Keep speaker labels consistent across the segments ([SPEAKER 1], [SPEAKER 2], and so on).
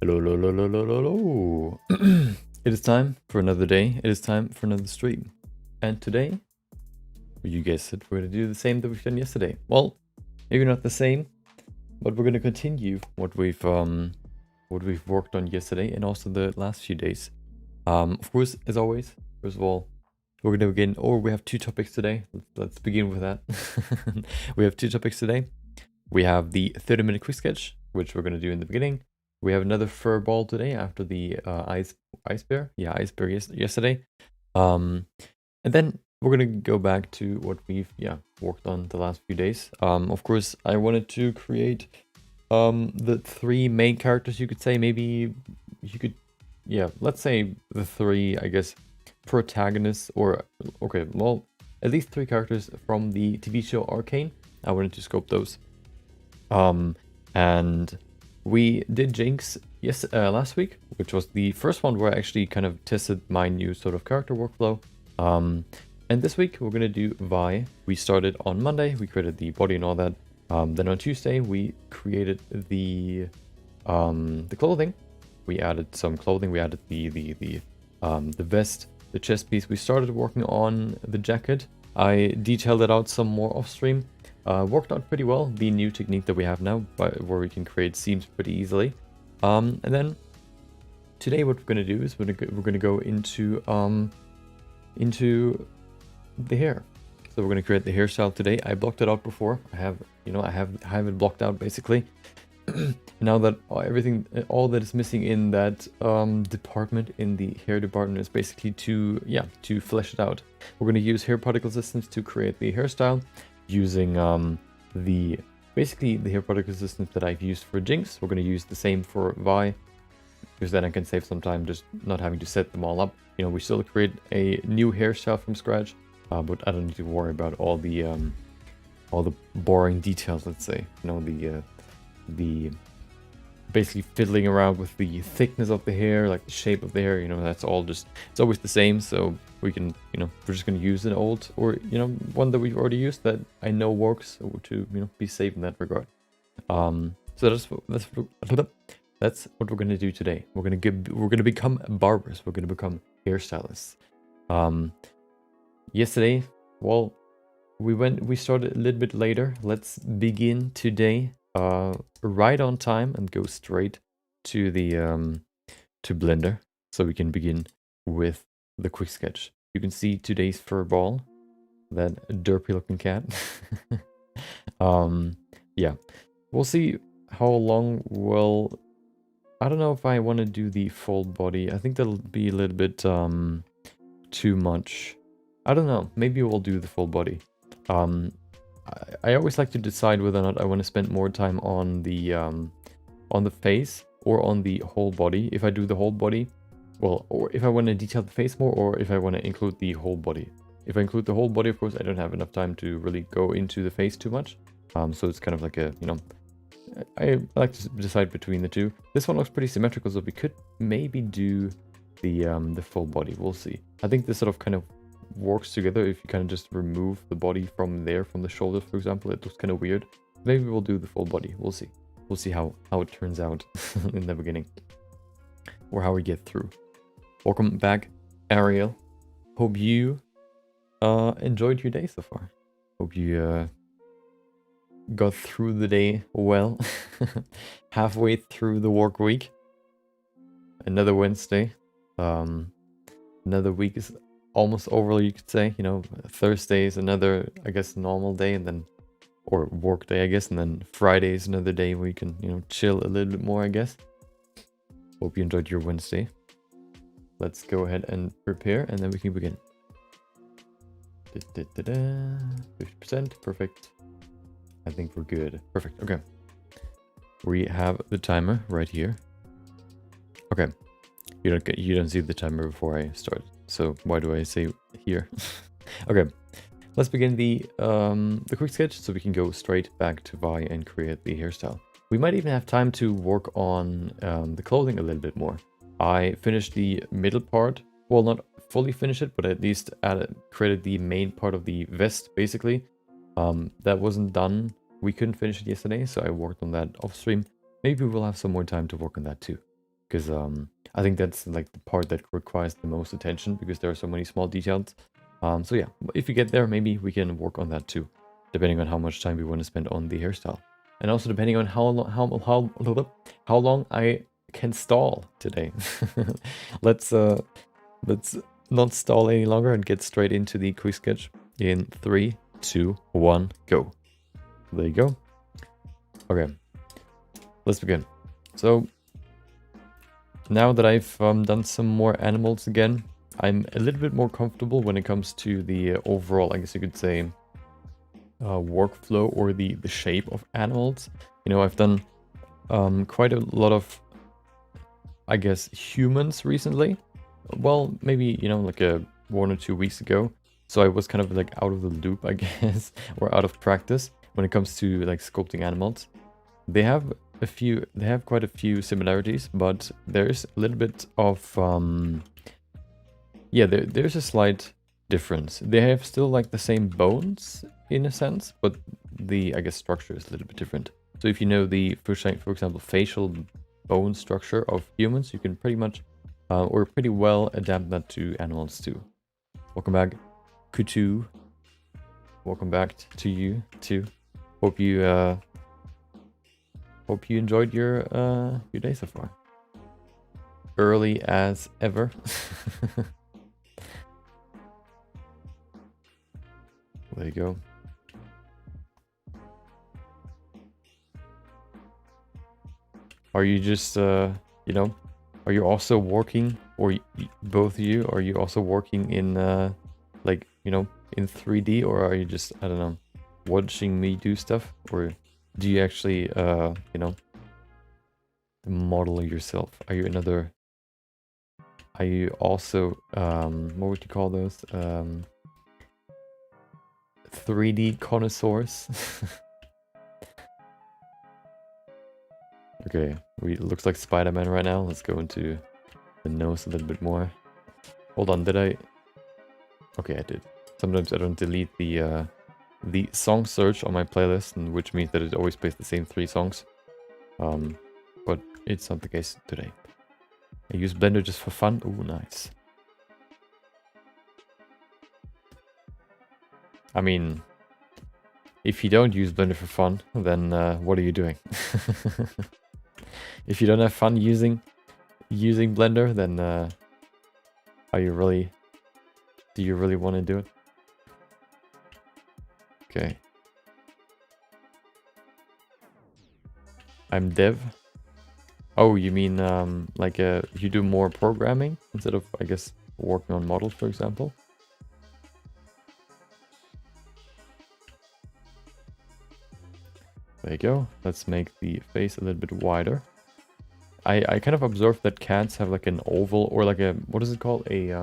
[SPEAKER 1] Hello, hello, hello, hello, hello, hello. It is time for another day. It is time for another stream. And today, you guessed it, we're going to do the same that we've done yesterday. Well, maybe not the same, but we're going to continue what we've worked on yesterday and also the last few days. Of course, as always, first of all, we're going to begin, or we have two topics today. Let's begin with that. We have two topics today. We have the 30-minute quick sketch, which we're going to do in the beginning. We have another fur ball today after the ice bear. Yeah, ice bear yesterday. And then we're gonna go back to what we've worked on the last few days. Of course, I wanted to create the three main characters. You could say maybe you could let's say the three, I guess, protagonists, or okay, well, at least three characters from the TV show Arcane. I wanted to sculpt those. And we did Jinx last week, which was the first one where I actually kind of tested my new sort of character workflow. And this week we're gonna do Vi. We started on Monday, we created the body and all that. Then on Tuesday we created the clothing. We added some clothing. We added the vest, the chest piece. We started working on the jacket. I detailed it out some more off stream. Worked out pretty well. The new technique that we have now, where we can create seams pretty easily. And then today, what we're gonna do is we're gonna go into the hair. So we're gonna create the hairstyle today. I blocked it out before. I have it blocked out basically. Now that all that is missing in that department, in the hair department, is basically to flesh it out. We're gonna use hair particle systems to create the hairstyle. Using the hair particle systems that I've used for Jinx. We're going to use the same for Vi, because then I can save some time just not having to set them all up. You know, we still create a new hairstyle from scratch, but I don't need to worry about all the boring details, let's say. You know, the basically fiddling around with the thickness of the hair, like the shape of the hair, you know, that's all just, it's always the same. So we can, you know, we're just going to use an old, or, you know, one that we've already used that I know works, to, you know, be safe in that regard. So that's what we're going to do today. We're going to become barbers. We're going to become hairstylists. Yesterday, well, we started a little bit later. Let's begin today right on time and go straight to the to Blender, so we can begin with the quick sketch. You can see today's fur ball, that derpy looking cat. Yeah, we'll see how long I don't know if I want to do the full body. I think that'll be a little bit too much. I don't know, maybe we'll do the full body. I always like to decide whether or not I want to spend more time on the face or on the whole body. If I do the whole body, well, or if I want to detail the face more, or if I want to include the whole body. If I include the whole body, of course, I don't have enough time to really go into the face too much. So it's kind of like a, you know, I like to decide between the two. This one looks pretty symmetrical, so we could maybe do the full body. We'll see. I think this sort of kind of works together. If you kind of just remove the body from there, from the shoulders, for example, it looks kind of weird. Maybe we'll do the full body. We'll see. We'll see how it turns out in the beginning, or how we get through. Welcome back, Ariel. Hope you enjoyed your day so far. Hope you got through the day well. Halfway through the work week. Another Wednesday. Another week is almost over, you could say. You know, Thursday is another, I guess, normal day, and then, or work day, I guess, and then Friday is another day where you can, you know, chill a little bit more, I guess. Hope you enjoyed your Wednesday. Let's go ahead and prepare, and then we can begin. 50%, perfect. I think we're good. Perfect, okay. We have the timer right here. Okay, you don't see the timer before I start. So why do I say here? Okay, let's begin the quick sketch, so we can go straight back to Vi and create the hairstyle. We might even have time to work on the clothing a little bit more. I finished the middle part. Well, not fully finished it, but at least created the main part of the vest, basically. That wasn't done. We couldn't finish it yesterday, so I worked on that off stream. Maybe we'll have some more time to work on that too. because I think that's like the part that requires the most attention because there are so many small details. So yeah, if you get there, maybe we can work on that too, depending on how much time we want to spend on the hairstyle, and also depending on how long I can stall today. let's not stall any longer and get straight into the quick sketch in 3, 2, 1, go. There you go. Okay, let's begin. So now that I've done some more animals again, I'm a little bit more comfortable when it comes to the overall, I guess you could say, workflow or the shape of animals. You know, I've done quite a lot of, I guess, humans recently. Well, maybe, you know, like 1 or 2 weeks ago. So I was kind of like out of the loop, I guess, or out of practice when it comes to like sculpting animals. They have quite a few similarities, but there's a little bit of yeah, there's a slight difference. They have still like the same bones in a sense, but the, I guess, structure is a little bit different. So if you know the, for example, facial bone structure of humans, you can pretty much or pretty well adapt that to animals too. Welcome back, Kutu. Welcome back to you too. Hope you enjoyed your day so far. Early as ever. There you go. Are you just you know, are you also working, or both of you, are you also working in like, you know, in 3D, or are you just, I don't know, watching me do stuff, or do you actually you know, model yourself? Are you another, are you also what would you call those, 3D connoisseurs? Okay, looks like Spider-Man right now. Let's go into the nose a little bit more. Hold on, did I? Okay, I did. Sometimes I don't delete the song search on my playlist, and which means that it always plays the same 3 songs. But it's not the case today. I use Blender just for fun. Oh, nice. I mean, if you don't use Blender for fun, then what are you doing? If you don't have fun using Blender, then are you really? Do you really want to do it? Okay. I'm dev. Oh, you mean like you do more programming instead of, I guess, working on models, for example? There you go. Let's make the face a little bit wider. I kind of observed that cats have like an oval, or like a, what is it called? A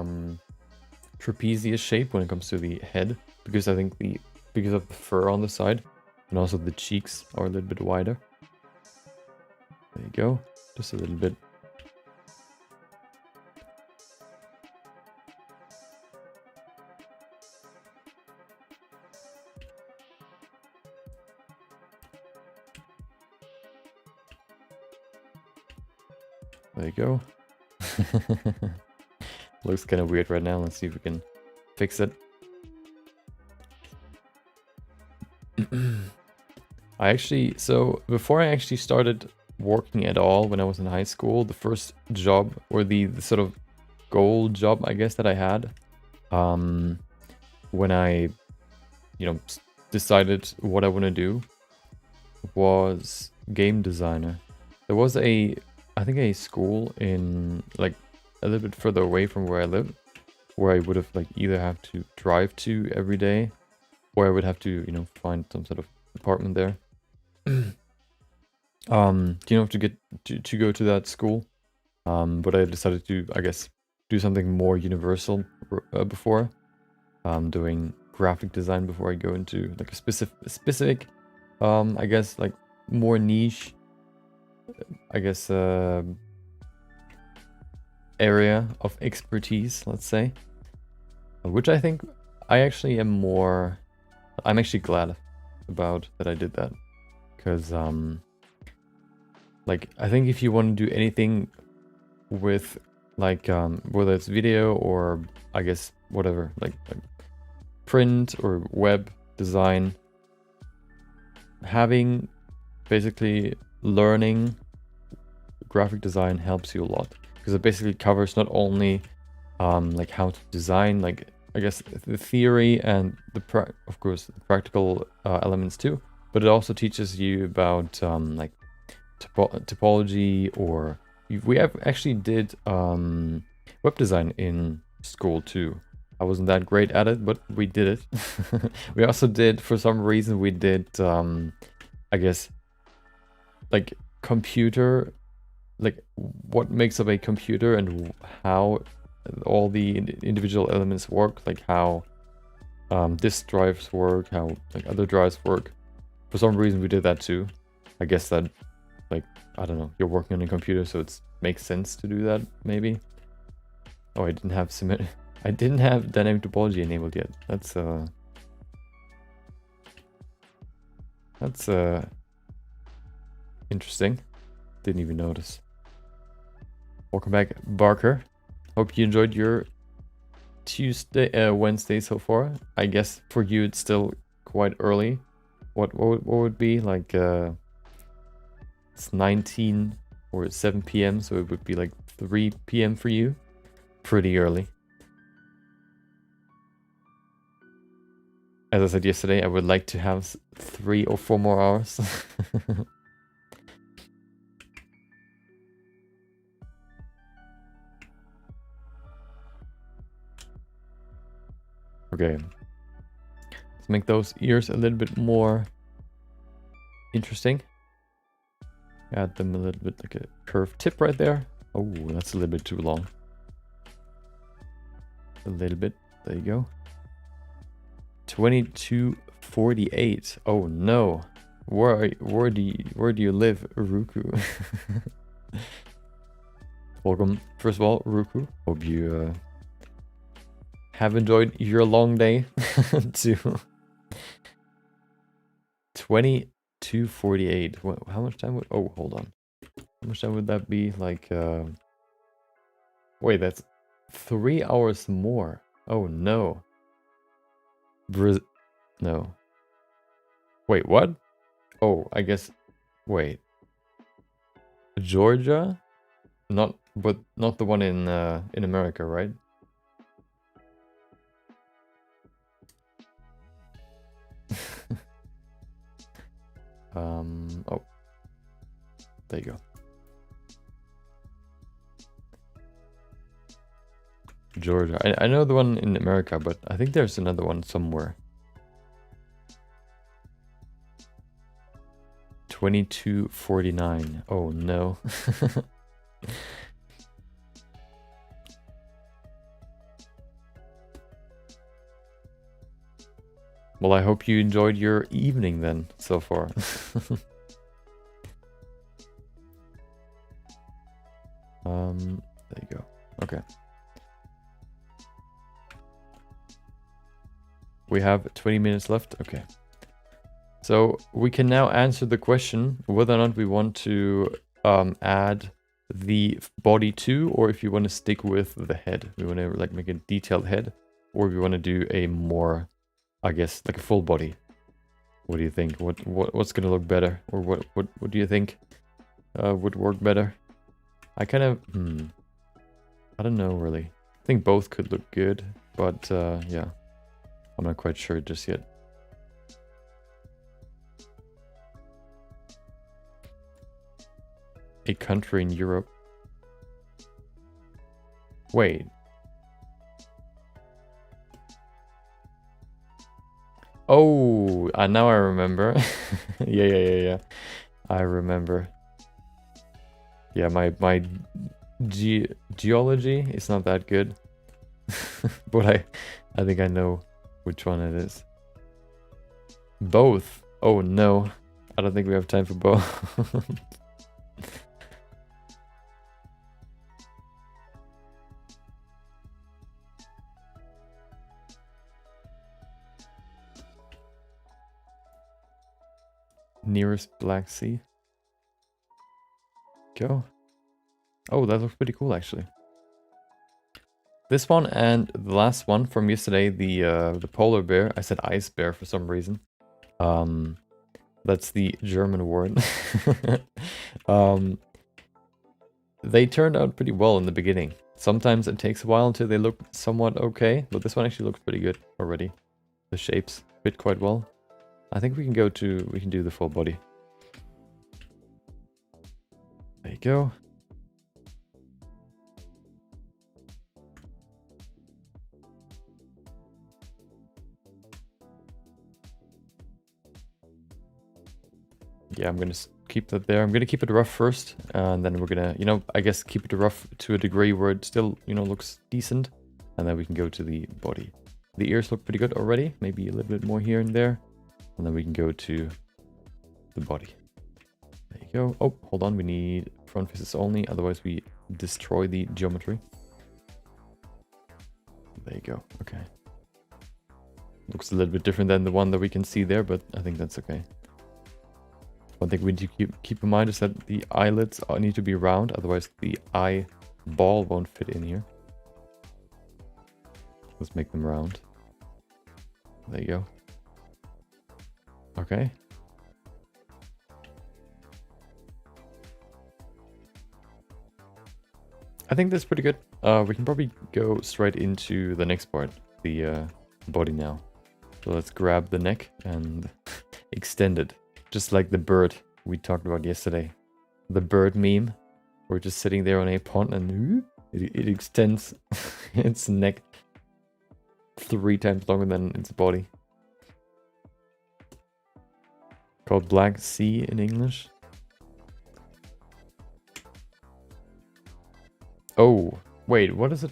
[SPEAKER 1] trapezius shape when it comes to the head, because I think because of the fur on the side, and also the cheeks are a little bit wider. There you go. Just a little bit. There you go. Looks kind of weird right now. Let's see if we can fix it. So before I actually started working at all when I was in high school, the first job, or the sort of goal job, I guess, that I had, when I, you know, decided what I want to do, was game designer. There was I think a school in like a little bit further away from where I live, where I would have like either have to drive to every day, or I would have to, you know, find some sort of apartment there. Do you know, to get to go to that school? But I decided to, I guess, do something more universal before doing graphic design, before I go into like a specific I guess, like more niche, I guess, area of expertise, let's say, which I think I actually am more, I'm actually glad about that I did that, because like, I think if you want to do anything with like whether it's video or I guess whatever, like print or web design, having basically learning graphic design helps you a lot, because it basically covers not only like how to design, like I guess the theory and of course the practical elements too, but it also teaches you about like typology, or we have actually did web design in school too. I wasn't that great at it, but we did it. We also did, for some reason, we did I guess like computer, like what makes up a computer and how all the individual elements work, like how disk drives work, how like other drives work. For some reason we did that too. I guess that, like, I don't know, you're working on a computer, so it makes sense to do that, maybe. Oh, I didn't have I didn't have dynamic topology enabled yet. That's interesting. Didn't even notice. Welcome back, Barker. Hope you enjoyed your Wednesday so far. I guess for you it's still quite early. What would be like? It's 19 or 7 p.m. so it would be like 3 p.m. for you. Pretty early. As I said yesterday, I would like to have 3 or 4 more hours. Okay. Let's make those ears a little bit more interesting. Add them a little bit like a curved tip right there. Oh, that's a little bit too long. A little bit. There you go. 2248. Oh no. Where do you live, Ruku? Welcome, first of all, Ruku. Hope you have enjoyed your long day too. 2248. How much time would... Oh, hold on. How much time would that be? Like, wait, that's 3 hours more. Oh, no. No. Wait, what? Oh, I guess... Wait. Georgia? Not the one in America, right? Oh. There you go. Georgia. I know the one in America, but I think there's another one somewhere. 2249. Oh no. Well, I hope you enjoyed your evening then, so far. There you go. Okay. We have 20 minutes left. Okay. So we can now answer the question whether or not we want to add the body too, or if you want to stick with the head. We want to like make a detailed head, or we want to do a more, I guess, like a full body. What do you think? What's gonna look better, or what do you think would work better? I kind of I don't know really. I think both could look good, but yeah, I'm not quite sure just yet. A country in Europe. Wait. Oh, now I remember. Yeah. I remember. Yeah, my geology is not that good. But I think I know which one it is. Both. Oh no. I don't think we have time for both. Nearest Black Sea. Go. Oh, that looks pretty cool, actually. This one and the last one from yesterday, the polar bear. I said ice bear for some reason. That's the German word. They turned out pretty well in the beginning. Sometimes it takes a while until they look somewhat okay, but this one actually looks pretty good already. The shapes fit quite well. I think we can do the full body. There you go. Yeah, I'm gonna keep that there. I'm gonna keep it rough first, and then we're gonna, you know, I guess keep it rough to a degree where it still, you know, looks decent, and then we can go to the body. The ears look pretty good already, maybe a little bit more here and there, and then we can go to the body. There you go. Oh, hold on, we need front faces only, otherwise we destroy the geometry. There you go. Okay. Looks a little bit different than the one that we can see there, but I think that's okay. One thing we need to keep in mind is that the eyelids need to be round, otherwise the eyeball won't fit in here. Let's make them round. There you go. Okay. I think that's pretty good. We can probably go straight into the next part, the body now. So let's grab the neck and extend it. Just like the bird we talked about yesterday. The bird meme. We're just sitting there on a pond and it extends its neck 3 times longer than its body. Called Black Sea in English. Oh, wait, what is it?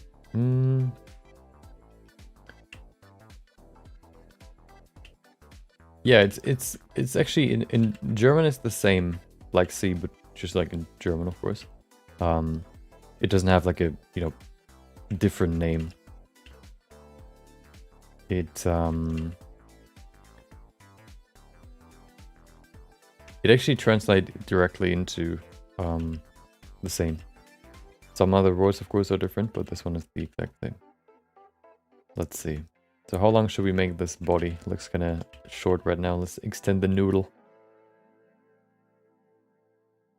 [SPEAKER 1] Yeah, it's actually in German it's the same, Black Sea, but just like in German, of course. It doesn't have like a, you know, different name. It actually translates directly into the same. Some other words, of course, are different, but this one is the exact same. Let's see. So how long should we make this body? Looks kind of short right now. Let's extend the noodle.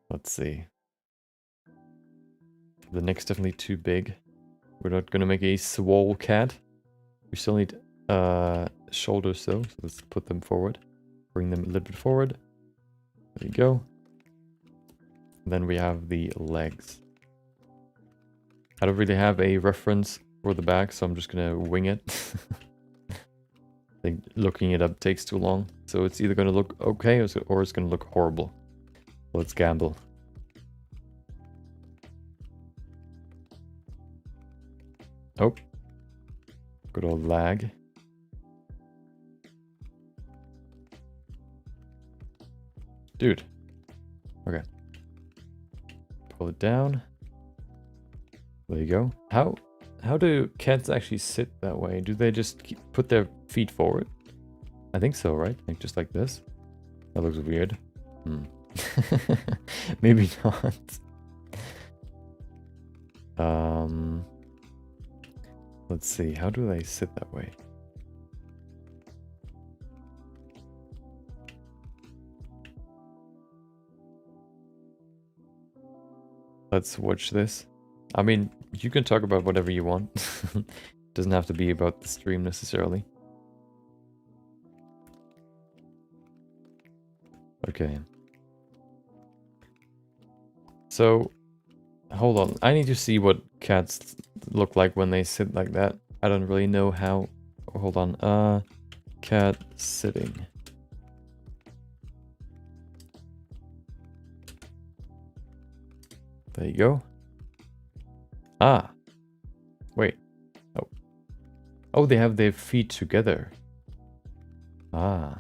[SPEAKER 1] Let's see. The neck's definitely too big. We're not going to make a swole cat. We still need shoulders though, so let's put them forward. Bring them a little bit forward. There you go. And then we have the legs. I don't really have a reference for the back, so I'm just going to wing it. I think looking it up takes too long. So it's either going to look okay or it's going to look horrible. Let's gamble. Oh. Good old lag. Dude. Okay. Pull it down. There you go. How do cats actually sit that way? Do they just put their feet forward? I think so, right? Like just like this? That looks weird. Maybe not. Let's see. How do they sit that way? Let's watch this. I mean, you can talk about whatever you want. Doesn't have to be about the stream necessarily. Okay. So, hold on. I need to see what cats look like when they sit like that. I don't really know how. Oh, hold on. Cat sitting. There you go. Ah. Wait. Oh. Oh, they have their feet together. Ah.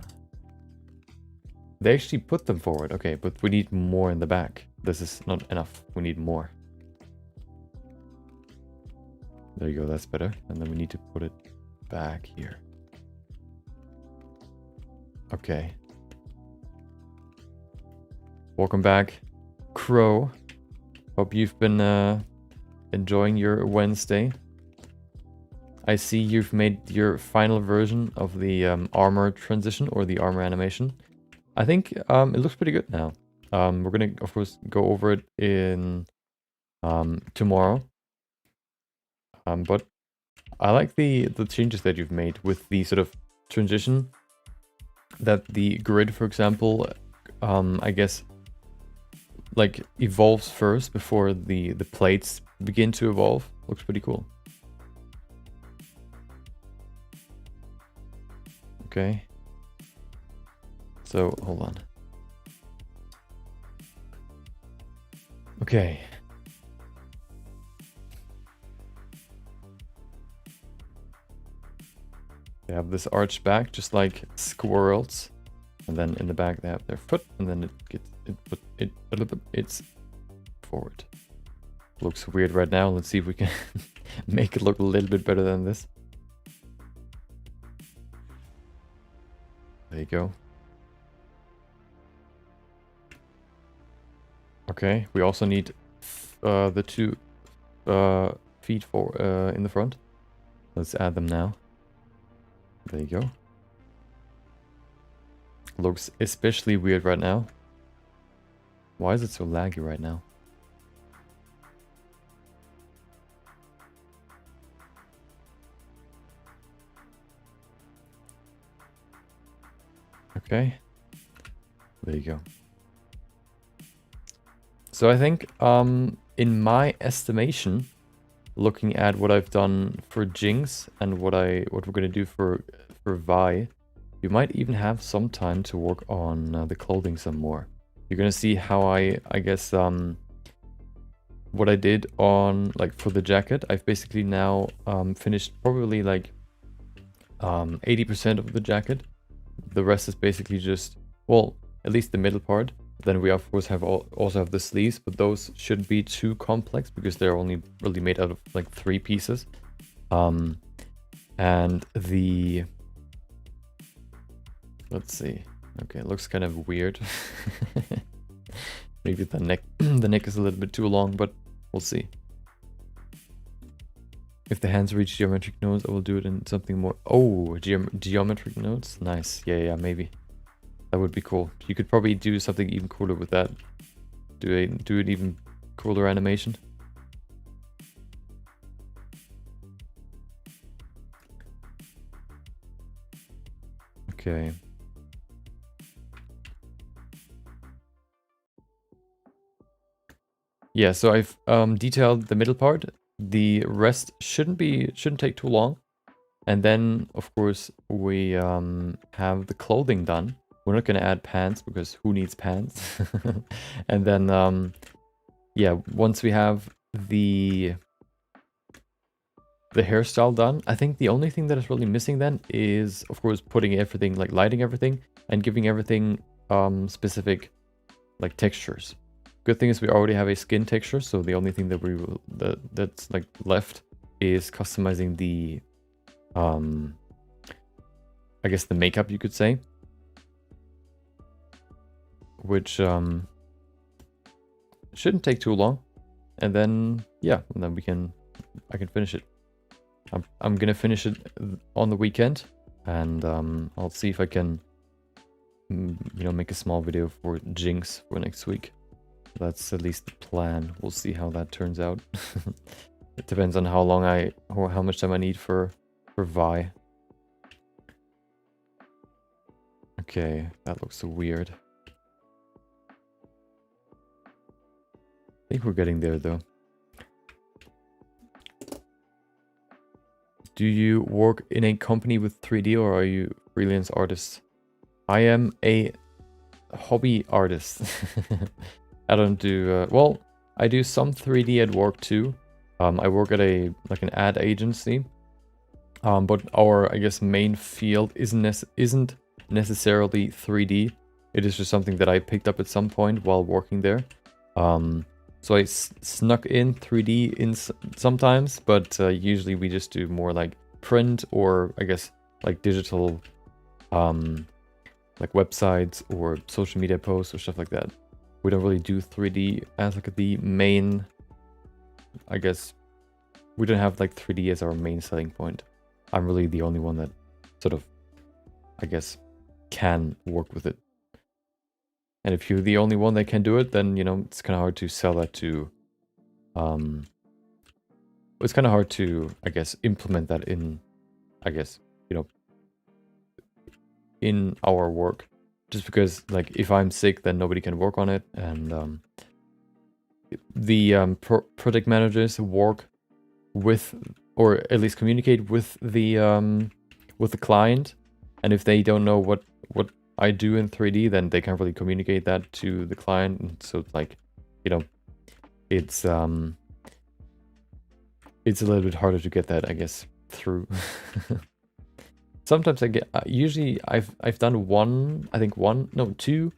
[SPEAKER 1] They actually put them forward. Okay, but we need more in the back. This is not enough. We need more. There you go. That's better. And then we need to put it back here. Okay. Welcome back, Crow. Hope you've been enjoying your Wednesday. I see you've made your final version of the armor transition or the armor animation. I think it looks pretty good now. We're gonna, of course, go over it in tomorrow. But I like the changes that you've made with the sort of transition. That the grid, for example, I guess, like evolves first before the plates begin to evolve. Looks pretty cool. Okay. So, hold on. Okay. They have this arch back, just like squirrels. And then in the back they have their foot, and then it's forward. Looks weird right now. Let's see if we can make it look a little bit better than this. There you go. Okay, we also need the 2 feet in the front. Let's add them now. There you go. Looks especially weird right now. Why is it so laggy right now? Okay. There you go. So I think, in my estimation, looking at what I've done for Jinx and what we're gonna do for Vi, you might even have some time to work on the clothing some more. You're gonna see how I guess what I did on, like, for the jacket. I've basically now finished probably like 80% of the jacket. The rest is basically just, well, at least the middle part. Then we of course also have the sleeves, but those shouldn't be too complex because they're only really made out of like 3 pieces. And the, let's see. Okay, it looks kind of weird. Maybe the neck is a little bit too long, but we'll see. If the hands reach geometric nodes, I will do it in something more. Oh, geometric nodes? Nice. Yeah, maybe. That would be cool. You could probably do something even cooler with that. Do an even cooler animation. Okay. Yeah, so I've detailed the middle part. The rest shouldn't take too long. And then, of course, we have the clothing done. We're not going to add pants because who needs pants? And then, yeah, once we have the hairstyle done, I think the only thing that is really missing then is, of course, putting everything, like lighting everything and giving everything specific, like, textures. Good thing is we already have a skin texture, so the only thing that that's like left is customizing the I guess the makeup, you could say, which shouldn't take too long. And then yeah, and then I can finish it. I'm gonna finish it on the weekend, and I'll see if I can make a small video for Jinx for next week. That's at least the plan. We'll see how that turns out. It depends on how long or how much time I need for Vi. Okay, that looks so weird. I think we're getting there though. Do you work in a company with 3D or are you freelance artists? I am a hobby artist. I don't do, well, I do some 3D at work too. I work at an ad agency. But our, I guess, main field isn't necessarily 3D. It is just something that I picked up at some point while working there. So I snuck in 3D in sometimes, but usually we just do more like print or, I guess, like digital, like websites or social media posts or stuff like that. we don't really do 3D as like the main, I guess, we don't have like 3D as our main selling point. I'm really the only one that sort of, I guess, can work with it. And if you're the only one that can do it, then, you know, it's kind of hard to sell that to, it's kind of hard to, I guess, implement that in, I guess, you know, in our work. Just because, like, if I'm sick, then nobody can work on it. And the project managers work with, or at least communicate with the client. And if they don't know what I do in 3D, then they can't really communicate that to the client. And so it's like, you know, it's a little bit harder to get that, I guess, through. Sometimes I get, usually I've done two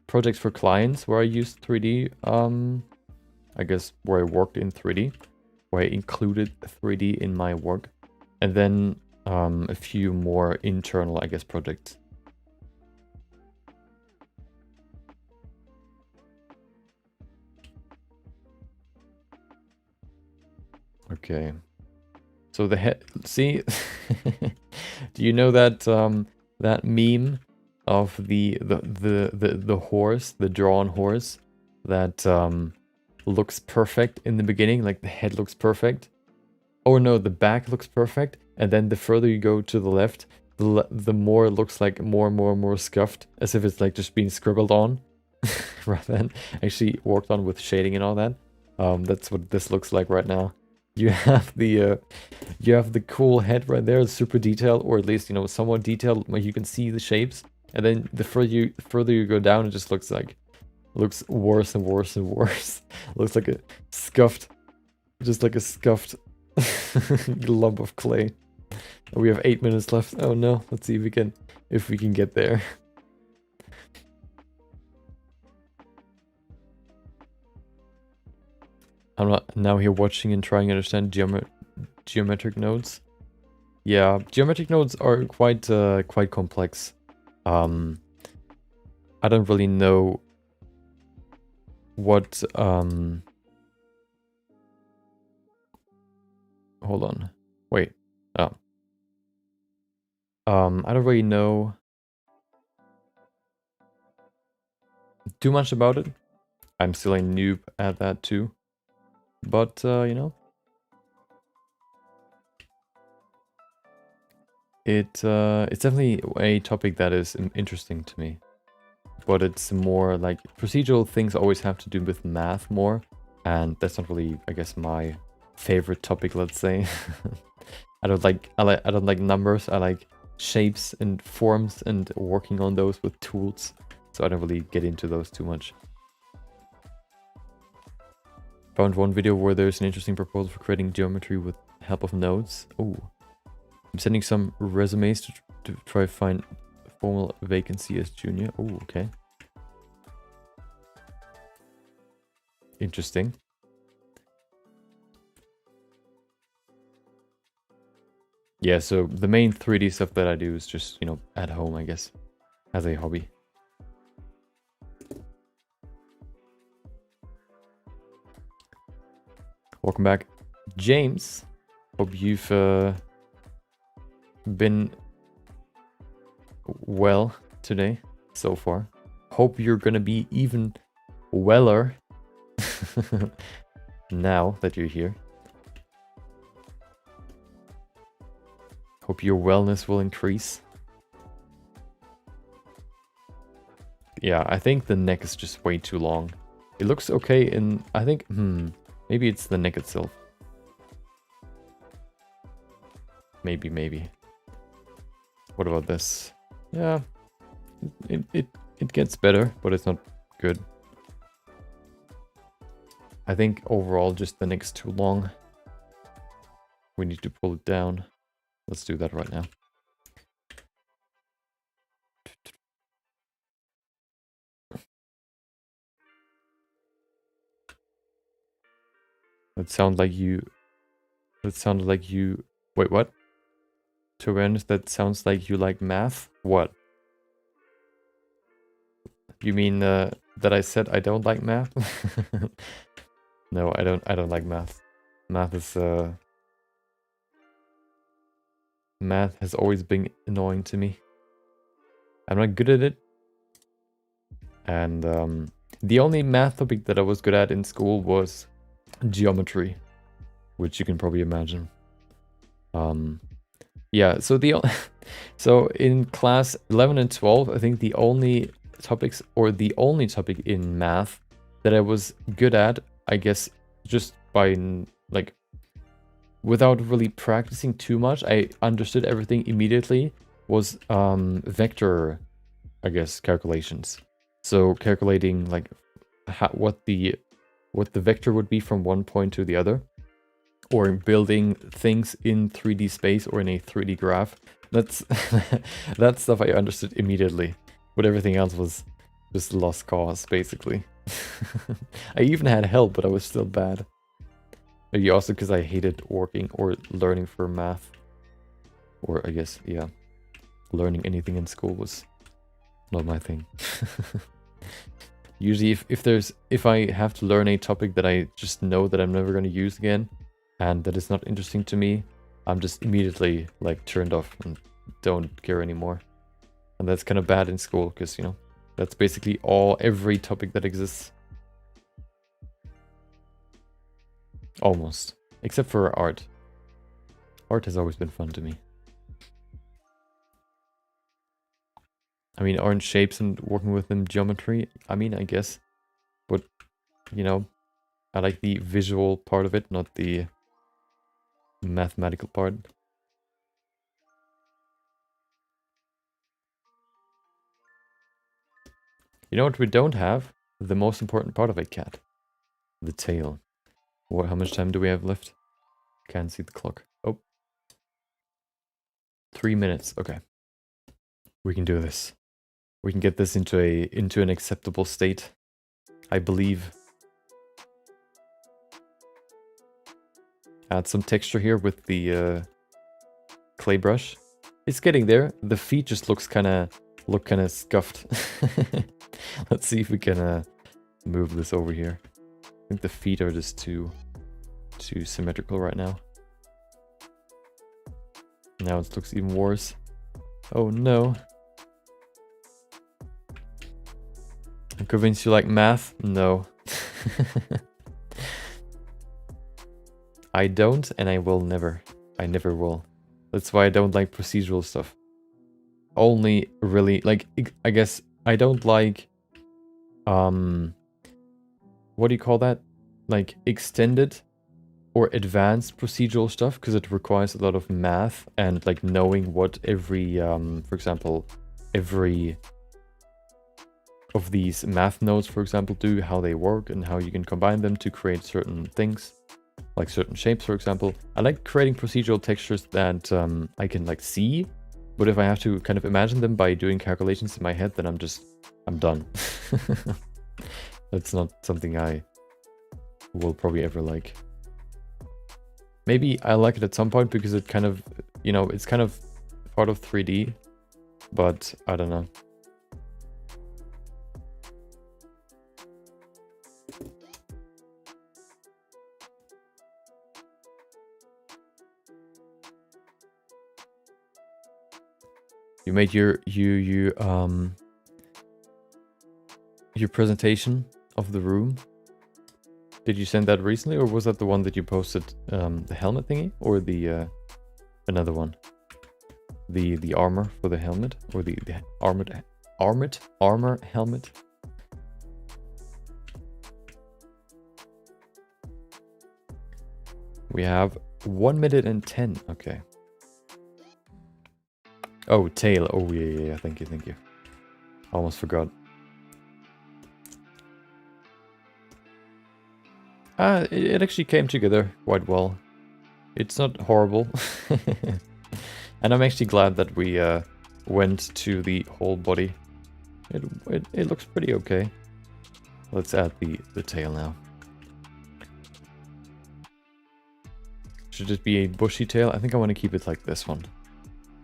[SPEAKER 1] projects for clients where I used 3D, I guess where I worked in 3D, where I included 3D in my work, and then a few more internal, I guess, projects. Okay. So the head, see, do you know that that meme of the horse, the drawn horse that looks perfect in the beginning, like the head looks perfect? Oh no, the back looks perfect, and then the further you go to the left, the more it looks like more scuffed, as if it's like just being scribbled on, rather than actually worked on with shading and all that. That's what this looks like right now. You have the cool head right there, super detailed, or at least, you know, somewhat detailed, where you can see the shapes. And then the further you go down, it just looks worse and worse and worse. Looks like a scuffed, just like a scuffed lump of clay. We have 8 minutes left. Oh no, let's see if we can get there. I'm not now here watching and trying to understand geometric nodes. Yeah, geometric nodes are quite complex. I don't really know what hold on. Wait. Oh. I don't really know too much about it. I'm still a noob at that too. But, you know, it's definitely a topic that is interesting to me. But it's more like procedural things always have to do with math more. And that's not really, I guess, my favorite topic, let's say. I don't like numbers. I like shapes and forms and working on those with tools. So I don't really get into those too much. Found one video where there's an interesting proposal for creating geometry with help of nodes. Oh, I'm sending some resumes to try to find a formal vacancy as junior. Oh, okay. Interesting. Yeah, so the main 3D stuff that I do is just, you know, at home, I guess, as a hobby. Welcome back, James. Hope you've been well today so far. Hope you're gonna be even weller now that you're here. Hope your wellness will increase. Yeah, I think the neck is just way too long. It looks okay in, I think, maybe it's the neck itself. Maybe. What about this? Yeah, it gets better, but it's not good. I think overall just the neck's too long. We need to pull it down. Let's do that right now. That sounded like you... Wait, what? To be honest, that sounds like you like math? What? You mean that I said I don't like math? No, I don't like math. Math is math has always been annoying to me. I'm not good at it. And the only math topic that I was good at in school was geometry, which you can probably imagine. Yeah, so so in class 11 and 12, I think the only topics, or the only topic in math that I was good at, I guess just by like without really practicing too much, I understood everything immediately, was vector, I guess, calculations. So calculating like what the vector would be from one point to the other, or building things in 3D space or in a 3D graph. That's that stuff I understood immediately, but everything else was just lost cause, basically. I even had help, but I was still bad. Maybe also because I hated working or learning for math. Or I guess, yeah, learning anything in school was not my thing. Usually if I have to learn a topic that I just know that I'm never going to use again, and that is not interesting to me, I'm just immediately like turned off and don't care anymore. And that's kind of bad in school, because, you know, that's basically every topic that exists. Almost. Except for art. Art has always been fun to me. I mean, orange shapes and working with them, geometry, I mean, I guess. But, you know, I like the visual part of it, not the mathematical part. You know what we don't have? The most important part of a cat. The tail. How much time do we have left? Can't see the clock. Oh. 3 minutes. Okay. We can do this. We can get this into an acceptable state, I believe. Add some texture here with the clay brush. It's getting there. The feet just look kind of scuffed. Let's see if we can move this over here. I think the feet are just too symmetrical right now. Now it looks even worse. Oh no. I'm convinced you like math? No. I don't, and I will never. I never will. That's why I don't like procedural stuff. Only really, like, I guess I don't like, what do you call that? Like, extended or advanced procedural stuff, because it requires a lot of math and, like, knowing what every, for example, every of these math nodes, for example, do, how they work, and how you can combine them to create certain things. Like certain shapes, for example. I like creating procedural textures that I can like see, but if I have to kind of imagine them by doing calculations in my head, then I'm done. That's not something I will probably ever like. Maybe I like it at some point because it kind of, you know, it's kind of part of 3D, but I don't know. You made your presentation of the room. Did you send that recently, or was that the one that you posted, the helmet thingy, or the another one? The armor for the helmet, or the armor helmet? We have 1 minute and 10. Okay. Oh, tail. Oh, yeah. Thank you. Almost forgot. It actually came together quite well. It's not horrible. And I'm actually glad that we went to the whole body. It looks pretty okay. Let's add the tail now. Should it be a bushy tail? I think I want to keep it like this one.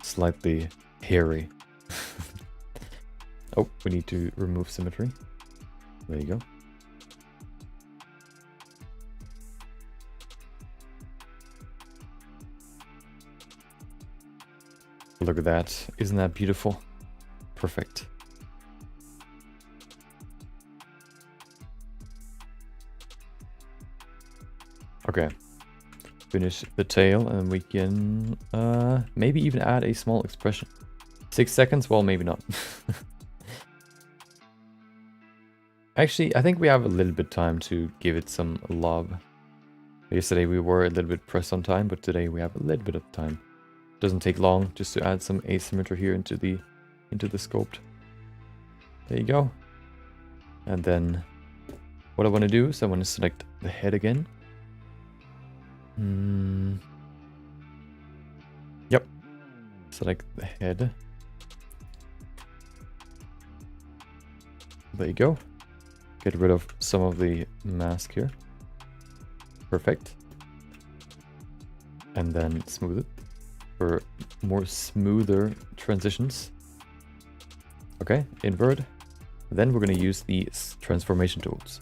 [SPEAKER 1] Slightly hairy. Oh, we need to remove symmetry. There you go. Look at that. Isn't that beautiful? Perfect. Okay. Finish the tail and we can maybe even add a small expression. 6 seconds? Well, maybe not. Actually, I think we have a little bit time to give it some love. Yesterday we were a little bit pressed on time, but today we have a little bit of time. Doesn't take long just to add some asymmetry here into the sculpt. There you go. And then what I want to do is I want to select the head again. Yep. Select the head. There you go. Get rid of some of the mask here. Perfect. And then smooth it for more smoother transitions. Okay, invert. Then we're going to use these transformation tools.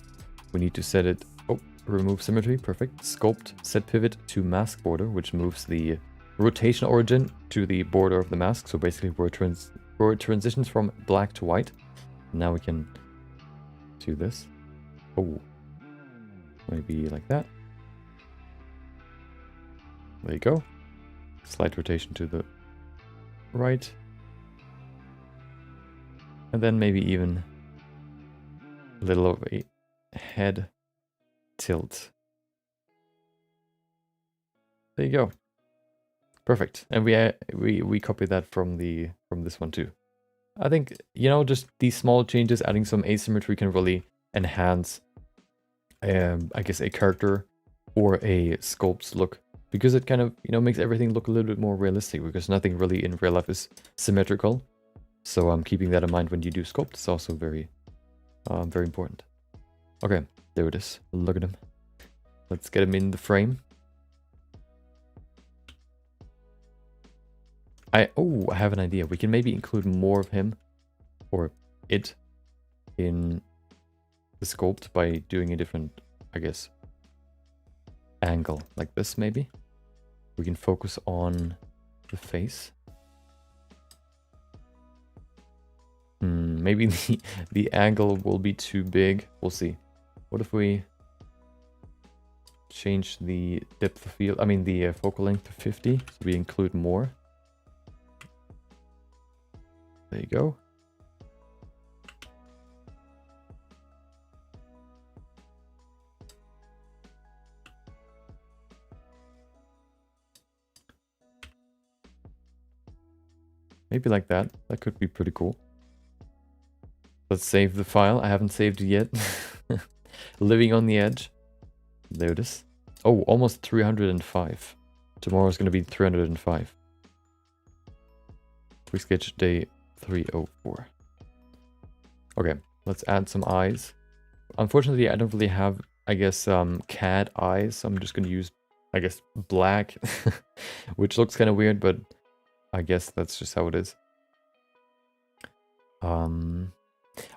[SPEAKER 1] We need to set it. Oh, remove symmetry. Perfect. Sculpt, set pivot to mask border, which moves the rotation origin to the border of the mask. So basically, where it transitions from black to white. Now we can do this. Oh, maybe like that. There you go. Slight rotation to the right. And then maybe even a little of a head tilt. There you go. Perfect. And we copied that from this one too. I think, you know, just these small changes, adding some asymmetry can really enhance, I guess, a character or a sculpt's look. Because it kind of, you know, makes everything look a little bit more realistic. Because nothing really in real life is symmetrical. So I'm keeping that in mind when you do sculpt. It's also very important. Okay, there it is. Look at him. Let's get him in the frame. I have an idea. We can maybe include more of him or it in the sculpt by doing a different, I guess, angle like this maybe. We can focus on the face. Maybe the angle will be too big. We'll see. What if we change the depth of field? I mean the focal length to 50. So we include more. There you go. Maybe like that. That could be pretty cool. Let's save the file. I haven't saved it yet. Living on the edge. There it is. Oh, almost 305. Tomorrow's going to be 305. Quick sketch day 304. Okay, let's add some eyes. Unfortunately, I don't really have, I guess, cat eyes. So I'm just going to use, I guess, black. Which looks kind of weird, but I guess that's just how it is.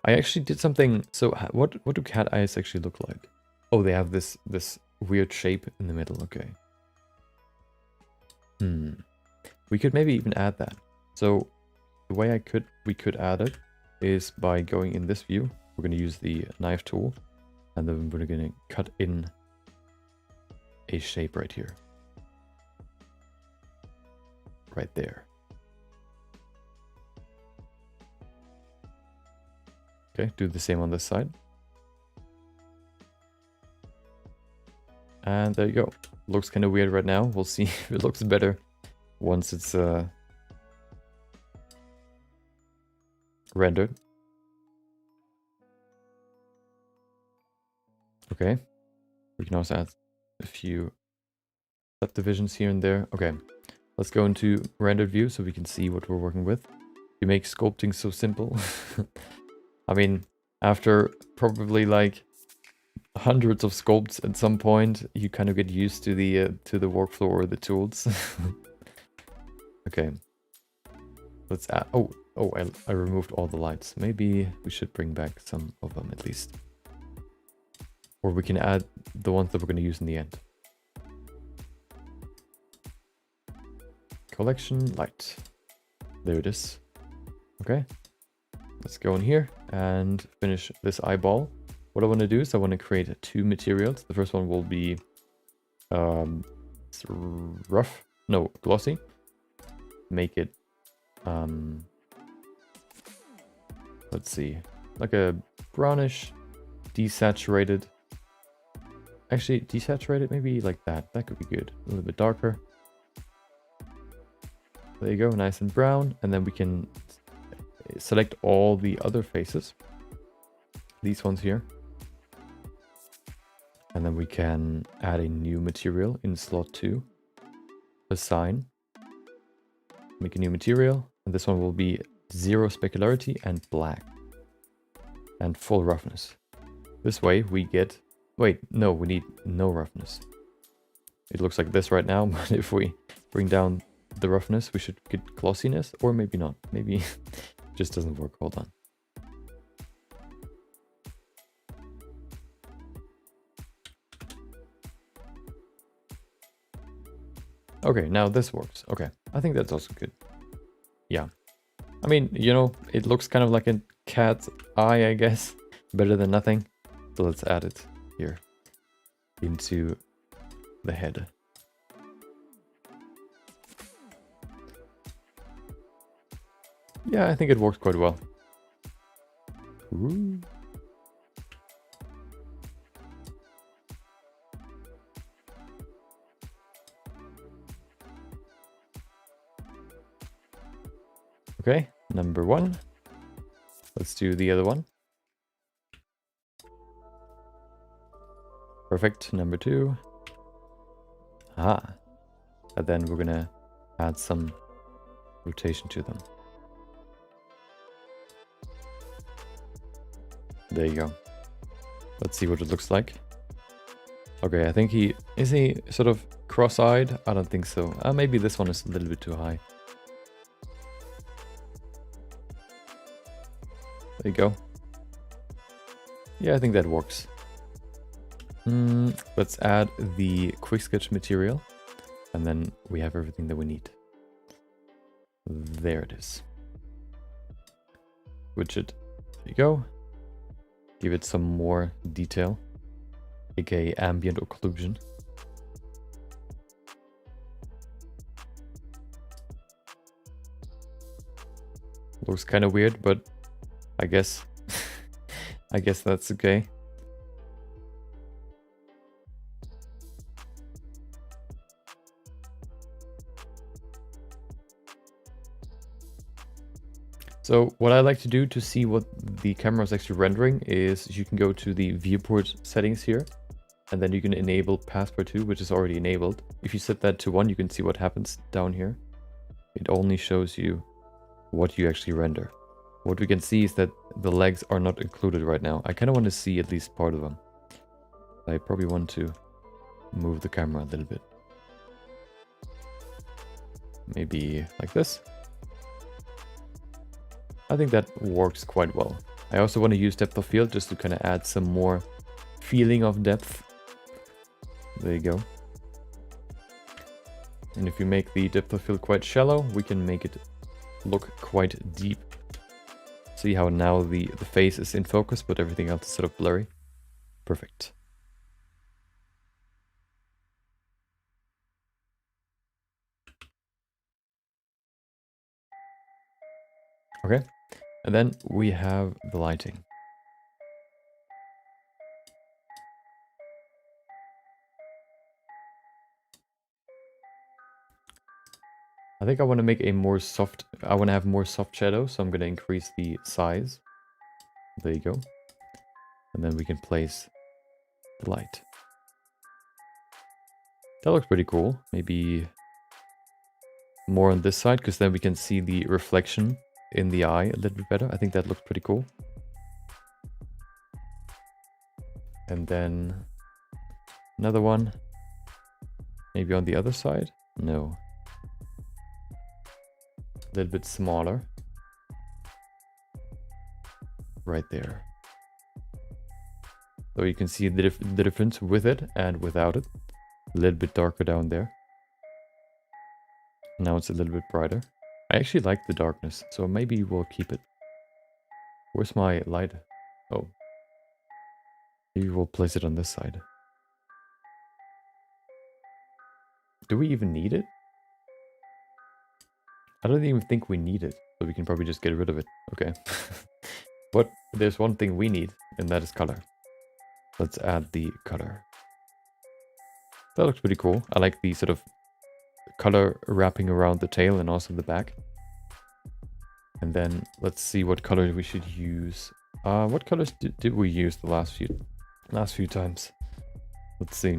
[SPEAKER 1] I actually did something. So what do cat eyes actually look like? Oh, they have this weird shape in the middle. Okay. We could maybe even add that. So the way we could add it is by going in this view. We're going to use the knife tool, and then we're going to cut in a shape right here. Right there. Okay, do the same on this side. And there you go. Looks kind of weird right now. We'll see if it looks better once it's rendered. Okay. We can also add a few subdivisions here and there. Okay. Let's go into rendered view so we can see what we're working with. You make sculpting so simple. I mean, after probably like hundreds of sculpts at some point, you kind of get used to the workflow or the tools. Okay. Let's add. I removed all the lights. Maybe we should bring back some of them at least. Or we can add the ones that we're going to use in the end. Collection light. There it is. Okay. Let's go in here and finish this eyeball. What I want to do is I want to create two materials. The first one will be rough, no, glossy. Make it, let's see, like a brownish, desaturated. Actually, desaturated, maybe like that. That could be good. A little bit darker. There you go, nice and brown. And then we can select all the other faces. These ones here. And then we can add a new material in slot 2. Assign. Make a new material. And this one will be 0 specularity and black. And full roughness. This way we get... Wait, no, we need no roughness. It looks like this right now, but if we bring down the roughness, we should get glossiness, or maybe not. Maybe it just doesn't work. Hold on. Okay, now this works. Okay, I think that's also good. Yeah. I mean, you know, it looks kind of like a cat's eye, I guess. Better than nothing. So let's add it here into the head. Yeah, I think it works quite well. Ooh. Okay, number 1. Let's do the other one. Perfect, number 2. Ah. And then we're gonna add some rotation to them. There you go. Let's see what it looks like. Okay, I think is he sort of cross-eyed? I don't think so. Maybe this one is a little bit too high. There you go. Yeah, I think that works. Let's add the quick sketch material. And then we have everything that we need. There it is. Widget. There you go. Give it some more detail. aka ambient occlusion. Looks kind of weird, but I guess I guess that's okay. So what I like to do to see what the camera is actually rendering is you can go to the viewport settings here, and then you can enable passport 2, which is already enabled. If you set that to 1, you can see what happens down here. It only shows you what you actually render. What we can see is that the legs are not included right now. I kind of want to see at least part of them. I probably want to move the camera a little bit. Maybe like this. I think that works quite well. I also want to use depth of field just to kind of add some more feeling of depth. There you go. And if you make the depth of field quite shallow, we can make it look quite deep. See how now the face is in focus, but everything else is sort of blurry. Perfect. Okay. And then we have the lighting. I think I want to make a more soft, I want to have more soft shadow, so I'm going to increase the size. There you go. And then we can place the light. That looks pretty cool. Maybe more on this side, because then we can see the reflection in the eye a little bit better. I think that looks pretty cool. And then another one. Maybe on the other side? No. A little bit smaller. Right there. So you can see the difference with it and without it. A little bit darker down there. Now it's a little bit brighter. I actually like the darkness, so maybe we'll keep it. Where's my light? Oh. Maybe we'll place it on this side. Do we even need it? I don't even think we need it, so we can probably just get rid of it. Okay. But there's one thing we need, and that is color. Let's add the color. That looks pretty cool. I like the sort of color wrapping around the tail and also the back. And then let's see what color we should use. What colors did we use the last few times? Let's see.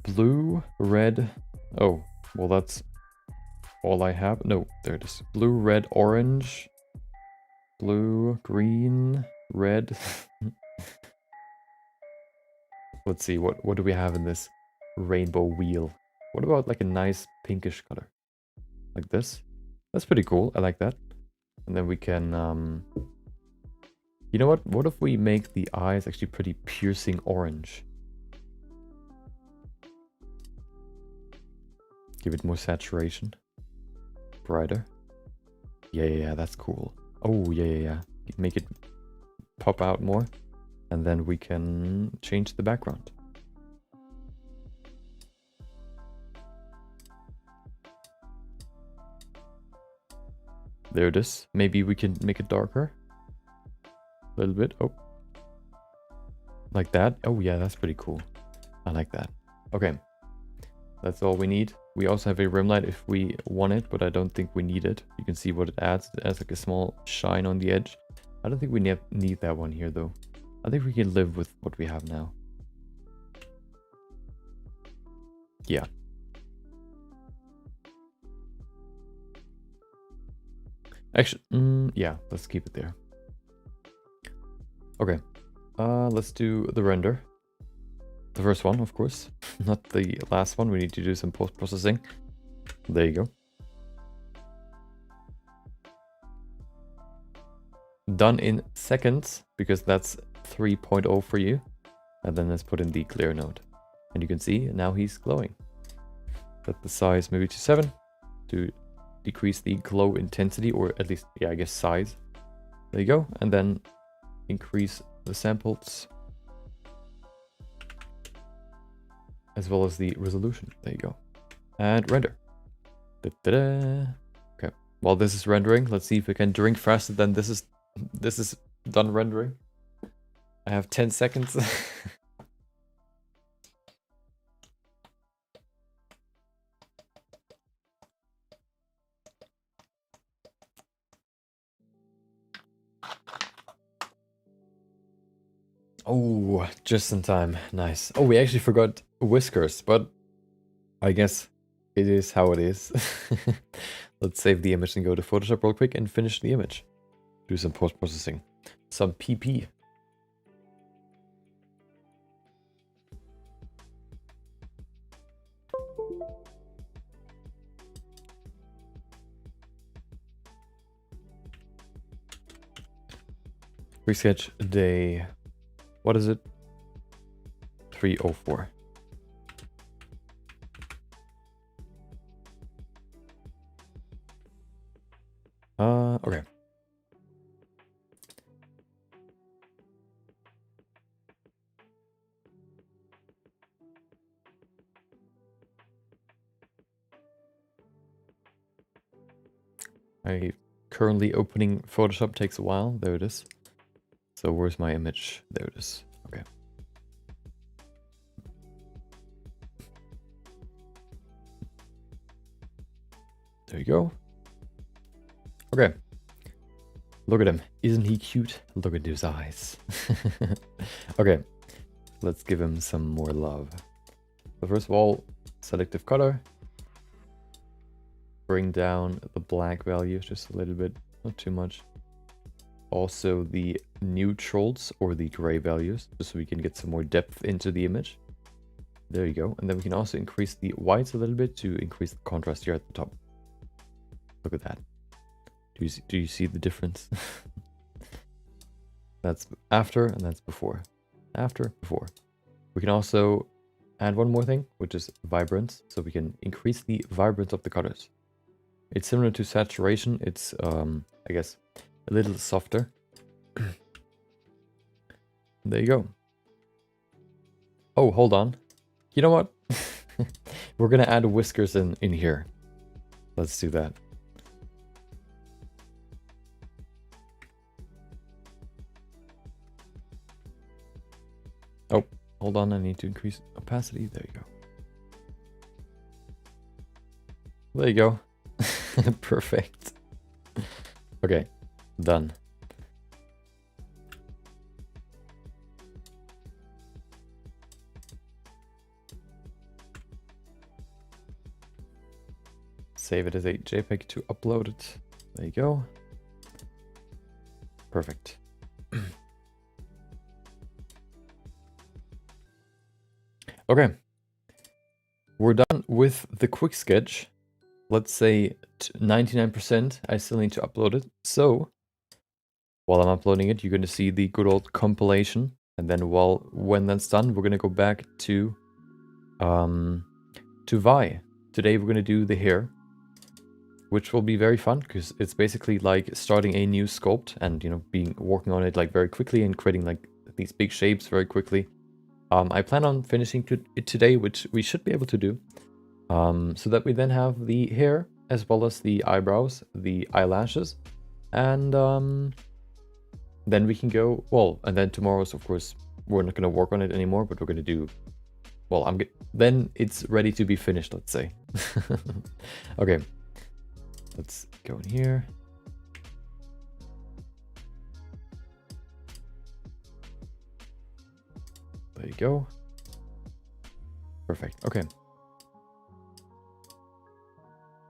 [SPEAKER 1] Blue, red. Oh, well that's all I have. No, there it is. Blue, red, orange. Blue, green, red. Let's see, what do we have in this rainbow wheel? What about like a nice pinkish color? Like this? That's pretty cool. I like that. And then we can, you know what? What if we make the eyes actually pretty piercing orange? Give it more saturation. Brighter. Yeah, that's cool. Oh, yeah. Make it pop out more. And then we can change the background. There it is. Maybe we can make it darker. A little bit. Oh. Like that. Oh, yeah, that's pretty cool. I like that. Okay. That's all we need. We also have a rim light if we want it, but I don't think we need it. You can see what it adds. It adds like a small shine on the edge. I don't think we need that one here, though. I think we can live with what we have now. Yeah. Actually, yeah, let's keep it there. Okay. Let's do the render. The first one, of course. Not the last one. We need to do some post-processing. There you go. Done in seconds, because that's 3.0 for you. And then let's put in the clear node. And you can see now he's glowing. Set the size maybe to 7 to decrease the glow intensity, or at least, yeah, I guess size. There you go. And then increase the samples as well as the resolution. There you go. And render. Da-da-da. Okay. While this is rendering, let's see if we can drink faster than this is done rendering. I have 10 seconds. Oh, just in time. Nice. Oh, we actually forgot whiskers, but I guess it is how it is. Let's save the image and go to Photoshop real quick and finish the image. Do some post-processing. Some PP. Resketch day. What is it? 304. Okay. Currently opening Photoshop takes a while. There it is. So where's my image? There it is. Okay. There you go. Okay. Look at him. Isn't he cute? Look at his eyes. Okay. Let's give him some more love. So first of all, selective color. Bring down the black values just a little bit, not too much. Also the neutrals or the gray values, just so we can get some more depth into the image. There you go. And then we can also increase the whites a little bit to increase the contrast here at the top. Look at that. Do you see the difference? That's after and that's before. After, before. We can also add one more thing, which is vibrance. So we can increase the vibrance of the colors. It's similar to saturation. It's, I guess, a little softer. There you go. Oh, hold on. You know what? We're gonna add whiskers in here. Let's do that. Oh, hold on. I need to increase opacity. There you go. There you go. Perfect. Okay, done. Save it as a JPEG to upload it. There you go. Perfect. Okay. We're done with the quick sketch. Let's say 99%. I still need to upload it. So while I'm uploading it, you're going to see the good old compilation. And then when that's done, we're going to go back to Vi. Today we're going to do the hair, which will be very fun because it's basically like starting a new sculpt and, you know, working on it like very quickly and creating like these big shapes very quickly. I plan on finishing it today, which we should be able to do. So that we then have the hair as well as the eyebrows, the eyelashes, and then we can go, well, and then tomorrow's, of course, we're not going to work on it anymore, but we're going to do, well, then it's ready to be finished, let's say. Okay, let's go in here. There you go. Perfect. Okay.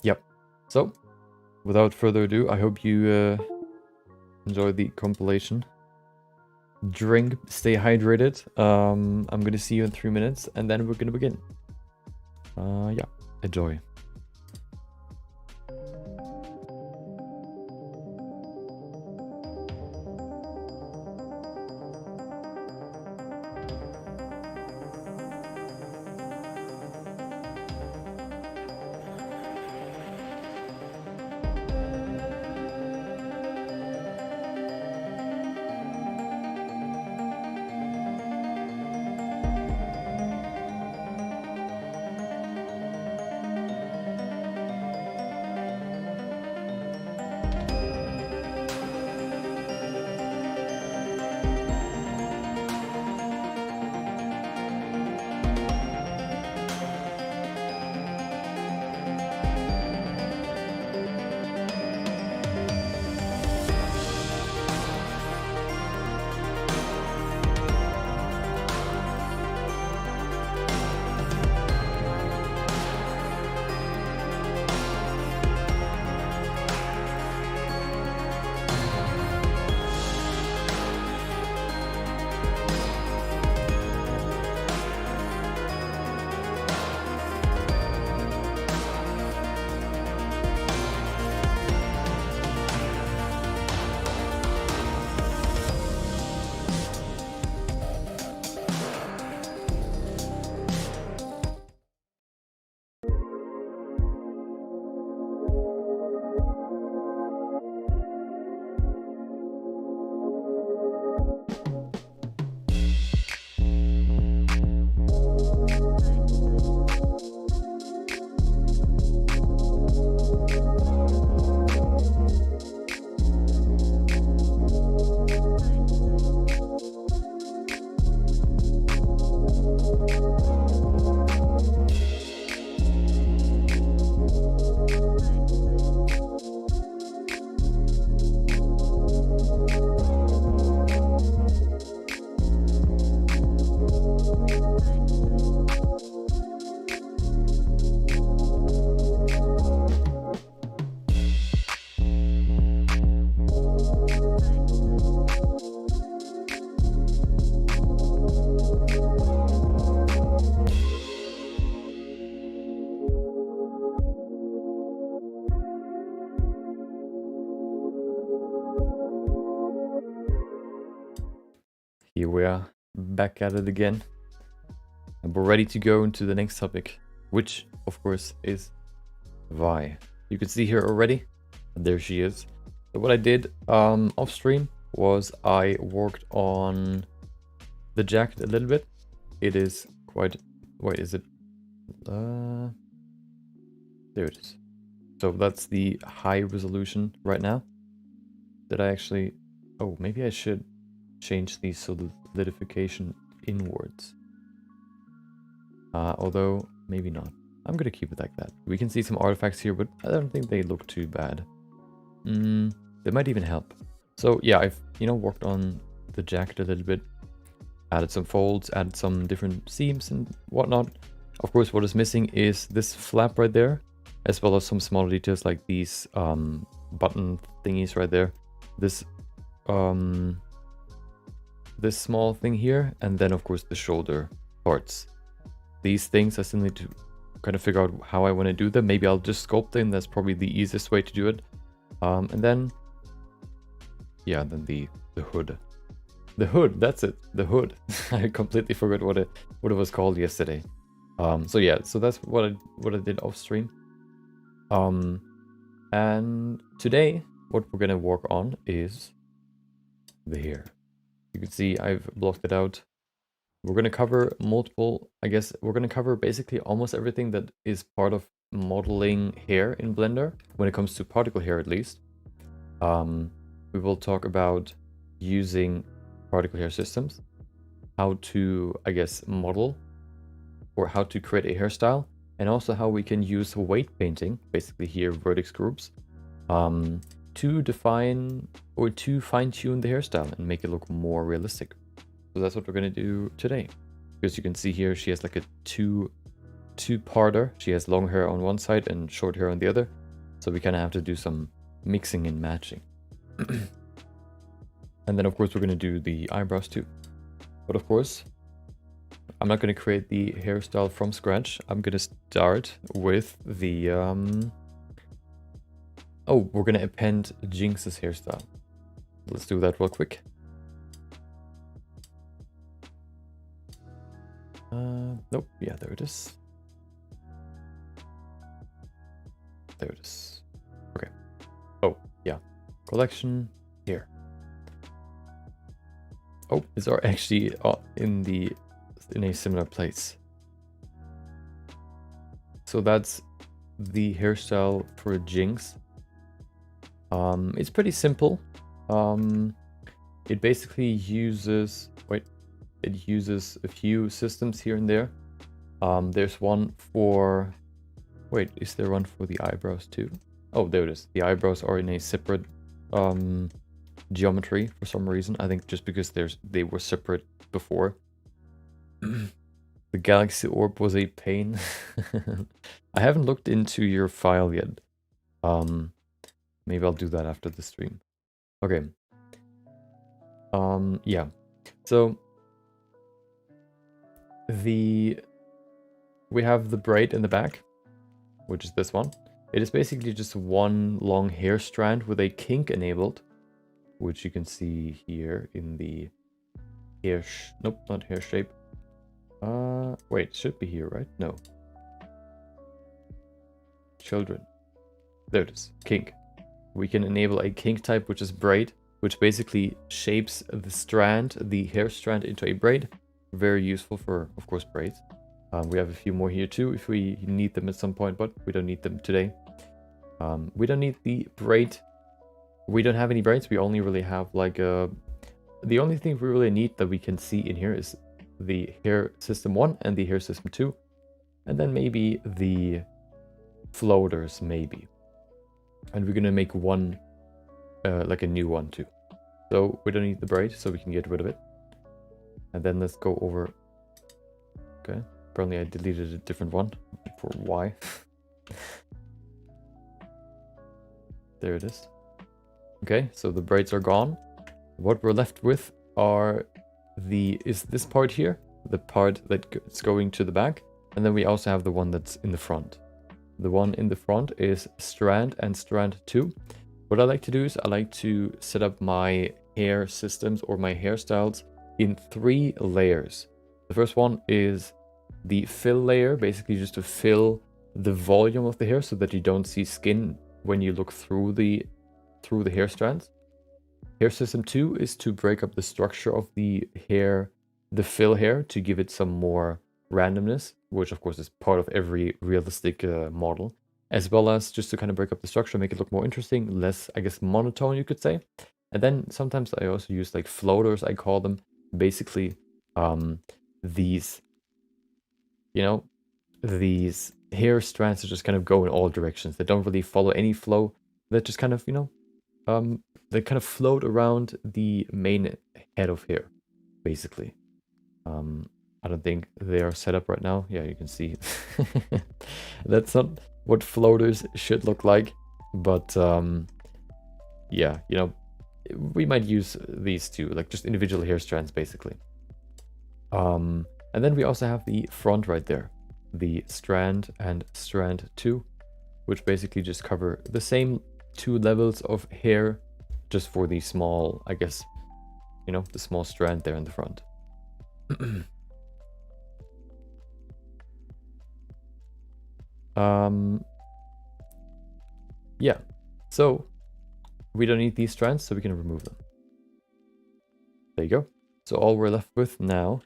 [SPEAKER 1] Yep. So, without further ado, I hope you enjoy the compilation. Drink, stay hydrated. I'm gonna see you in 3 minutes, and then we're gonna begin. Yeah. Enjoy. we're back at it again. And we're ready to go into the next topic, which, of course, is Vi. You can see here already. And there she is. So what I did off stream was I worked on the jacket a little bit. It is quite... Wait, is it? There it is. So that's the high resolution right now. Did I actually... Oh, maybe I should change the solidification inwards. Although, maybe not. I'm gonna keep it like that. We can see some artifacts here, but I don't think they look too bad. They might even help. So yeah, I've, worked on the jacket a little bit. Added some folds, added some different seams and whatnot. Of course, what is missing is this flap right there, as well as some smaller details like these button thingies right there. This small thing here, and then of course the shoulder parts. These things I still need to kind of figure out how I want to do them. Maybe I'll just sculpt them. That's probably the easiest way to do it. And then, yeah, then the hood. The hood, that's it. The hood. I completely forgot what it was called yesterday. So yeah, so that's what I did off stream. And today, what we're gonna work on is the hair. You can see I've blocked it out. We're gonna cover multiple. I guess we're gonna cover basically almost everything that is part of modeling hair in Blender when it comes to particle hair, at least. We will talk about using particle hair systems, how to, I guess, model or how to create a hairstyle, and also how we can use weight painting, basically here vertex groups, to define or to fine-tune the hairstyle and make it look more realistic. So that's what we're gonna do today. Because you can see here she has like a two-parter. She has long hair on one side and short hair on the other. So we kind of have to do some mixing and matching. And then of course we're gonna do the eyebrows too. But of course, I'm not gonna create the hairstyle from scratch. I'm gonna start with the oh, we're gonna append Jinx's hairstyle. Let's do that real quick. Nope, yeah, there it is. There it is. Okay. Oh, yeah. Collection here. Oh, it's actually in a similar place. So that's the hairstyle for Jinx. It's pretty simple. It basically uses it uses a few systems here and there. There's one for is there one for the eyebrows too? Oh, there it is. The eyebrows are in a separate geometry for some reason. I think just because they were separate before. The galaxy orb was a pain. I haven't looked into your file yet. Maybe I'll do that after the stream. Okay. Yeah. So we have the braid in the back, which is this one. It is basically just one long hair strand with a kink enabled, which you can see here in the hair nope, not hair shape. Wait, should be here, right? No. Children. There it is. Kink. We can enable a kink type, which is braid, which basically shapes the hair strand into a braid. Very useful for, of course, braids. We have a few more here too if we need them at some point, but we don't need them today. We don't need the braid. We don't have any braids. We only really have like the only thing we really need that we can see in here is the hair system 1 and the hair system 2. And then maybe the floaters, maybe. And we're gonna make one, like a new one too. So we don't need the braid, so we can get rid of it. And then let's go over. Okay, apparently I deleted a different one for why. There it is. Okay, so the braids are gone. What we're left with is this part here, the part that's going to the back, and then we also have the one that's in the front. The one in the front is strand and strand 2. What I like to do is I like to set up my hair systems or my hairstyles in 3 layers. The first one is the fill layer, basically just to fill the volume of the hair so that you don't see skin when you look through the hair strands. Hair system 2 is to break up the structure of the hair, the fill hair, to give it some more randomness, which of course is part of every realistic model, as well as just to kind of break up the structure, make it look more interesting, less, I guess, monotone, you could say. And then sometimes I also use like floaters, I call them, basically these, you know, these hair strands that just kind of go in all directions. They don't really follow any flow. That just kind of, you know, they kind of float around the main head of hair, basically. I don't think they are set up right now. Yeah, you can see. That's not what floaters should look like. But yeah, you know, we might use these two, like just individual hair strands, basically. And then we also have the front right there, the strand and strand 2, which basically just cover the same 2 levels of hair, just for the small, I guess, you know, the small strand there in the front. Yeah, so we don't need these strands, so we can remove them. There you go. So all we're left with now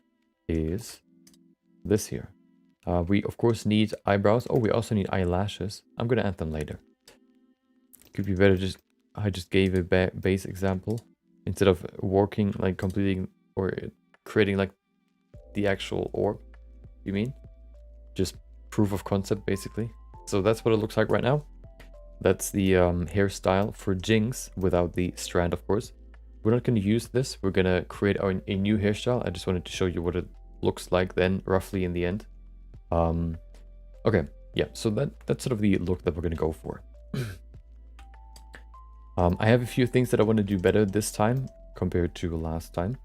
[SPEAKER 1] is this here. We of course need eyebrows. Oh, we also need eyelashes. I'm gonna add them later. Could be better just, I just gave a base example instead of working, like completing or creating like the actual orb, you mean? Just proof of concept, basically. So that's what it looks like right now. That's the hairstyle for Jinx without the strand, of course. We're not going to use this. We're going to create a new hairstyle. I just wanted to show you what it looks like then, roughly in the end. Okay, yeah, so that's sort of the look that we're going to go for. I have a few things that I want to do better this time compared to last time.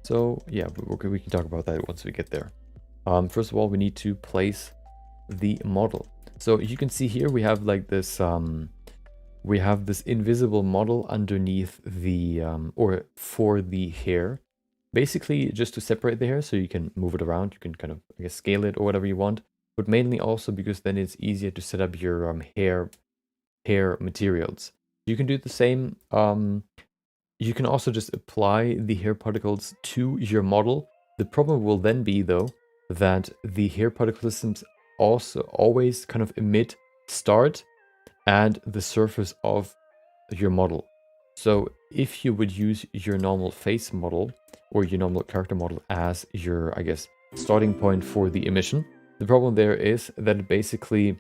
[SPEAKER 1] So yeah, we can talk about that once we get there. First of all, we need to place the model. So you can see here we have like this invisible model underneath the or for the hair, basically just to separate the hair so you can move it around. You can kind of, I guess, scale it or whatever you want, but mainly also because then it's easier to set up your hair materials. You can do the same. You can also just apply the hair particles to your model. The problem will then be, though, that the hair particle systems also always kind of emit start and the surface of your model. So if you would use your normal face model or your normal character model as your, I guess, starting point for the emission, the problem there is that basically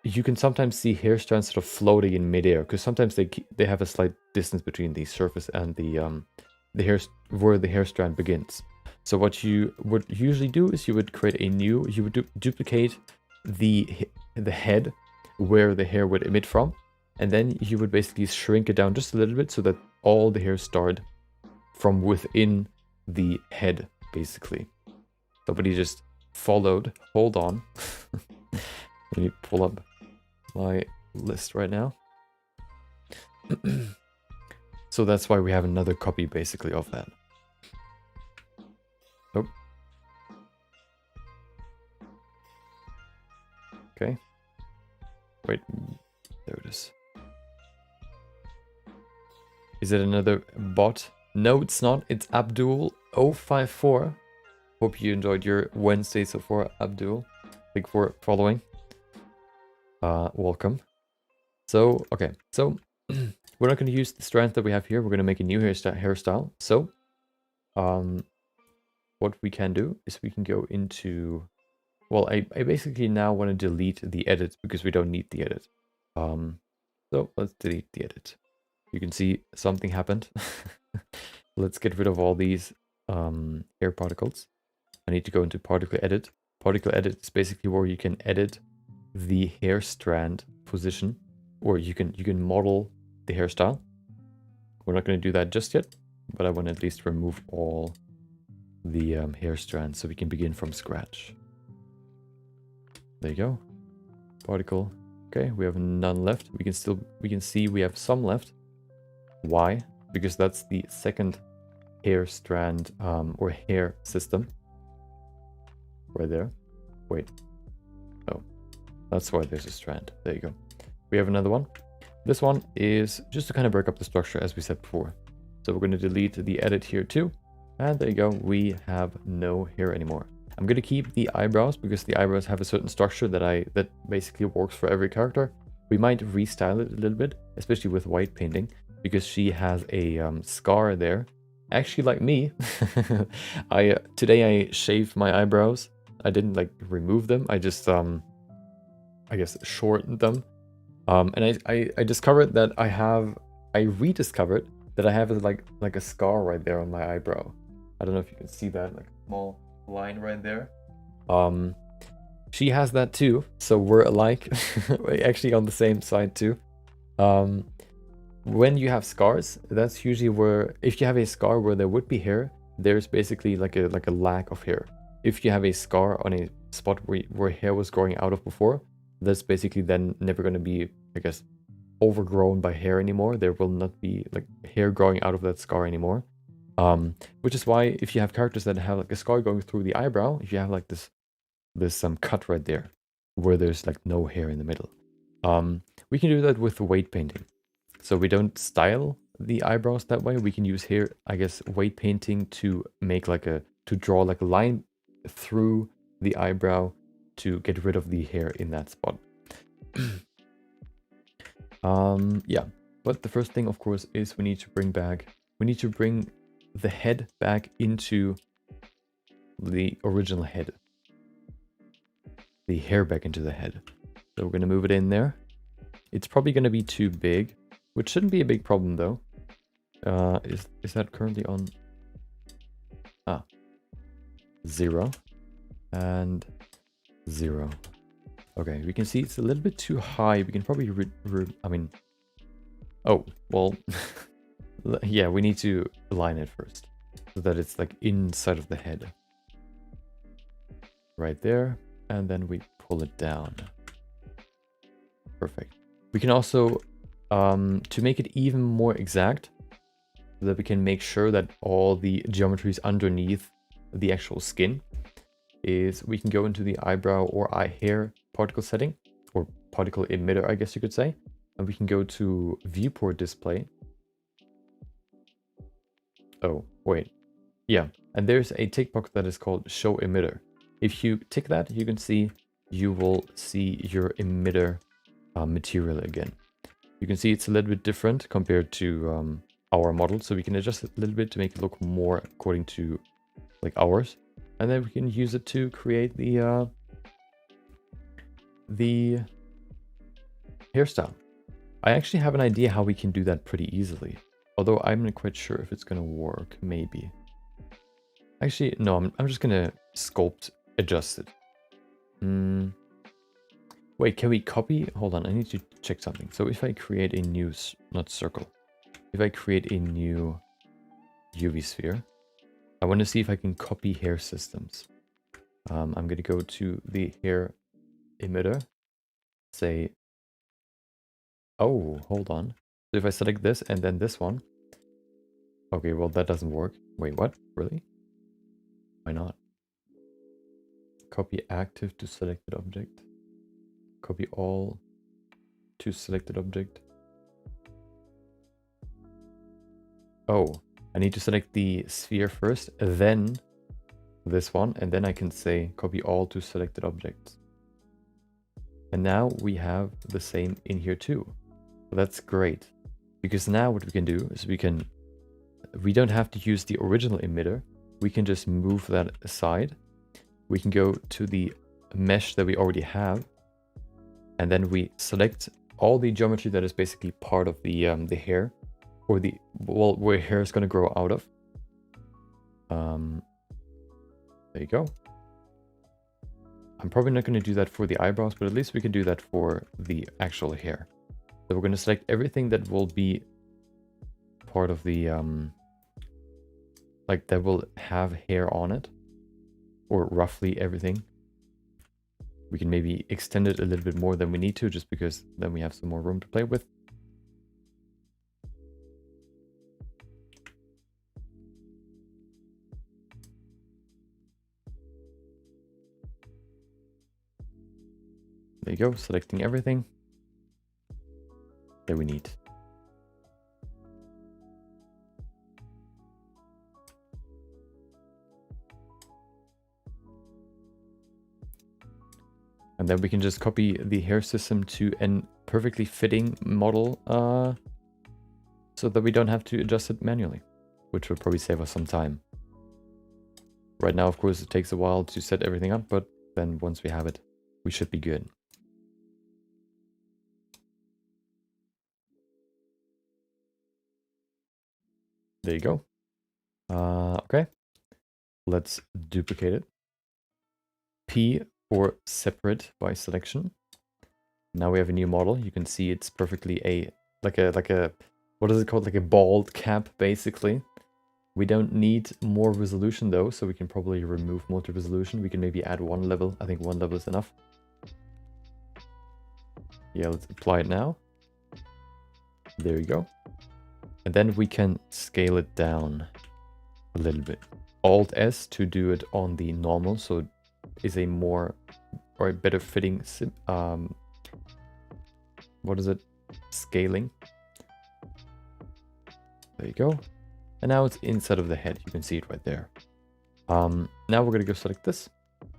[SPEAKER 1] you can sometimes see hair strands sort of floating in midair, because sometimes they have a slight distance between the surface and the hair, where the hair strand begins. So what you would usually do is you would create a new, you would duplicate the head where the hair would emit from, and then you would basically shrink it down just a little bit so that all the hair start from within the head, basically. Somebody just followed. Hold on. Let me pull up my list right now. So that's why we have another copy, basically, of that. Oh. Okay. Wait, there it is. Is it another bot? No, it's not. It's Abdul054. Hope you enjoyed your Wednesday so far, Abdul. Thank you for following. Welcome. So, okay. So, we're not going to use the strand that we have here. We're going to make a new hairstyle. So, what we can do is we can go into... Well, I basically now want to delete the edit because we don't need the edit. So let's delete the edit. You can see something happened. Let's get rid of all these hair particles. I need to go into particle edit. Particle edit is basically where you can edit the hair strand position, or you can model the hairstyle. We're not going to do that just yet, but I want to at least remove all the hair strands so we can begin from scratch. There you go. Particle. Okay, we have none left. We can see we have some left. Why? Because that's the second hair strand or hair system. Right there. Wait. Oh, that's why there's a strand. There you go. We have another one. This one is just to kind of break up the structure as we said before. So we're going to delete the edit here too. And there you go. We have no hair anymore. I'm going to keep the eyebrows because the eyebrows have a certain structure that basically works for every character. We might restyle it a little bit, especially with white painting, because she has a scar there. Actually, like me, today I shaved my eyebrows. I didn't like remove them. I just I guess shortened them. And I discovered that I rediscovered that I have like a scar right there on my eyebrow. I don't know if you can see that, like a small line right there. She has that too, so we're alike. We're actually on the same side too. When you have scars, that's usually where, if you have a scar where there would be hair, there's basically like a lack of hair. If you have a scar on a spot where hair was growing out of before, that's basically then never going to be, I guess, overgrown by hair anymore. There will not be like hair growing out of that scar anymore. Which is why if you have characters that have like a scar going through the eyebrow, if you have like this cut right there where there's like no hair in the middle, we can do that with weight painting. So we don't style the eyebrows that way. We can use here, I guess, weight painting to make to draw like a line through the eyebrow to get rid of the hair in that spot. Yeah, but the first thing, of course, is we need to bring the head back into the original head. The hair back into the head. So we're going to move it in there. It's probably going to be too big, which shouldn't be a big problem though. Is that currently on? 0 and 0. Okay, we can see it's a little bit too high. We can probably oh, well, yeah, we need to align it first so that it's like inside of the head. Right there, and then we pull it down. Perfect. We can also, to make it even more exact, so that we can make sure that all the geometries underneath the actual skin is, we can go into the eyebrow or hair particle setting, or particle emitter, I guess you could say, and we can go to viewport display. Oh, wait. Yeah, and there's a tick box that is called show emitter. If you tick that, you can see, you will see your emitter material again. You can see it's a little bit different compared to our model, so we can adjust it a little bit to make it look more according to like ours, and then we can use it to create the hairstyle. I actually have an idea how we can do that pretty easily, although I'm not quite sure if it's gonna work. Maybe. Actually, no, I'm just gonna sculpt adjust it. Wait, can we copy? Hold on, I need to check something. So if I create a new, not circle, if I create a new UV sphere, I want to see if I can copy hair systems. I'm going to go to the hair emitter, say, oh, hold on. So if I select this and then this one, okay, well, that doesn't work. Wait, what? Really? Why not? Copy active to selected object. Copy all to selected object. Oh, I need to select the sphere first, then this one, and then I can say copy all to selected objects. And now we have the same in here too. So that's great, because now what we can do is we don't have to use the original emitter. We can just move that aside. We can go to the mesh that we already have, and then we select all the geometry that is basically part of the hair, or where hair is going to grow out of. There you go. I'm probably not going to do that for the eyebrows, but at least we can do that for the actual hair. So we're going to select everything that will be part of the like that will have hair on it, or roughly everything. We can maybe extend it a little bit more than we need to, just because then we have some more room to play with. There you go, selecting everything that we need. And then we can just copy the hair system to a perfectly fitting model so that we don't have to adjust it manually, which would probably save us some time. Right now, of course, it takes a while to set everything up, but then once we have it, we should be good. There you go. Okay, let's duplicate it. P for separate by selection. Now we have a new model. You can see it's perfectly like a what is it called? Like a bald cap, basically. We don't need more resolution though, so we can probably remove multi-resolution. We can maybe add one level. I think one level is enough. Yeah, let's apply it now. There you go. And then we can scale it down a little bit. Alt S to do it on the normal, so it is a more or a better fitting what is it? Scaling. There you go. And now it's inside of the head. You can see it right there. Now we're gonna go select this.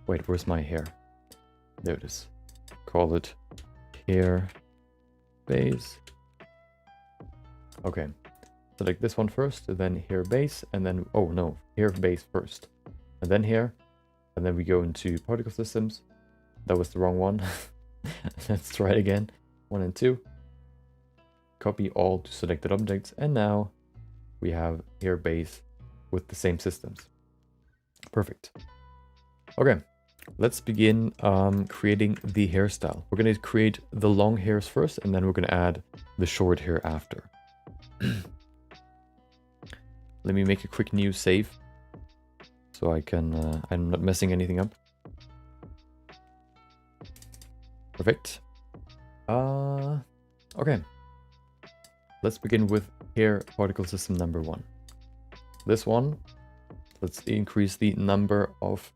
[SPEAKER 1] Wait, where's my hair? There it is. Call it hair base. Okay. Select this one first, and then hair base, and then, oh no, hair base first. And then hair, and then we go into particle systems. That was the wrong one. Let's try it again. 1 and 2. Copy all to selected objects, and now we have hair base with the same systems. Perfect. Okay, let's begin creating the hairstyle. We're going to create the long hairs first, and then we're going to add the short hair after. Let me make a quick new save so I can, I'm not messing anything up. Perfect. Okay. Let's begin with hair particle system number 1. This one, let's increase the number of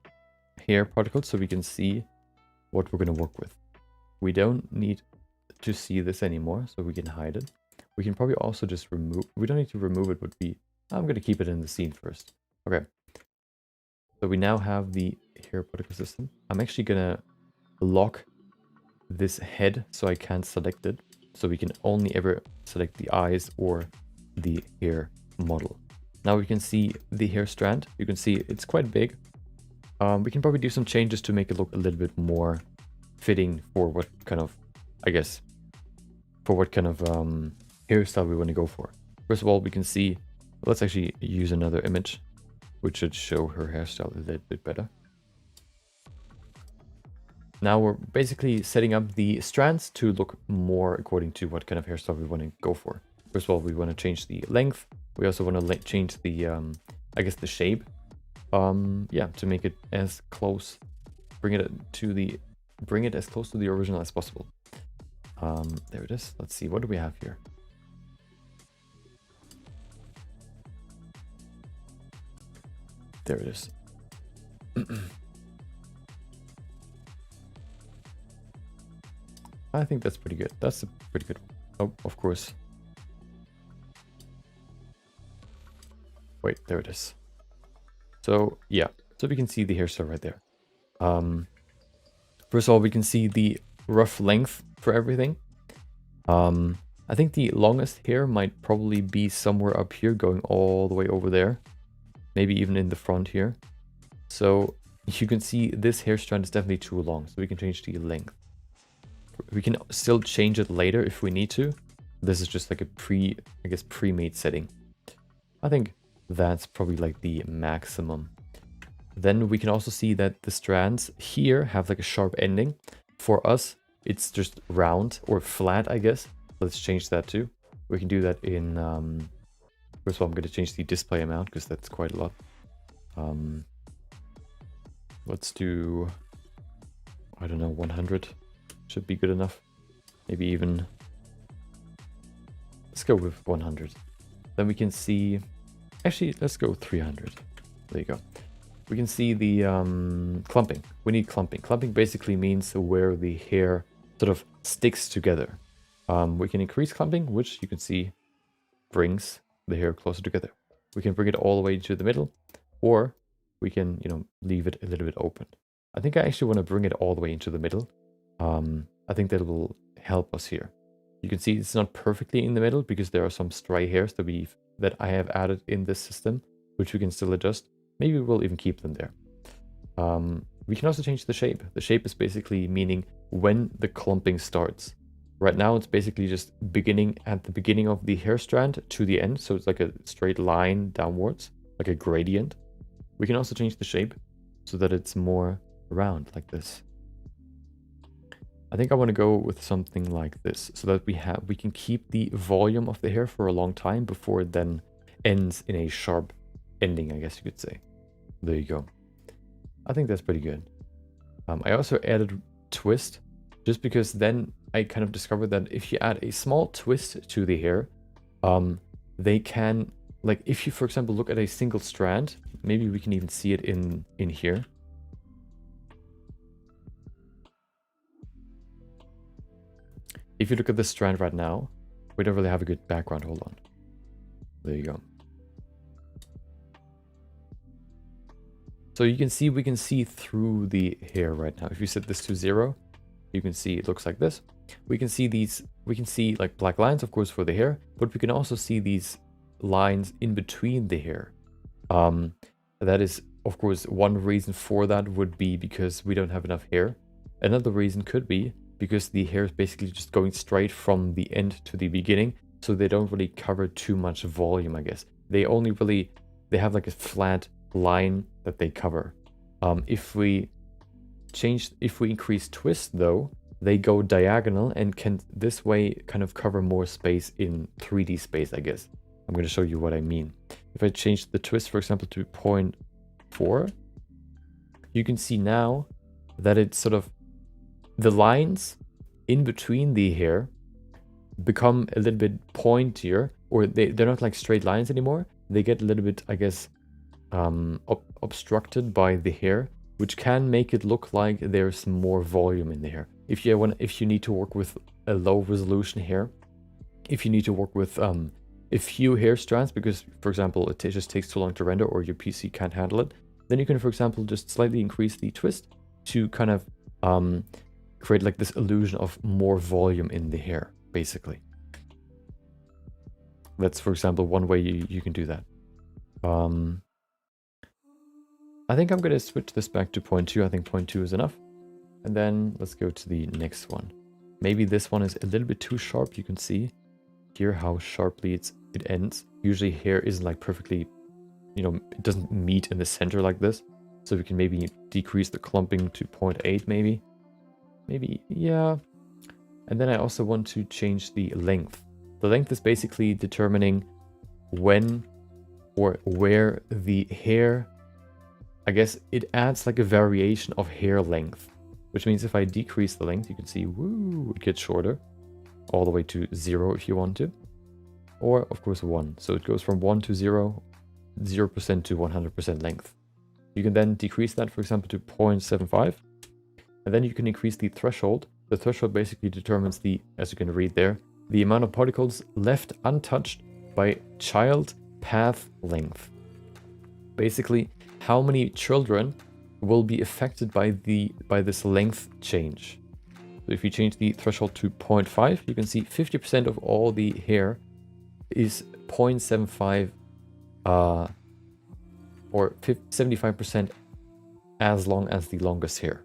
[SPEAKER 1] hair particles so we can see what we're going to work with. We don't need to see this anymore, so we can hide it. We can probably also just remove, we don't need to remove it, but I'm going to keep it in the scene first. Okay. So we now have the hair particle system. I'm actually going to lock this head so I can't select it. So we can only ever select the eyes or the hair model. Now we can see the hair strand. You can see it's quite big. We can probably do some changes to make it look a little bit more fitting for what kind of, I guess, for what kind of hairstyle we want to go for. First of all, we can see, let's actually use another image, which should show her hairstyle a little bit better. Now we're basically setting up the strands to look more according to what kind of hairstyle we want to go for. First of all, we want to change the length. We also want to change the, I guess, the shape. Yeah, to make it as close, bring it as close to the original as possible. There it is. Let's see, what do we have here? There it is. I think that's pretty good. That's a pretty good one. Oh, of course. Wait, there it is. So, yeah. So we can see the hairstyle right there. First of all, we can see the rough length for everything. I think the longest hair might probably be somewhere up here, going all the way over there. Maybe even in the front here. So you can see this hair strand is definitely too long. So we can change the length. We can still change it later if we need to. This is just like a pre-made setting. I think that's probably like the maximum. Then we can also see that the strands here have like a sharp ending. For us, it's just round or flat, I guess. Let's change that too. We can do that in, first of all, I'm going to change the display amount because that's quite a lot. Let's do, I don't know, 100. Should be good enough. Maybe even, let's go with 100. Then we can see, actually, let's go 300. There you go. We can see the clumping. We need clumping. Clumping basically means where the hair sort of sticks together. We can increase clumping, which you can see brings the hair closer together. We can bring it all the way to the middle, or we can, you know, leave it a little bit open. I think I actually want to bring it all the way into the middle. I think that will help us here. You can see it's not perfectly in the middle because there are some stray hairs that I have added in this system, which we can still adjust. Maybe we'll even keep them there. We can also change the shape. The shape is basically meaning when the clumping starts. Right now it's basically just beginning at the beginning of the hair strand to the end. So it's like a straight line downwards, like a gradient. We can also change the shape so that it's more round like this. I think I want to go with something like this so that we can keep the volume of the hair for a long time before it then ends in a sharp ending, I guess you could say. There you go. I think that's pretty good. I also added twist just because then I kind of discovered that if you add a small twist to the hair, they can, like if you, for example, look at a single strand, maybe we can even see it in here. If you look at this strand right now, we don't really have a good background. Hold on. There you go. So you can see, we can see through the hair right now. If you set this to 0, you can see it looks like this. We can see these, we can see like black lines, of course, for the hair, but we can also see these lines in between the hair. That is, of course, one reason for that would be because we don't have enough hair. Another reason could be because the hair is basically just going straight from the end to the beginning, so they don't really cover too much volume, I guess. They only really, they have like a flat line that they cover. If we increase twist though, they go diagonal and can this way kind of cover more space in 3D space, I guess. I'm going to show you what I mean. If I change the twist, for example, to 0.4, you can see now that it's sort of the lines in between the hair become a little bit pointier, or they're not like straight lines anymore. They get a little bit, I guess, obstructed by the hair, which can make it look like there's more volume in the hair. If you need to work with a low resolution hair, if you need to work with a few hair strands because, for example, it just takes too long to render or your PC can't handle it, then you can, for example, just slightly increase the twist to kind of create like this illusion of more volume in the hair, basically. That's, for example, one way you can do that. I think I'm going to switch this back to 0.2. I think 0.2 is enough. And then let's go to the next one. Maybe this one is a little bit too sharp. You can see here how sharply it ends. Usually hair isn't like perfectly, you know, it doesn't meet in the center like this. So we can maybe decrease the clumping to 0.8 maybe. Maybe, yeah. And then I also want to change the length. The length is basically determining when or where the hair, I guess it adds like a variation of hair length, which means if I decrease the length, you can see, woo, it gets shorter all the way to 0 if you want to, or of course 1. So it goes from 1 to 0, 0% to 100% length. You can then decrease that, for example, to 0.75, and then you can increase the threshold. The threshold basically determines the, as you can read there, the amount of particles left untouched by child path length. Basically, how many children will be affected by this length change. So if you change the threshold to 0.5, you can see 50% of all the hair is 0.75 or 75% as long as the longest hair.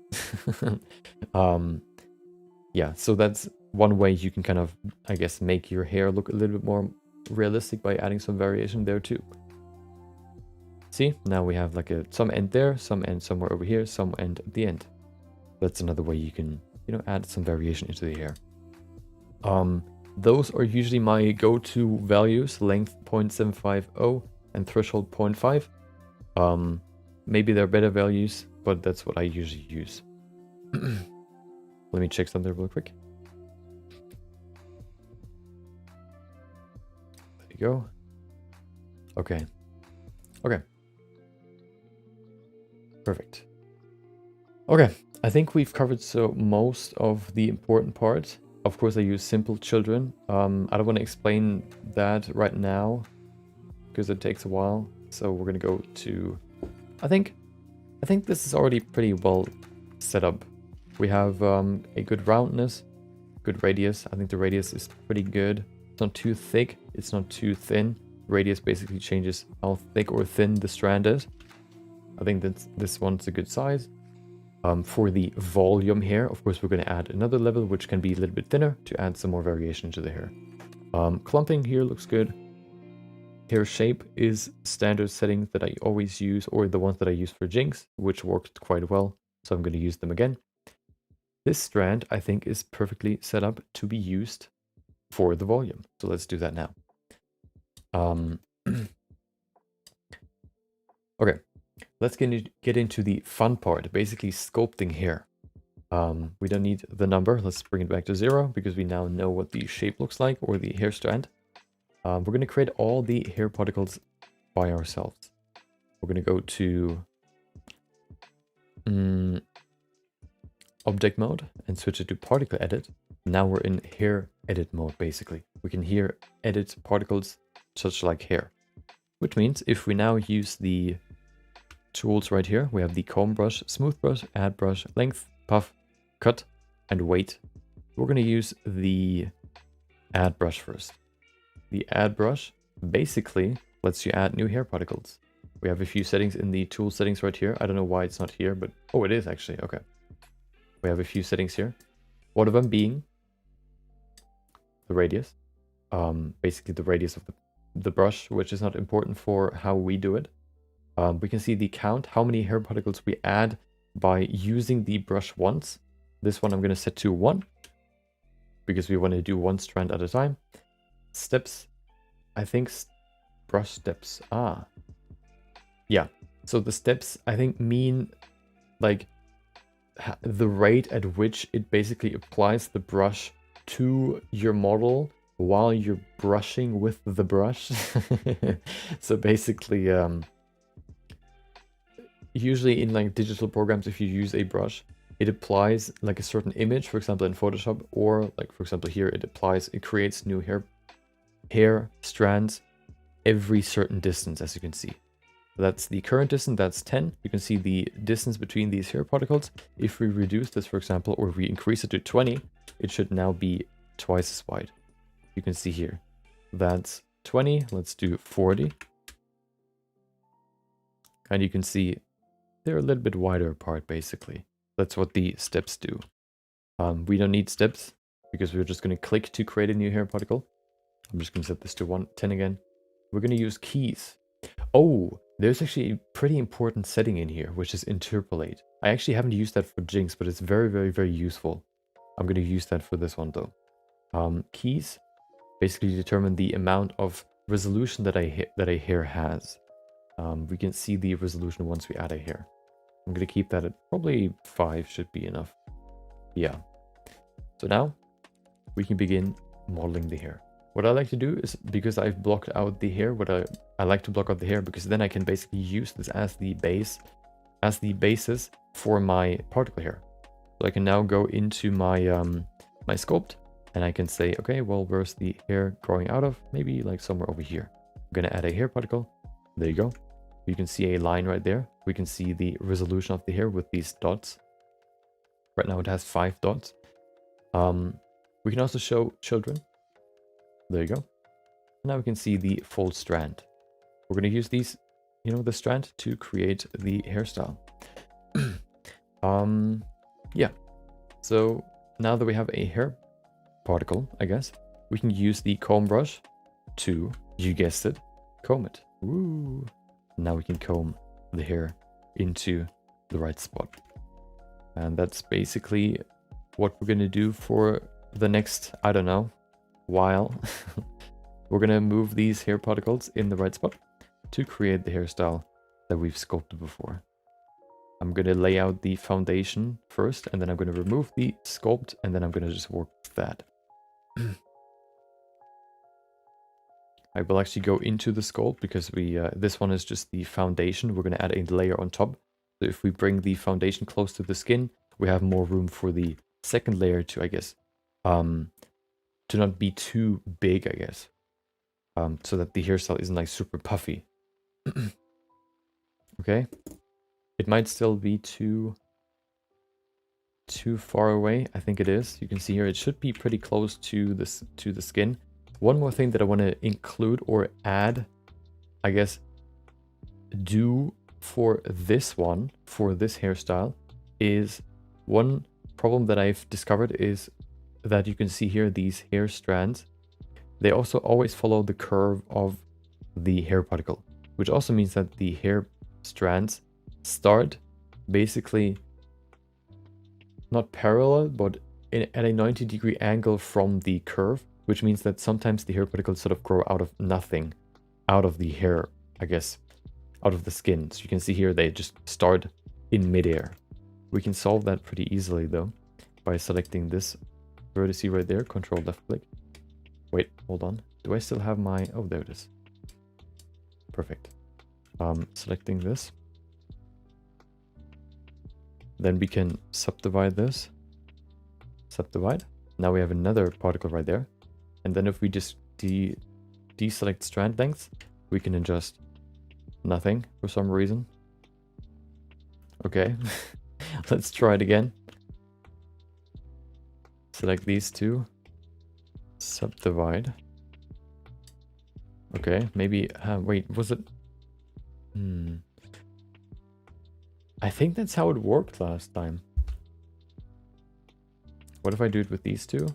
[SPEAKER 1] Yeah, so that's one way you can kind of, I guess, make your hair look a little bit more realistic by adding some variation there too. See, now we have like some end there, some end somewhere over here, some end at the end. That's another way you can, you know, add some variation into the hair. Those are usually my go-to values: length 0.750 and threshold 0.5. Maybe there are better values, but that's what I usually use. Let me check something real quick. There you go. Okay. Okay. Perfect. Okay. I think we've covered most of the important part. Of course, I use simple children. I don't want to explain that right now because it takes a while. So we're gonna go to, I think this is already pretty well set up. We have a good roundness, good radius. I think the radius is pretty good. It's not too thick, it's not too thin. Radius basically changes how thick or thin the strand is. I think that this one's a good size. For the volume here, of course, we're going to add another level, which can be a little bit thinner to add some more variation to the hair. Clumping here looks good. Hair shape is standard settings that I always use, or the ones that I use for Jinx, which worked quite well. So I'm going to use them again. This strand, I think, is perfectly set up to be used for the volume. So let's do that now. Okay, let's get into the fun part, basically sculpting hair. We don't need the number. Let's bring it back to 0 because we now know what the shape looks like, or the hair strand. We're going to create all the hair particles by ourselves. We're going to go to object mode and switch it to particle edit. Now we're in hair edit mode, basically. We can here edit particles such like hair, which means if we now use the tools right here, we have the comb brush, smooth brush, add brush, length, puff, cut, and weight. We're going to use the add brush first. The add brush basically lets you add new hair particles. We have a few settings in the tool settings right here. I don't know why it's not here, but oh, it is actually. Okay. We have a few settings here. One of them being the radius. Basically the radius of the brush, which is not important for how we do it. We can see the count, how many hair particles we add by using the brush once. This one I'm going to set to 1 because we want to do one strand at a time. Steps, I think brush steps. Yeah. So the steps, I think, mean like the rate at which it basically applies the brush to your model while you're brushing with the brush. So basically, usually in like digital programs, if you use a brush, it applies like a certain image, for example in Photoshop, or like for example here, it creates new hair strands every certain distance, as you can see. That's the current distance, that's 10. You can see the distance between these hair particles. If we reduce this, for example, or if we increase it to 20, it should now be twice as wide. You can see here, that's 20. Let's do 40. And you can see they're a little bit wider apart, basically. That's what the steps do. We don't need steps because we're just going to click to create a new hair particle. I'm just going to set this to 110 again. We're going to use keys. Oh, there's actually a pretty important setting in here, which is interpolate. I actually haven't used that for Jinx, but it's very, very, very useful. I'm going to use that for this one, though. Keys basically determine the amount of resolution that a hair has. We can see the resolution once we add a hair. I'm going to keep that at probably 5 should be enough. Yeah. So now we can begin modeling the hair. What I like to do is, because I've blocked out the hair, I like to block out the hair because then I can basically use this as the basis for my particle hair. So I can now go into my my sculpt and I can say, okay, well, where's the hair growing out of? Maybe like somewhere over here. I'm going to add a hair particle. There you go. You can see a line right there. We can see the resolution of the hair with these dots. Right now it has 5 dots. We can also show children. There you go. Now we can see the full strand. We're going to use these, the strand to create the hairstyle. Yeah. So now that we have a hair particle, I guess, we can use the comb brush to, you guessed it, comb it. Woo. Now we can comb the hair into the right spot. And that's basically what we're going to do for the next, I don't know, while. We're going to move these hair particles in the right spot to create the hairstyle that we've sculpted before. I'm going to lay out the foundation first, and then I'm going to remove the sculpt, and then I'm going to just work with that. I will actually go into the sculpt because this one is just the foundation. We're going to add a layer on top. So if we bring the foundation close to the skin, we have more room for the second layer to, I guess, to not be too big, I guess. So that the hairstyle isn't like super puffy. Okay. It might still be too far away. I think it is. You can see here it should be pretty close to this, to the skin. One more thing that I want to include or add, I guess, do for this one, for this hairstyle, is one problem that I've discovered is that you can see here these hair strands. They also always follow the curve of the hair particle, which also means that the hair strands start basically not parallel, but at a 90-degree angle from the curve, which means that sometimes the hair particles sort of grow out of nothing, out of the hair, I guess, out of the skin. So you can see here they just start in midair. We can solve that pretty easily though by selecting this vertex right there, control left click. Wait, hold on. Do I still have my... Oh, there it is. Perfect. Selecting this. Then we can subdivide this. Subdivide. Now we have another particle right there. And then if we just deselect strand length, we can adjust nothing for some reason. Okay. Let's try it again. Select these two. Subdivide. Okay, maybe... wait, was it... I think that's how it worked last time. What if I do it with these two?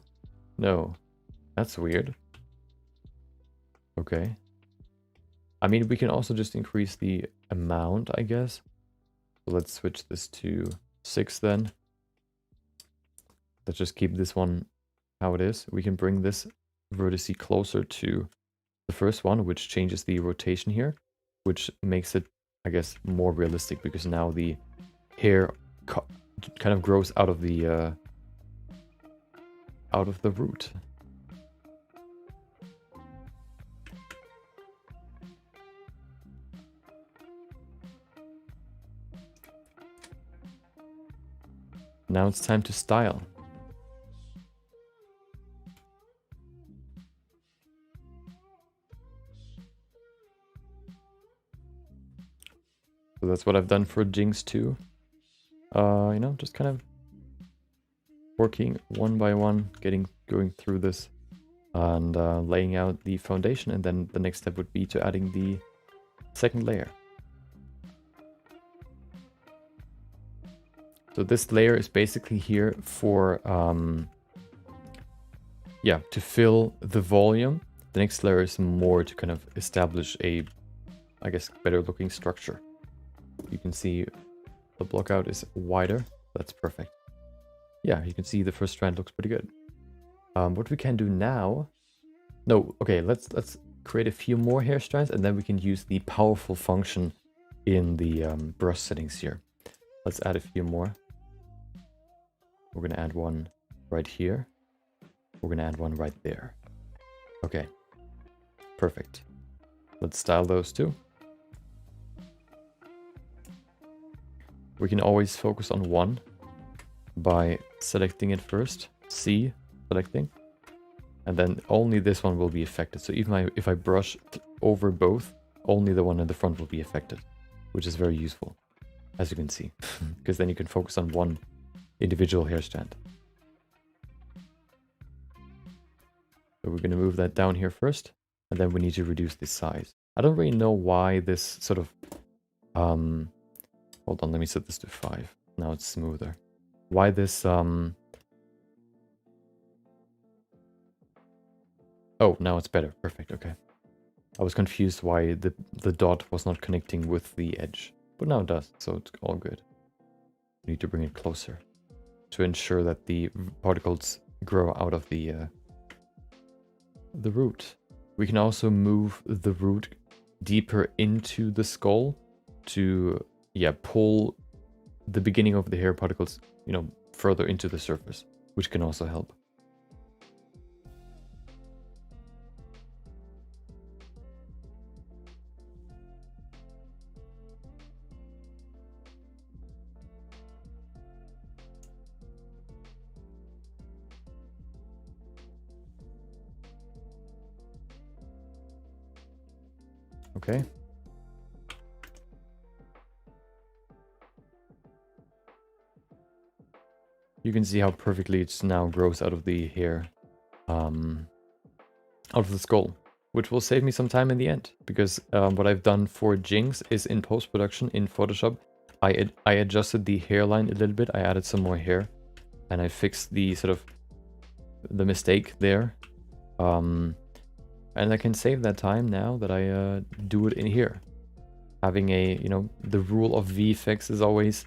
[SPEAKER 1] No. That's weird. Okay. I mean, we can also just increase the amount, I guess. So let's switch this to 6 then. Let's just keep this one how it is. We can bring this vertex closer to the first one, which changes the rotation here, which makes it, I guess, more realistic, because now the hair kind of grows out of the root. Now it's time to style. So that's what I've done for Jinx too. You know, just kind of working one by one, going through this and laying out the foundation, and then the next step would be to adding the second layer. So this layer is basically here for yeah, to fill the volume. The next layer is more to kind of establish a, I guess, better looking structure. You can see the block out is wider. That's perfect. Yeah, you can see the first strand looks pretty good. What we can do now... No, okay, let's create a few more hair strands, and then we can use the powerful function in the brush settings here. Let's add a few more. We're going to add one right here. We're going to add one right there. Okay, perfect. Let's style those two. We can always focus on one by selecting it first, C, selecting, and then only this one will be affected. So even if I brush over both, only the one in the front will be affected, which is very useful, as you can see, because then you can focus on one individual hair strand. So we're going to move that down here first, and then we need to reduce the size. I don't really know why this sort of... hold on, let me set this to 5. Now it's smoother. Why this... Oh, now it's better. Perfect, okay. I was confused why the dot was not connecting with the edge. But now it does, so it's all good. We need to bring it closer to ensure that the particles grow out of the root. We can also move the root deeper into the skull to, yeah, pull the beginning of the hair particles, you know, further into the surface, which can also help. Okay. You can see how perfectly it now grows out of the hair, out of the skull, which will save me some time in the end. Because what I've done for Jinx is in post-production in Photoshop, I adjusted the hairline a little bit. I added some more hair, and I fixed the sort of the mistake there. And I can save that time now that I do it in here. Having a, you know, the rule of VFX is always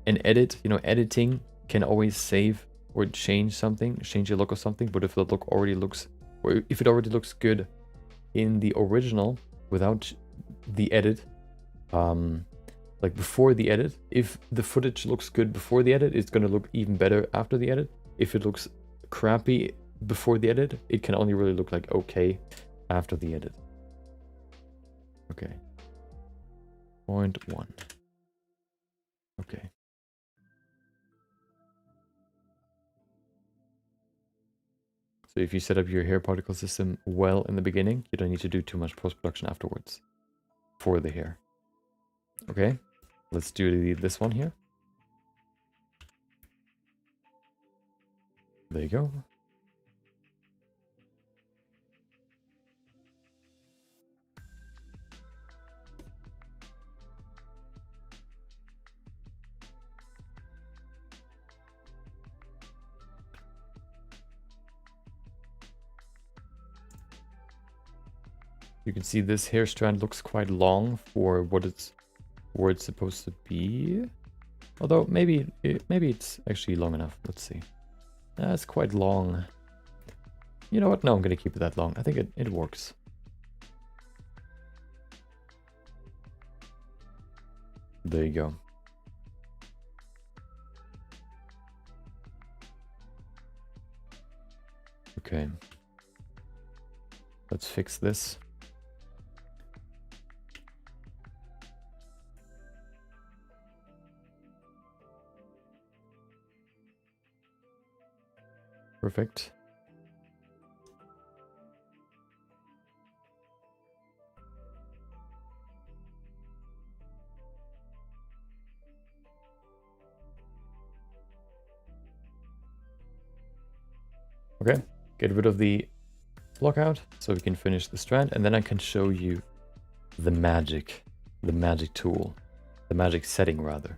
[SPEAKER 1] an edit. You know, editing can always save or change something, change the look of something. But if the look already looks, or if it already looks good in the original without the edit, like before the edit, if the footage looks good before the edit, it's going to look even better after the edit. If it looks crappy before the edit, it can only really look like okay after the edit. Okay. 0.1. Okay. So if you set up your hair particle system well in the beginning, you don't need to do too much post-production afterwards for the hair. Okay, let's do this one here. There you go. You can see this hair strand looks quite long for what it's where it's supposed to be. Although maybe it's actually long enough. Let's see. That's quite long. You know what? No, I'm gonna keep it that long. I think it works. There you go. Okay. Let's fix this. Perfect. Okay, get rid of the blockout so we can finish the strand, and then I can show you the magic tool, the magic setting rather.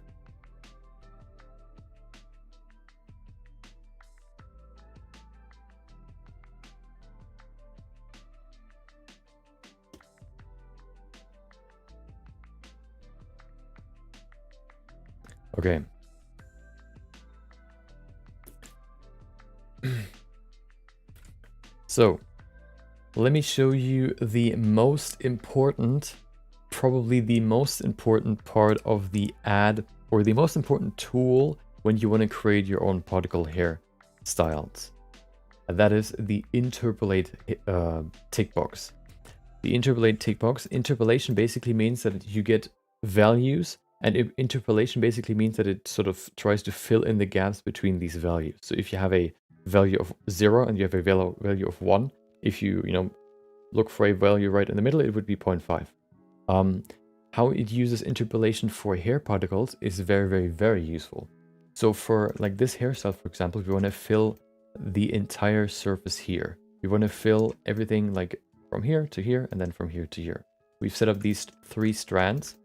[SPEAKER 1] Okay. So, let me show you the most important, probably the most important part of the ad, or the most important tool when you want to create your own particle hair styles. And that is the interpolate tick box. The interpolate tick box, interpolation basically means that you get values, and interpolation basically means that it sort of tries to fill in the gaps between these values. So if you have a value of 0 and you have a value of 1, if you look for a value right in the middle, it would be 0.5. How it uses interpolation for hair particles is very, very, very useful. So for like this hairstyle, for example, if you want to fill the entire surface here, you want to fill everything like from here to here and then from here to here. We've set up these 3 strands.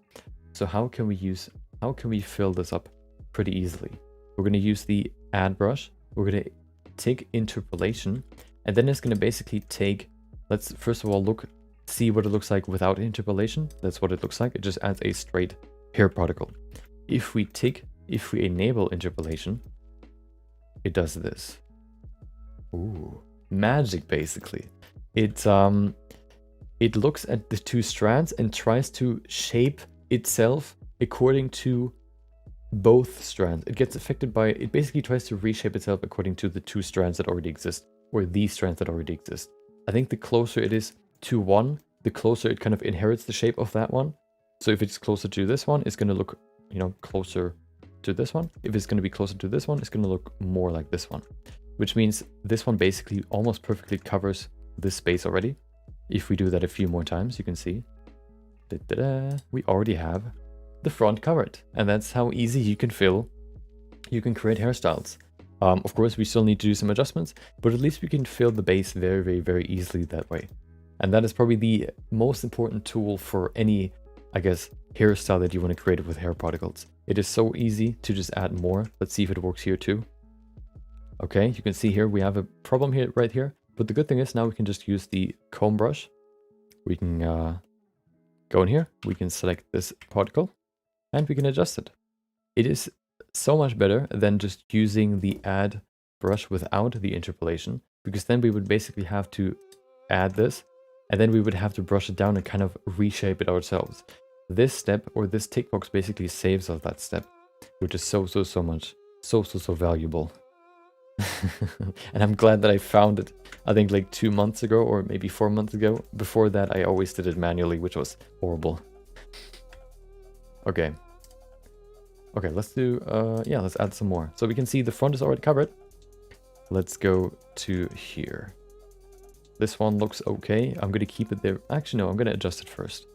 [SPEAKER 1] So how can we fill this up pretty easily? We're going to use the add brush. We're going to take interpolation, and then it's going to basically take, let's first of all see what it looks like without interpolation. That's what it looks like. It just adds a straight hair particle. If we enable interpolation, it does this. Ooh, magic basically. It looks at the 2 strands and tries to shape itself according to both strands. It gets affected by, it basically tries to reshape itself according to the 2 strands that already exist, or these strands that already exist. I think the closer it is to one, the closer it kind of inherits the shape of that one. So if it's closer to this one, it's going to look, closer to this one. If it's going to be closer to this one, it's going to look more like this one, which means this one basically almost perfectly covers this space already. If we do that a few more times, you can see we already have the front covered. And that's how easy you can create hairstyles. Of course, we still need to do some adjustments, but at least we can fill the base very, very, very easily that way. And that is probably the most important tool for any, I guess, hairstyle that you want to create with hair particles. It is so easy to just add more. Let's see if it works here too. Okay, you can see here we have a problem here, right here. But the good thing is now we can just use the comb brush. We can go in here, we can select this particle, and we can adjust it. It is so much better than just using the add brush without the interpolation, because then we would basically have to add this, and then we would have to brush it down and kind of reshape it ourselves. This step, or this tick box, basically saves us that step, which is so valuable. And I'm glad that I found it, I think like 2 months ago, or maybe 4 months ago. Before that, I always did it manually, which was horrible. Okay. Okay, let's do, yeah, let's add some more. So we can see the front is already covered. Let's go to here. This one looks okay. I'm going to keep it there. Actually, no, I'm going to adjust it first.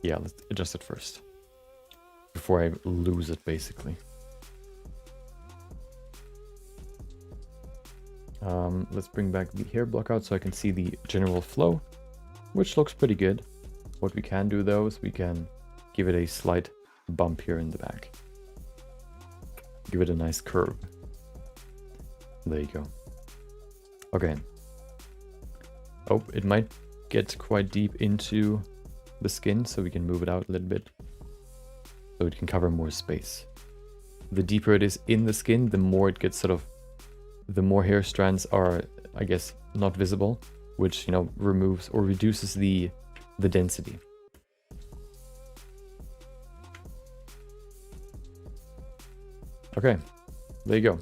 [SPEAKER 1] Yeah, let's adjust it first. Before I lose it, basically. Let's bring back the hair block out so I can see the general flow, which looks pretty good. What we can do though is we can give it a slight bump here in the back. Give it a nice curve. There you go. Okay. Oh, it might get quite deep into the skin, so we can move it out a little bit so it can cover more space. The deeper it is in the skin, the more it gets the more hair strands are, I guess, not visible, which, you know, removes or reduces the density. Okay, there you go.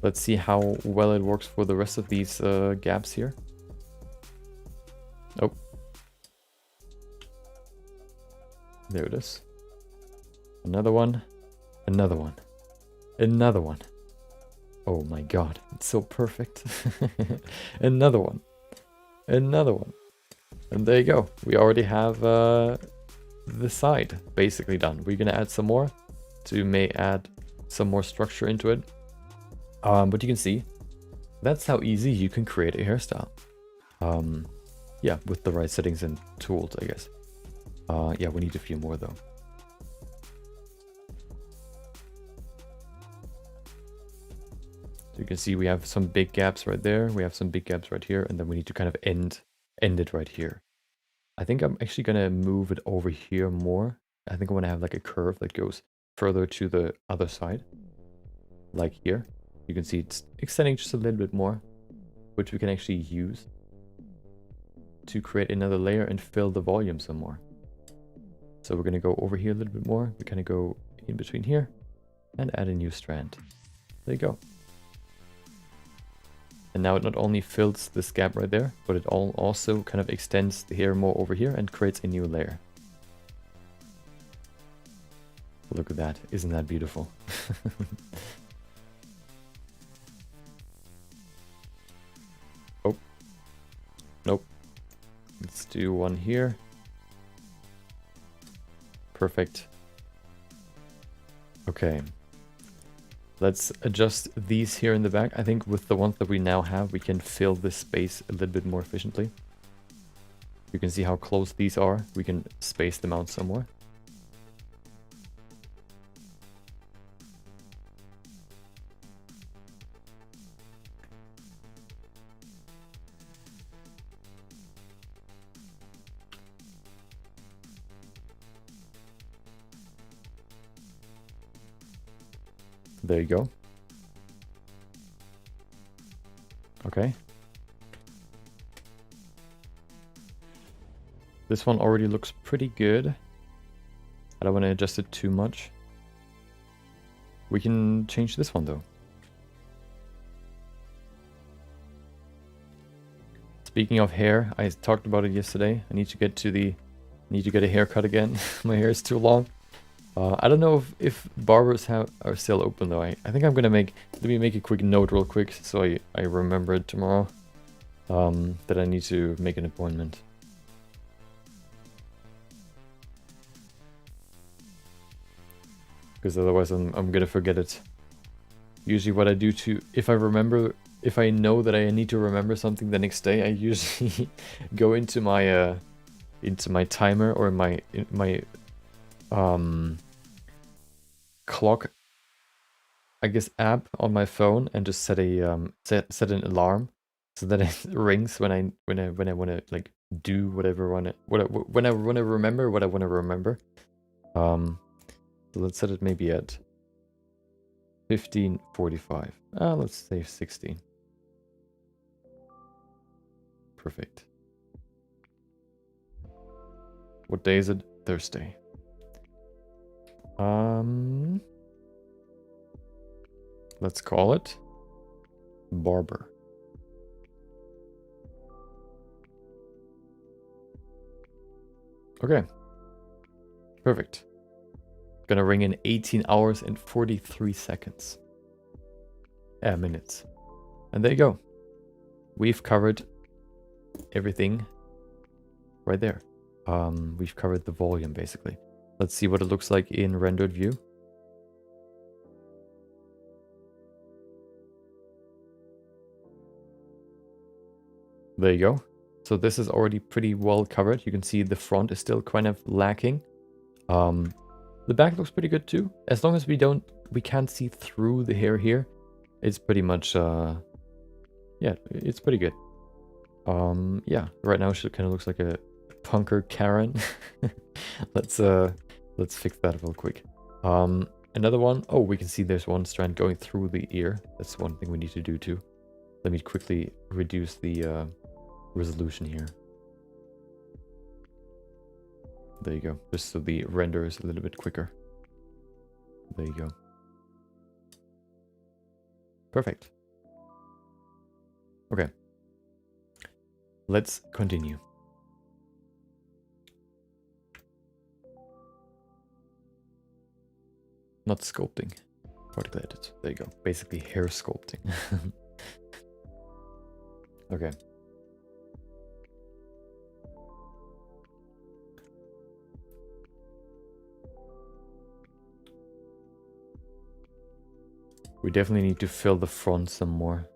[SPEAKER 1] Let's see how well it works for the rest of these gaps here. Oh. There it is. Another one. Another one. Another one. Oh my god, it's so perfect. Another one. Another one. And there you go. We already have the side basically done. We're gonna add some more to add some more structure into it. But you can see, that's how easy you can create a hairstyle. Yeah, with the right settings and tools, I guess. Yeah, we need a few more though. So you can see we have some big gaps right there. We have some big gaps right here, and then we need to kind of end it right here. I think I'm actually gonna move it over here more. I think I want to have like a curve that goes further to the other side, like here. You can see it's extending just a little bit more, which we can actually use to create another layer and fill the volume some more. So we're going to go over here a little bit more. We kind of go in between here and add a new strand. There you go. And now it not only fills this gap right there, but it also kind of extends the hair more over here and creates a new layer. Look at that. Isn't that beautiful? Oh. Nope. Let's do one here. Perfect. Okay. Let's adjust these here in the back. I think with the ones that we now have, we can fill this space a little bit more efficiently. You can see how close these are. We can space them out some more. There you go. Okay. This one already looks pretty good. I don't want to adjust it too much. We can change this one though. Speaking of hair, I talked about it yesterday. I need to get a haircut again. My hair is too long. I don't know if barbers are still open though. I think I'm gonna let me make a quick note real quick so I remember it tomorrow. That I need to make an appointment. because otherwise I'm gonna forget it. Usually what I do if I know that I need to remember something the next day, I usually go into my timer or my clock, I guess, app on my phone, and just set a set an alarm so that it rings when I want to like do whatever when I want to remember what I want to remember. So let's set it maybe at 15:45. Let's say 16. Perfect. What day is it? Thursday. Let's call it Barber. Okay. Perfect. Gonna ring in 18 hours and 43 seconds. Minutes. And there you go. We've covered everything right there. We've covered the volume basically. Let's see what it looks like in rendered view. There you go. So this is already pretty well covered. You can see the front is still kind of lacking. The back looks pretty good too. As long as we can't see through the hair here, it's pretty much, yeah, it's pretty good. Yeah, right now she kind of looks like a punker Karen. Let's fix that real quick. Another one. Oh, we can see there's one strand going through the ear. That's one thing we need to do too. Let me quickly reduce the resolution here. There you go. Just so the render is a little bit quicker. There you go. Perfect. Okay. Let's continue. Not sculpting. Particle edit. There you go. Basically hair sculpting. Okay. We definitely need to fill the front some more.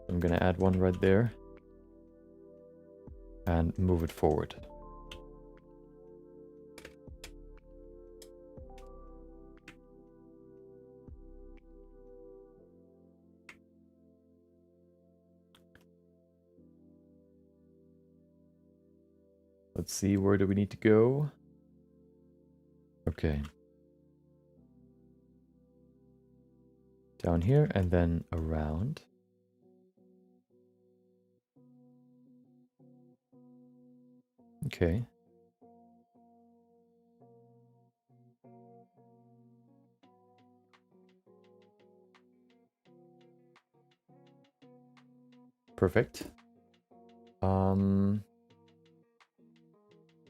[SPEAKER 1] I'm gonna add one right there. And move it forward. Let's see, where do we need to go? Okay. Down here and then around. Okay. Perfect.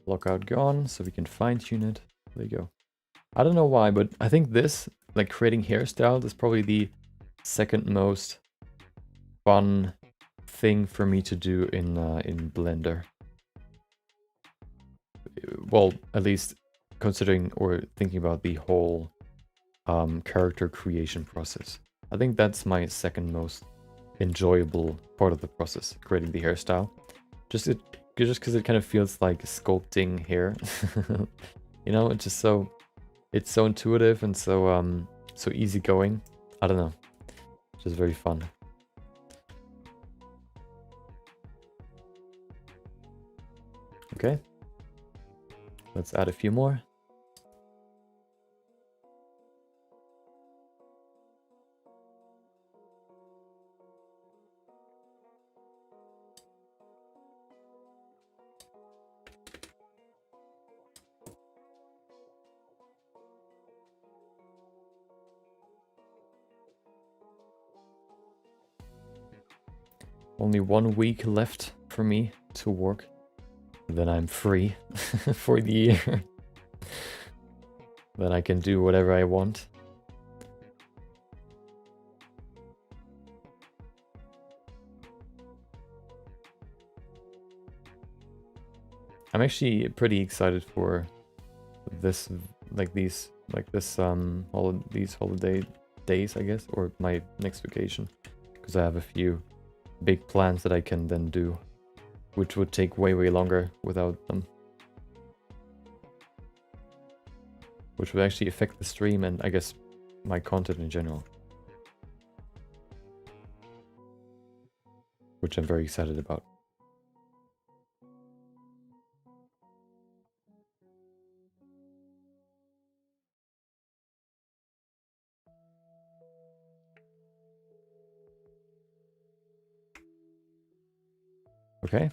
[SPEAKER 1] Lockout gone, so we can fine tune it. There you go. I don't know why, but I think this, like creating hairstyle, is probably the second most fun thing for me to do in Blender. Well, at least considering or thinking about the whole character creation process. I think that's my second most enjoyable part of the process, creating the hairstyle. Just because it kind of feels like sculpting hair. You know, it's just so intuitive and so so easygoing. I don't know, just very fun. Okay, let's add a few more. Only 1 week left for me to work. Then I'm free for the year. Then I can do whatever I want. I'm actually pretty excited for this, like these like this these holiday days, I guess, or my next vacation, because I have a few big plans that I can then do, which would take way longer without them, which would actually affect the stream and I guess my content in general, which I'm very excited about. Okay.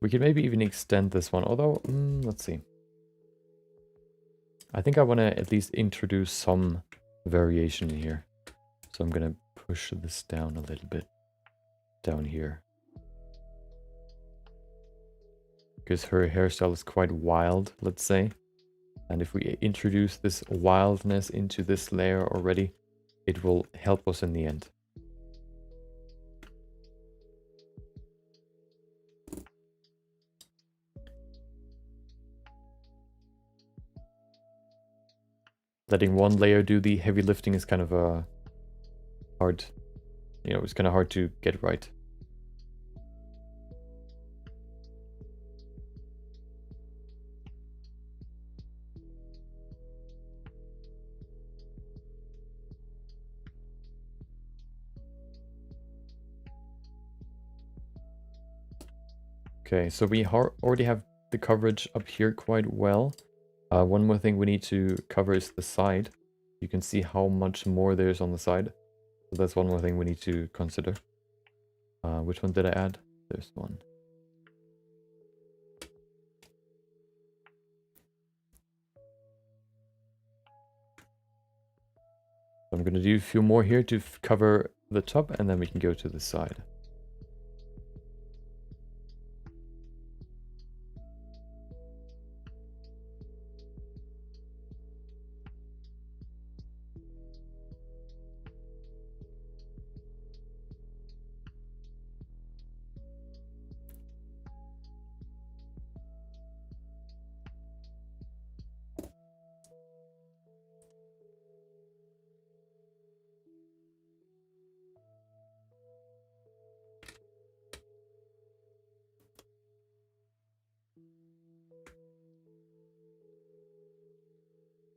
[SPEAKER 1] We could maybe even extend this one, although, let's see. I think I want to at least introduce some variation in here. So I'm going to push this down a little bit down here. Because her hairstyle is quite wild, let's say. And if we introduce this wildness into this layer already, it will help us in the end. Letting one layer do the heavy lifting is kind of hard. You know, it's kind of hard to get right. Okay, so we already have the coverage up here quite well. One more thing we need to cover is the side. You can see how much more there's on the side. So that's one more thing we need to consider. Which one did I add? There's one. So I'm going to do a few more here to cover the top, and then we can go to the side.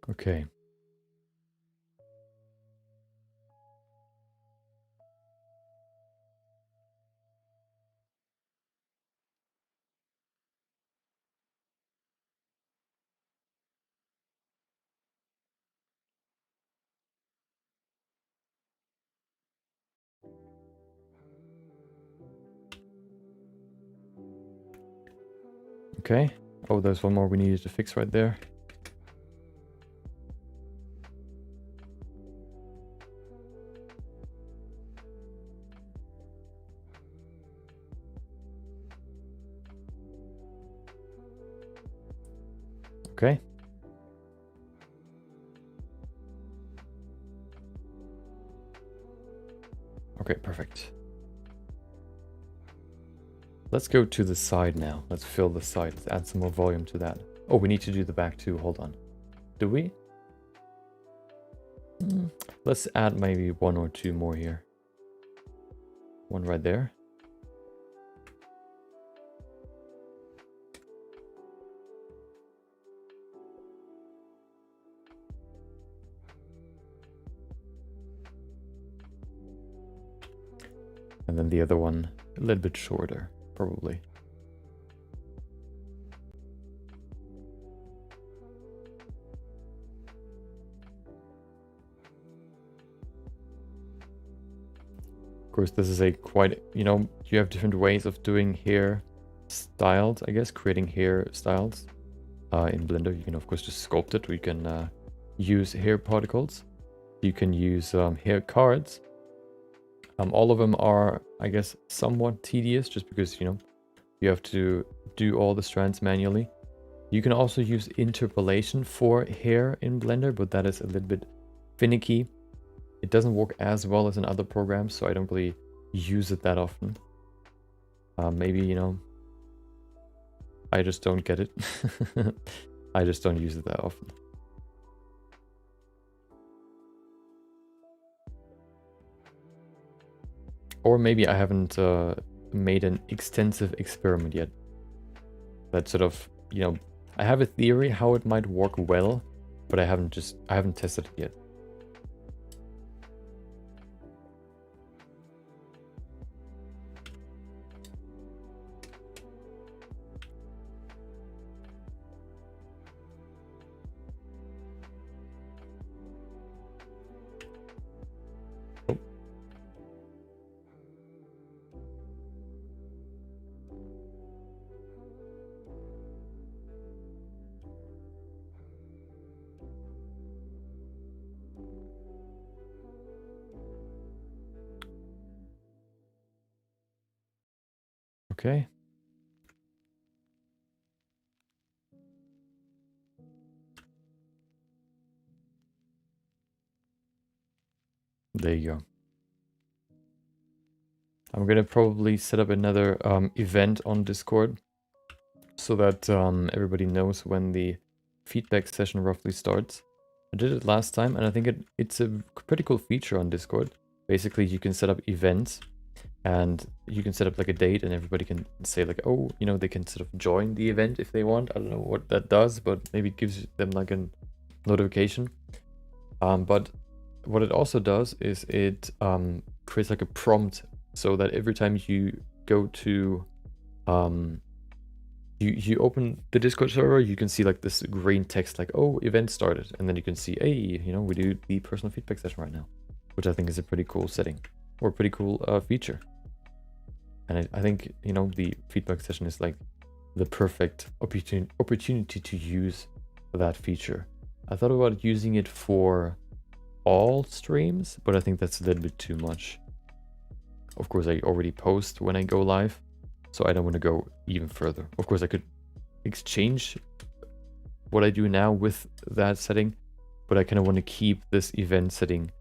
[SPEAKER 1] Okay. Okay. Oh, there's one more we needed to fix right there. Okay. Okay, perfect. Let's go to the side now. Let's fill the side. Let's add some more volume to that. Oh, we need to do the back too. Hold on. Do we? Let's add maybe one or two more here. One right there. And then the other one a little bit shorter, probably. Of course, this is a quite, you know, you have different ways of doing hair styles, I guess, creating hair styles. In Blender, you can of course just sculpt it, or you can use hair particles. You can use hair cards. All of them are, I guess, somewhat tedious, just because, you know, you have to do all the strands manually. You can also use interpolation for hair in Blender, but that is a little bit finicky. It doesn't work as well as in other programs, so I don't really use it that often. Maybe, you know, I just don't get it. I just don't use it that often. Or maybe I haven't made an extensive experiment yet. That sort of, you know, I have a theory how it might work well, but I haven't tested it yet. Okay. There you go. I'm gonna probably set up another event on Discord so that everybody knows when the feedback session roughly starts. I did it last time, and I think it's a pretty cool feature on Discord. Basically, you can set up events, and you can set up like a date, and everybody can say like, oh, you know, they can sort of join the event if they want. I don't know what that does, but maybe it gives them like a notification. But what it also does is it creates like a prompt so that every time you go to you open the Discord server, you can see like this green text like, oh, event started, and then you can see, hey, you know, we do the personal feedback session right now, which I think is a pretty cool setting or pretty cool feature. And I think, you know, the feedback session is like the perfect opportunity to use that feature. I thought about using it for all streams, but I think that's a little bit too much. Of course, I already post when I go live, so I don't want to go even further. Of course, I could exchange what I do now with that setting, but I kind of want to keep this event setting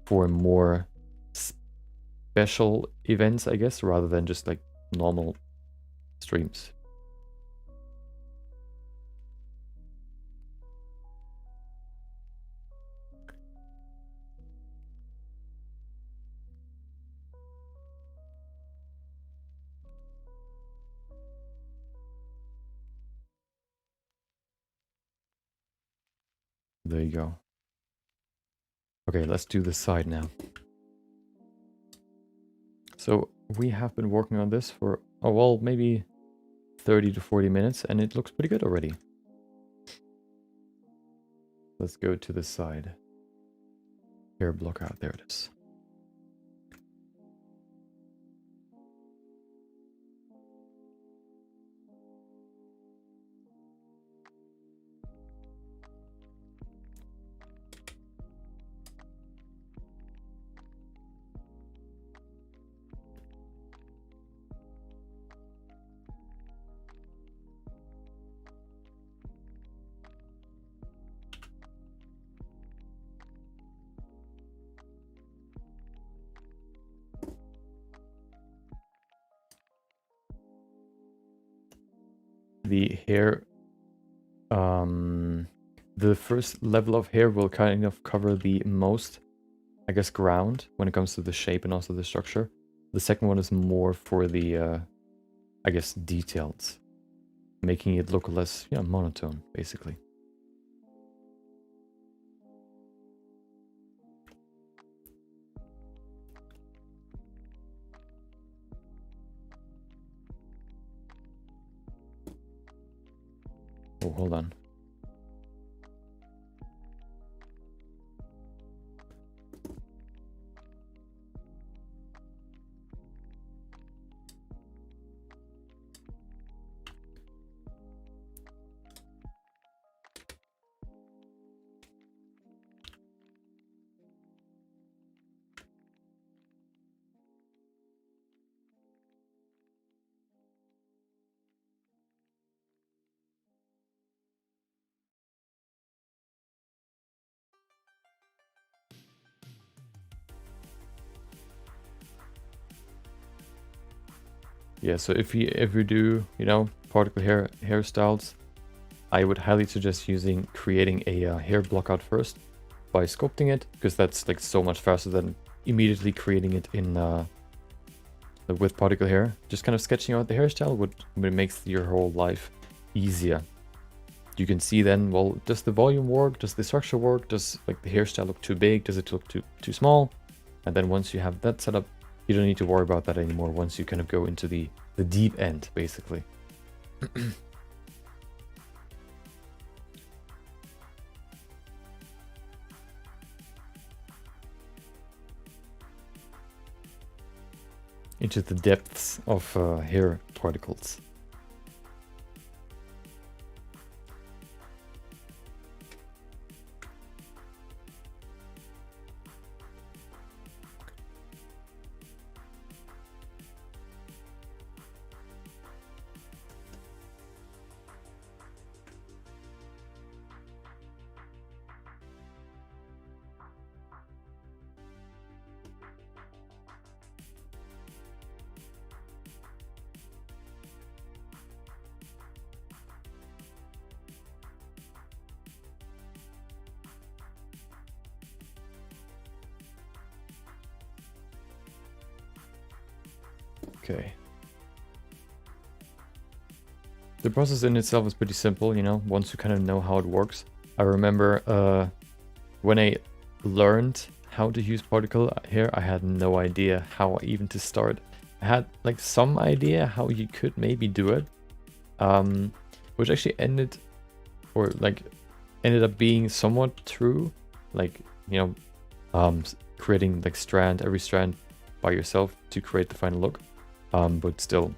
[SPEAKER 1] for more special events, I guess, rather than just like normal streams. There you go. Okay, let's do the side now. So we have been working on this for, oh, well, maybe 30 to 40 minutes, and it looks pretty good already. Let's go to the side. Hair block out, there it is. The hair, the first level of hair will kind of cover the most, I guess, ground when it comes to the shape and also the structure. The second one is more for the, I guess, details, making it look less, yeah, monotone, basically. Oh, hold on. Yeah, so if we do, you know, particle hairstyles, I would highly suggest creating a hair blockout first by sculpting it, because that's like so much faster than immediately creating it in with particle hair. Just kind of sketching out the hairstyle would makes your whole life easier. You can see then, well, does the volume work? Does the structure work? Does like the hairstyle look too big? Does it look too small? And then once you have that set up, you don't need to worry about that anymore once you kind of go into the deep end, basically. Into the depths of hair particles. Okay. The process in itself is pretty simple, you know, once you kind of know how it works. I remember when I learned how to use particle hair, I had no idea how even to start. I had like some idea how you could maybe do it, which actually ended up being somewhat true, like, you know, creating like every strand by yourself to create the final look. But still,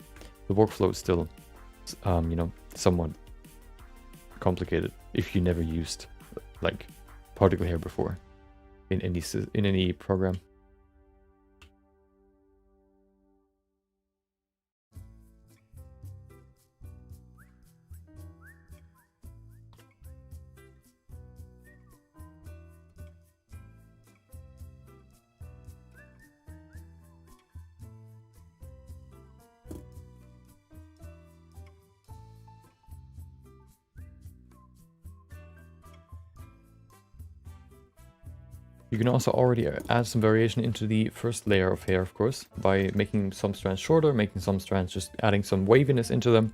[SPEAKER 1] the workflow is still, you know, somewhat complicated if you never used like particle hair before in any program. You can also already add some variation into the first layer of hair, of course, by making some strands shorter, making some strands just adding some waviness into them,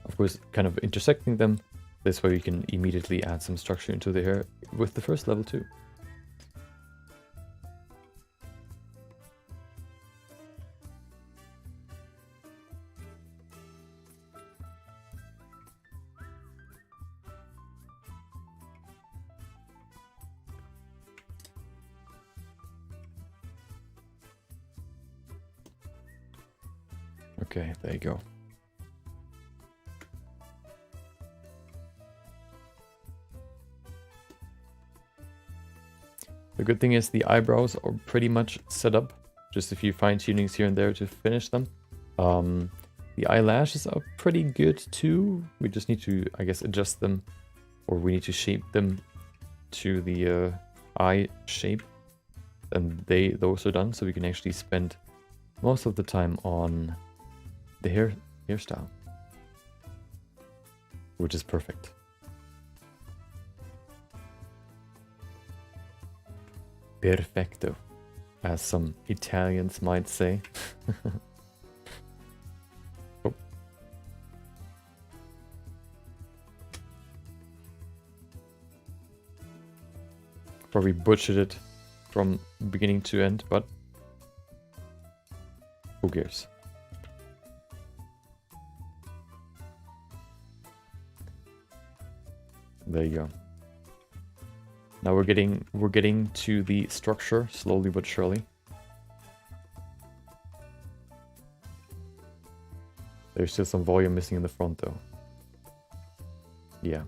[SPEAKER 1] of course, kind of intersecting them. This way you can immediately add some structure into the hair with the first level too. Okay, there you go. The good thing is the eyebrows are pretty much set up. Just a few fine tunings here and there to finish them. The eyelashes are pretty good too. We just need to, I guess, adjust them, or we need to shape them to the eye shape. And those are done, so we can actually spend most of the time on the hairstyle, which is perfect. Perfecto, as some Italians might say. Oh. Probably butchered it from beginning to end, but who cares? There you go. Now we're getting to the structure slowly but surely. There's still some volume missing in the front though. Yeah.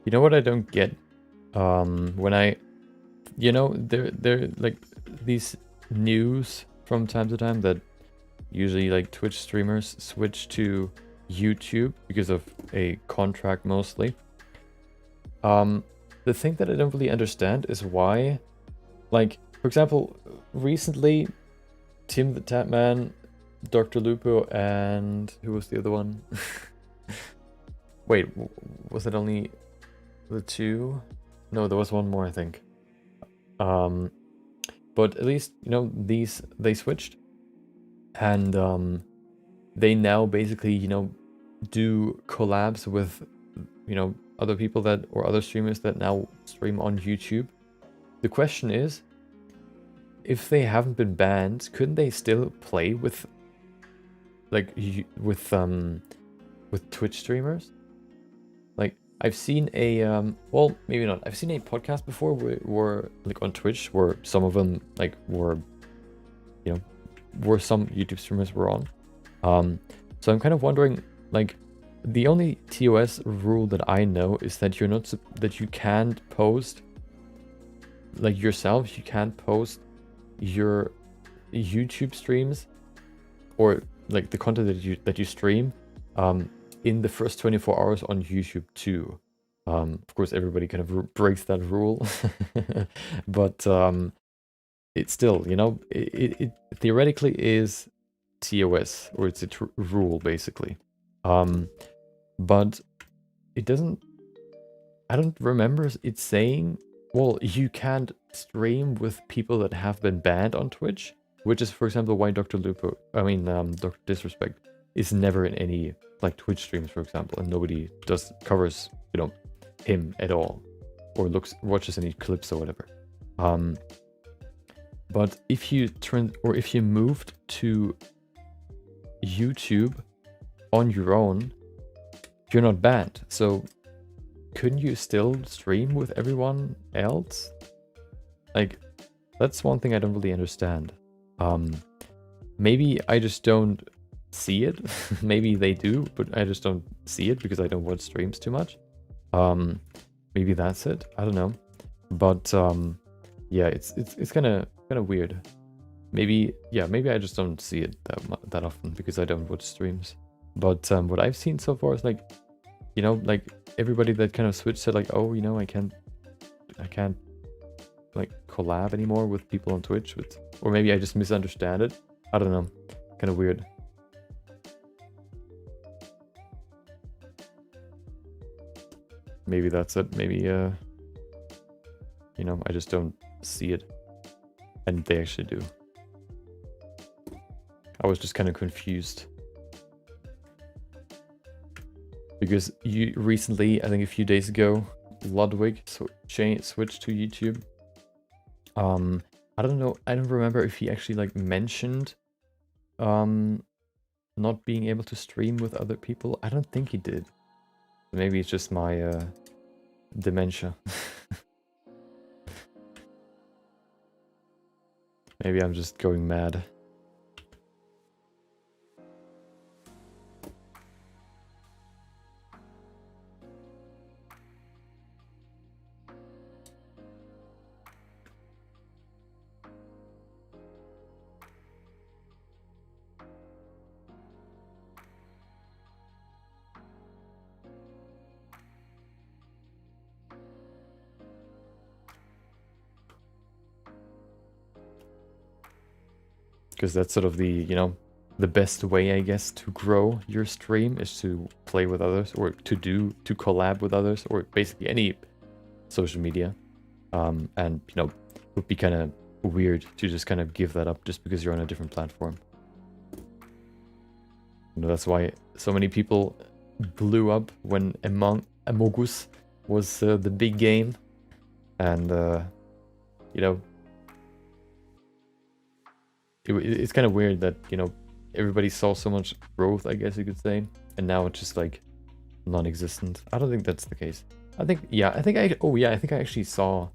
[SPEAKER 1] You know what I don't get? When I, you know, they're like these news from time to time that usually like Twitch streamers switch to YouTube because of a contract mostly. The thing that I don't really understand is why, like, for example, recently, Tim the Tatman, Dr. Lupo, and who was the other one? Wait, was it only the two? No, there was one more, I think. But at least, you know, they switched. And they now basically, you know, do collabs with, you know, other people that, or other streamers that now stream on YouTube. The question is, if they haven't been banned, couldn't they still play with, like, with Twitch streamers? Like, I've seen a, well, maybe not. I've seen a podcast before where like, on Twitch, where some of them, like, were, you know, where some YouTube streamers were on. So I'm kind of wondering, like, the only TOS rule that I know is that you're not, that you can't post, like, yourself, you can't post your YouTube streams or like the content that you stream in the first 24 hours on YouTube too. Of course, everybody kind of breaks that rule, but it's still, you know, it theoretically is TOS, or it's a rule basically. But it doesn't, I don't remember it saying, well, you can't stream with people that have been banned on Twitch, which is, for example, why Dr. Lupo, I mean, Dr. Disrespect is never in any, like, Twitch streams, for example, and nobody covers, you know, him at all, or watches any clips or whatever. But if you if you moved to YouTube on your own, you're not banned. So couldn't you still stream with everyone else? Like, that's one thing I don't really understand. Maybe I just don't see it. Maybe they do, but I just don't see it because I don't watch streams too much. Maybe that's it. I don't know. But yeah, it's kind of weird. Maybe, yeah, maybe I just don't see it that often because I don't watch streams. But what I've seen so far is, like, you know, like, everybody that kind of switched said, like, oh, you know, I can't like collab anymore with people on Twitch, or maybe I just misunderstand it. I don't know. Kind of weird. Maybe that's it. Maybe you know, I just don't see it, and they actually do. I was just kind of confused. Because you recently, I think a few days ago, Ludwig switched to YouTube. I don't know, I don't remember if he actually, like, mentioned not being able to stream with other people. I don't think he did. Maybe it's just my dementia. Maybe I'm just going mad. Because that's sort of the, you know, the best way, I guess, to grow your stream is to play with others, or to collab with others, or basically any social media. And, you know, it would be kind of weird to just kind of give that up just because you're on a different platform. You know, that's why so many people blew up when Among Us was the big game. And, you know, it's kind of weird that, you know, everybody saw so much growth, I guess you could say, and now it's just, like, non-existent. I don't think that's the case. I think, yeah, I think I actually saw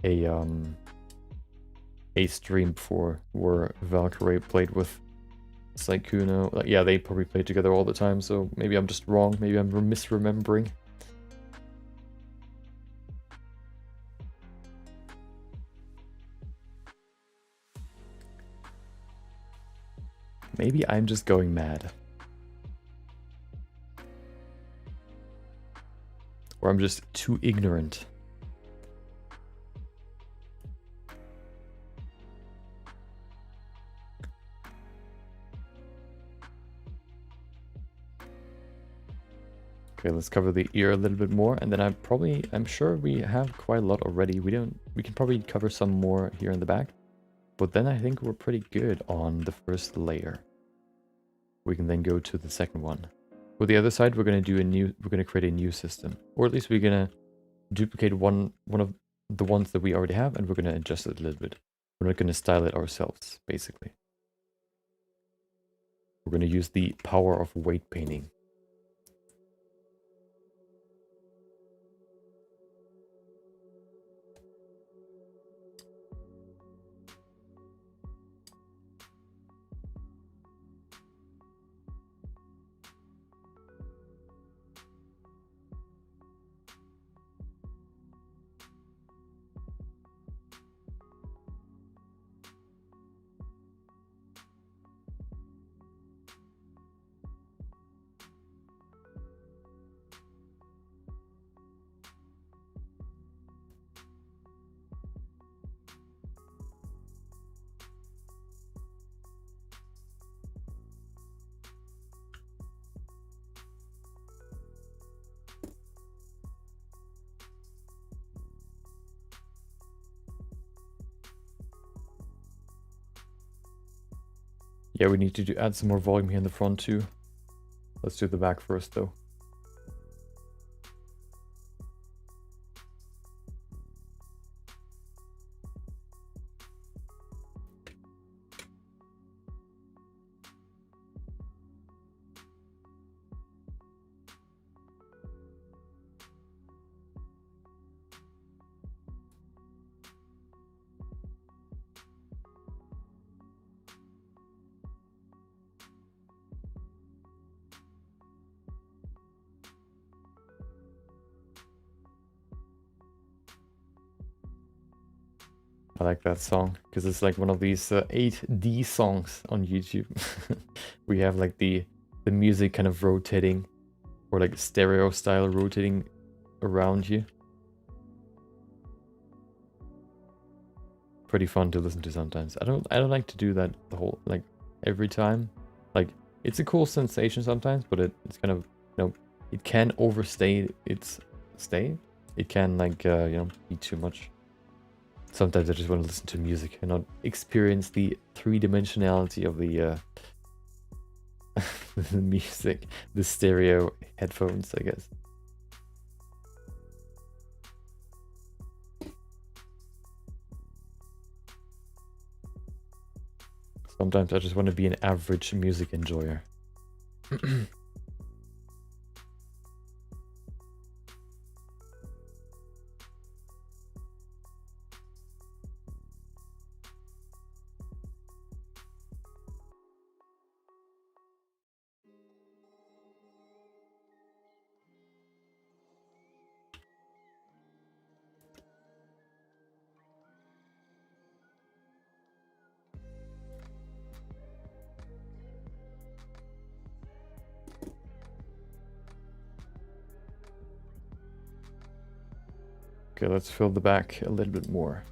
[SPEAKER 1] a stream before where Valkyrie played with Saikuno. Like, yeah, they probably played together all the time, so maybe I'm just wrong. Maybe I'm misremembering. Maybe I'm just going mad. Or I'm just too ignorant. Okay, let's cover the ear a little bit more, and then I'm sure we have quite a lot already. We can probably cover some more here in the back, but then I think we're pretty good on the first layer. We can then go to the second one. With the other side, we're gonna create a new system, or at least we're gonna duplicate one of the ones that we already have, and we're gonna adjust it a little bit. We're not gonna style it ourselves, basically. We're gonna use the power of weight painting. Yeah, we need to add some more volume here in the front too. Let's do the back first though. I like that song because it's like one of these 8D songs on YouTube. We have like the music kind of rotating, or like stereo style rotating around you. Pretty fun to listen to sometimes. I don't like to do that the whole, like, every time. Like, it's a cool sensation sometimes, but it's kind of, you know, it can overstay its stay. It can, like, you know, be too much. Sometimes I just want to listen to music and not experience the three-dimensionality of the the music, the stereo headphones, I guess. Sometimes I just want to be an average music enjoyer. Okay, let's fill the back a little bit more.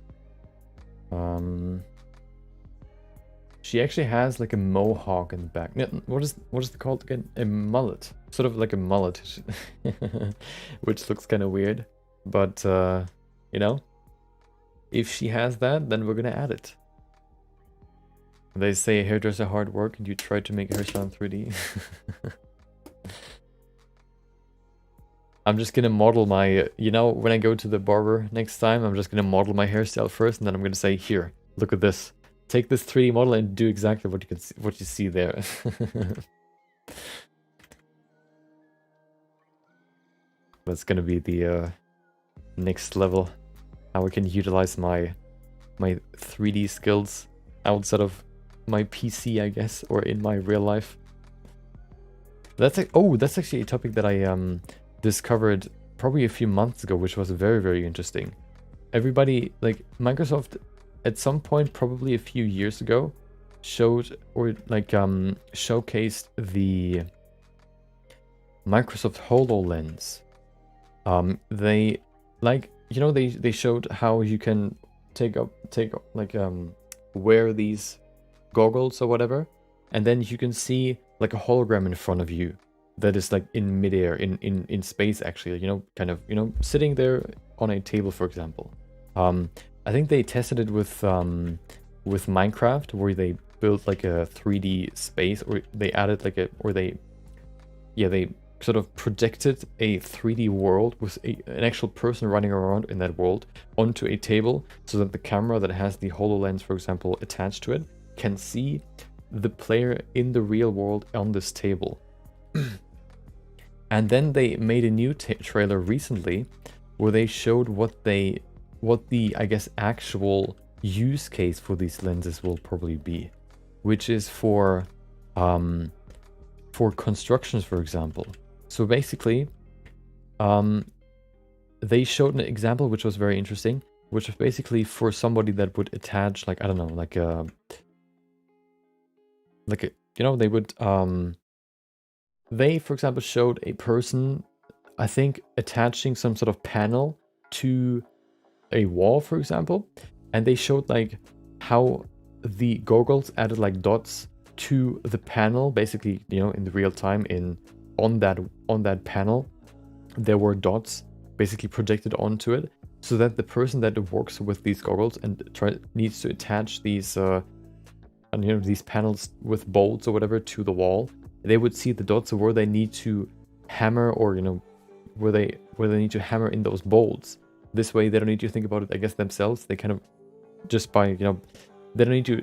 [SPEAKER 1] She actually has like a mohawk in the back. No, what is it called again? A mullet. Sort of like a mullet, which looks kind of weird. But you know, if she has that, then we're gonna add it. They say hairdresser hard work, and you try to make hairstyle in 3D. I'm just gonna model my, you know, when I go to the barber next time, I'm just gonna model my hairstyle first, and then I'm gonna say, here, look at this. Take this 3D model and do exactly what you can see, what you see there. That's gonna be the next level. How we can utilize my 3D skills outside of my PC, I guess, or in my real life. That's like, oh, that's actually a topic that I discovered probably a few months ago, which was very, very interesting. Everybody, like Microsoft, at some point, probably a few years ago, showed or like showcased the Microsoft HoloLens. They like, you know, they showed how you can take like wear these goggles or whatever, and then you can see like a hologram in front of you that is like in midair, in space actually, you know, kind of, you know, sitting there on a table, for example. I think they tested it with Minecraft, where they built like a 3D space, or they added like a, or they sort of projected a 3D world with an actual person running around in that world onto a table, so that the camera that has the HoloLens, for example, attached to it can see the player in the real world on this table. And then they made a new trailer recently where they showed what the, I guess, actual use case for these lenses will probably be, which is for constructions, for example. So basically, they showed an example which was very interesting, which was basically for somebody that would attach, like, I don't know, like a, you know, they would, they, for example, showed a person, I think, attaching some sort of panel to a wall, for example, and they showed like how the goggles added like dots to the panel, basically, you know, in the real time, on that panel there were dots basically projected onto it, so that the person that works with these goggles and needs to attach these and, you know, these panels with bolts or whatever to the wall, they would see the dots of where they need to hammer, or, you know, where they need to hammer in those bolts. This way they don't need to think about it, I guess, themselves. They kind of, just by, you know, they don't need to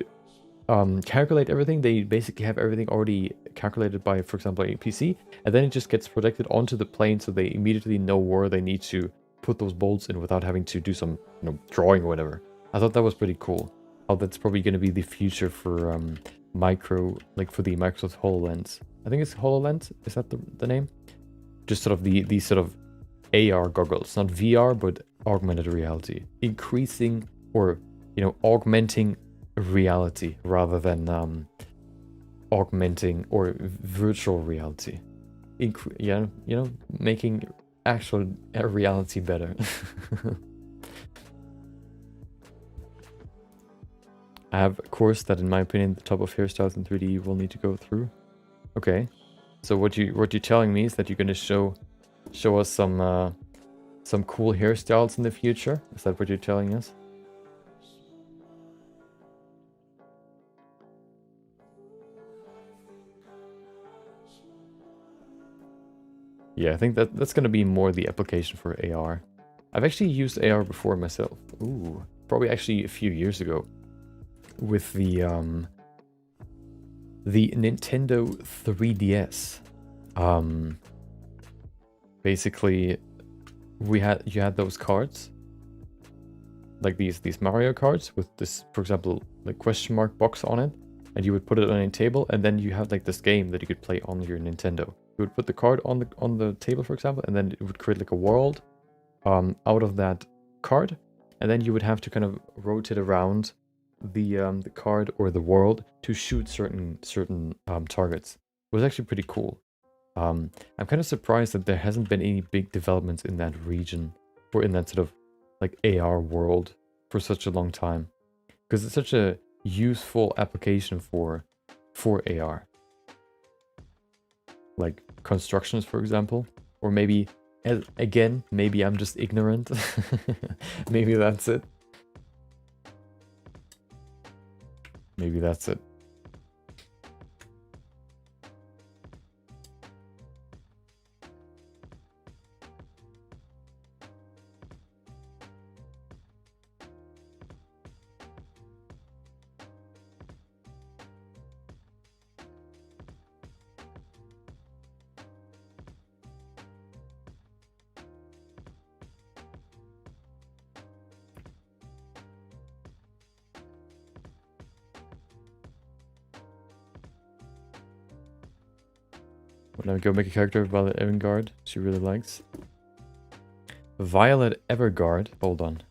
[SPEAKER 1] calculate everything. They basically have everything already calculated by, for example, a PC, and then it just gets projected onto the plane, so they immediately know where they need to put those bolts in without having to do some, you know, drawing or whatever. I thought that was pretty cool. How that's probably going to be the future for for the Microsoft HoloLens. I think it's HoloLens. Is that the name? Just sort of these sort of AR goggles, not VR, but augmented reality, increasing, or, you know, augmenting reality rather than augmenting or virtual reality. Yeah, you know, making actual reality better. I have a course that, in my opinion, the top of hairstyles in 3D will need to go through. Okay, so what you're telling me is that you're gonna show us some cool hairstyles in the future. Is that what you're telling us? Yeah, I think that's gonna be more the application for AR. I've actually used AR before myself. Ooh, probably actually a few years ago, with the Nintendo 3DS. Basically, you had those cards, like these Mario cards with this, for example, like question mark box on it, and you would put it on a table, and then you have like this game that you could play on your Nintendo. You would put the card on the table, for example, and then it would create like a world out of that card, and then you would have to kind of rotate around the card or the world to shoot certain targets. It was actually pretty cool. I'm kind of surprised that there hasn't been any big developments in that region, or in that sort of like AR world, for such a long time, because it's such a useful application for AR. Like constructions, for example, or maybe, again, maybe I'm just ignorant. Maybe that's it. Maybe that's it. Now go make a character of Violet Evergarde she really likes. Violet Evergarde. Hold on.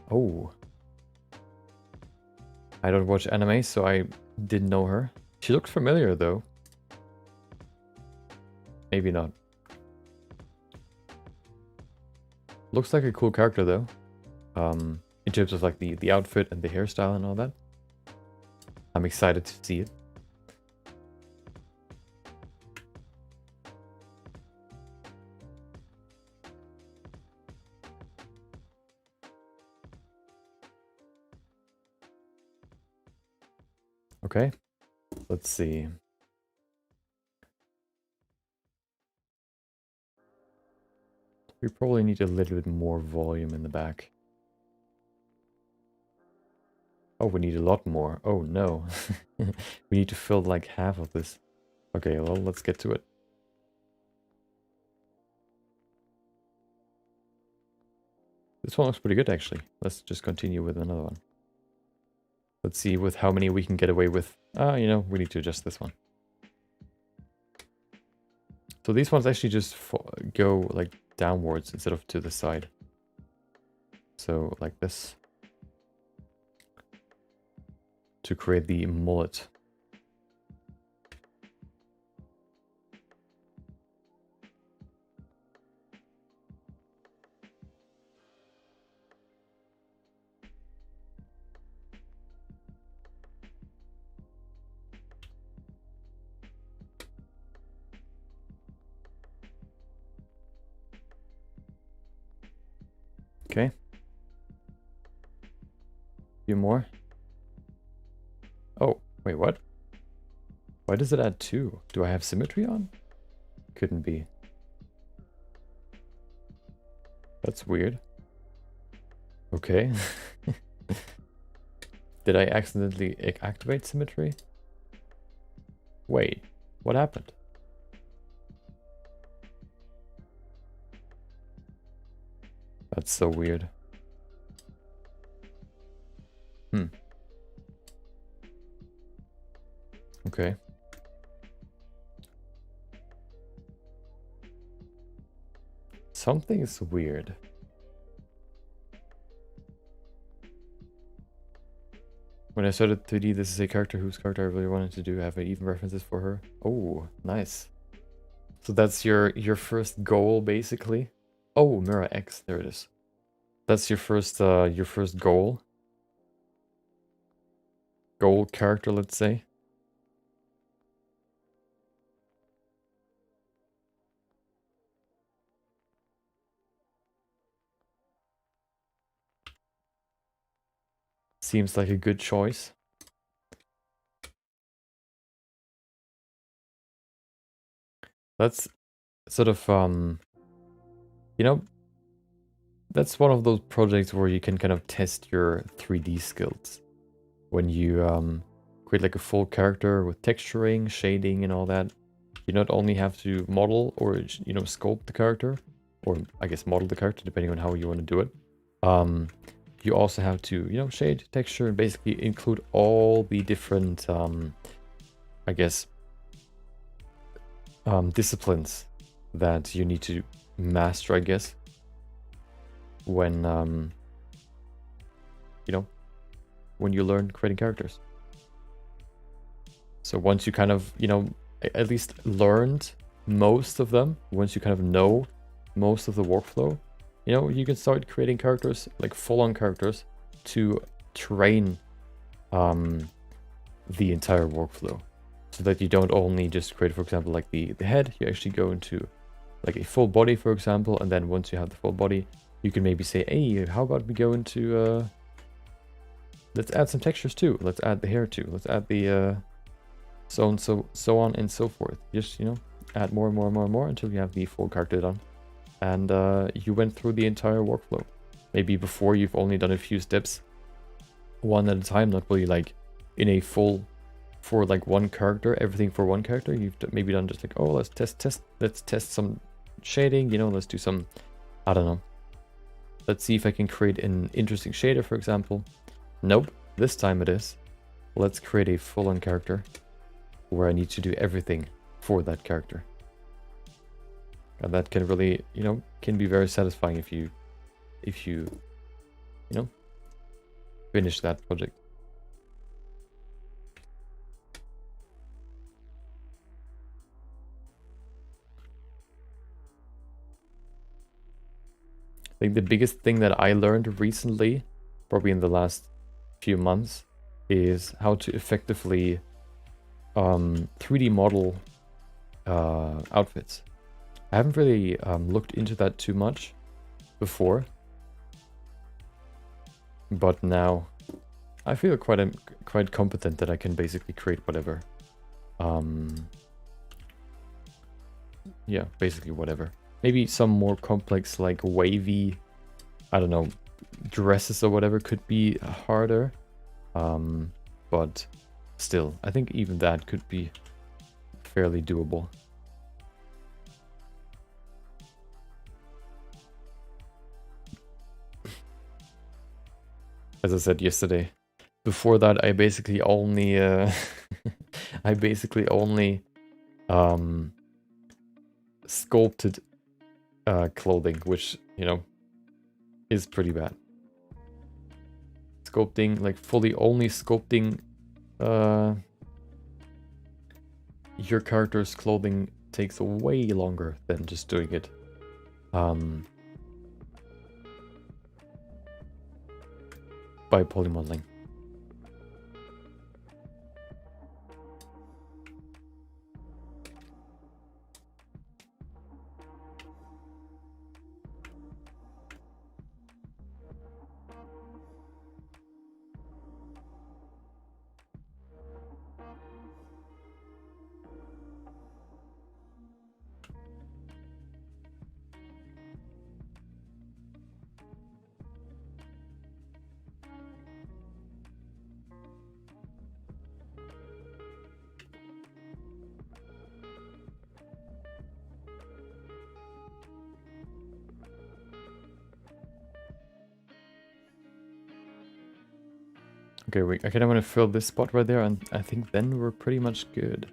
[SPEAKER 1] Oh. I don't watch anime, so I didn't know her. She looks familiar, though. Maybe not. Looks like a cool character, though. In terms of like the outfit and the hairstyle and all that. I'm excited to see it. Okay, let's see. We probably need a little bit more volume in the back. Oh, we need a lot more. Oh no. We need to fill like half of this. Okay, well, let's get to it. This one looks pretty good, actually. Let's just continue with another one. Let's see with how many we can get away with. You know, we need to adjust this one. So these ones actually just go like downwards instead of to the side. So like this. To create the mullet. Okay. Few more. Oh, wait, what? Why does it add 2? Do I have symmetry on? Couldn't be. That's weird. Okay. Did I accidentally activate symmetry? Wait, what happened? That's so weird. Okay. Something is weird. When I started 3D, this is a character whose character I really wanted to do. Have even references for her. Oh, nice. So that's your first goal, basically. Oh, Mirror X, there it is. That's your first goal. Goal character, let's say. Seems like a good choice. That's sort of, you know, that's one of those projects where you can kind of test your 3D skills. When you create like a full character with texturing, shading and all that, you not only have to model or, you know, sculpt the character, or I guess model the character depending on how you want to do it. You also have to, you know, shade, texture, and basically include all the different, I guess, disciplines that you need to master, I guess, when, you know, when you learn creating characters. So once you kind of, you know, at least learned most of them, once you kind of know most of the workflow, you know, you can start creating characters, like full-on characters, to train the entire workflow. So that you don't only just create, for example, like the head, you actually go into like a full body, for example, and then once you have the full body, you can maybe say, hey, how about we go into, let's add some textures too, let's add the hair too, let's add the, so on and so forth. Just, you know, add more and more and more and more until you have the full character done. And you went through the entire workflow. Maybe before you've only done a few steps, one at a time, not really like in a full, for like one character, everything for one character. You've maybe done just like, oh, let's test some shading, you know, let's do some, I don't know. Let's see if I can create an interesting shader, for example. Nope, this time it is. Let's create a full-on character where I need to do everything for that character. And that can really, you know, can be very satisfying if you know, finish that project. I think the biggest thing that I learned recently, probably in the last few months, is how to effectively 3D model outfits. I haven't really looked into that too much before, but now I feel quite competent that I can basically create whatever. Yeah, basically whatever. Maybe some more complex, like wavy, I don't know, dresses or whatever could be harder. But still, I think even that could be fairly doable. As I said yesterday, before that I basically only sculpted clothing, which, you know, is pretty bad. Sculpting, like fully only sculpting your character's clothing takes way longer than just doing it by polymodeling. Okay, I kind of want to fill this spot right there, and I think then we're pretty much good.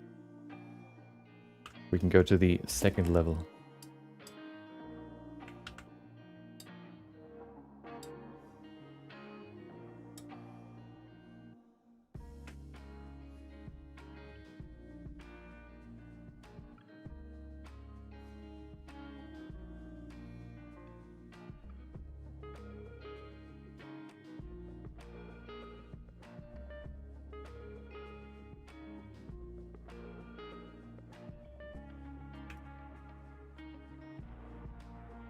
[SPEAKER 1] We can go to the second level.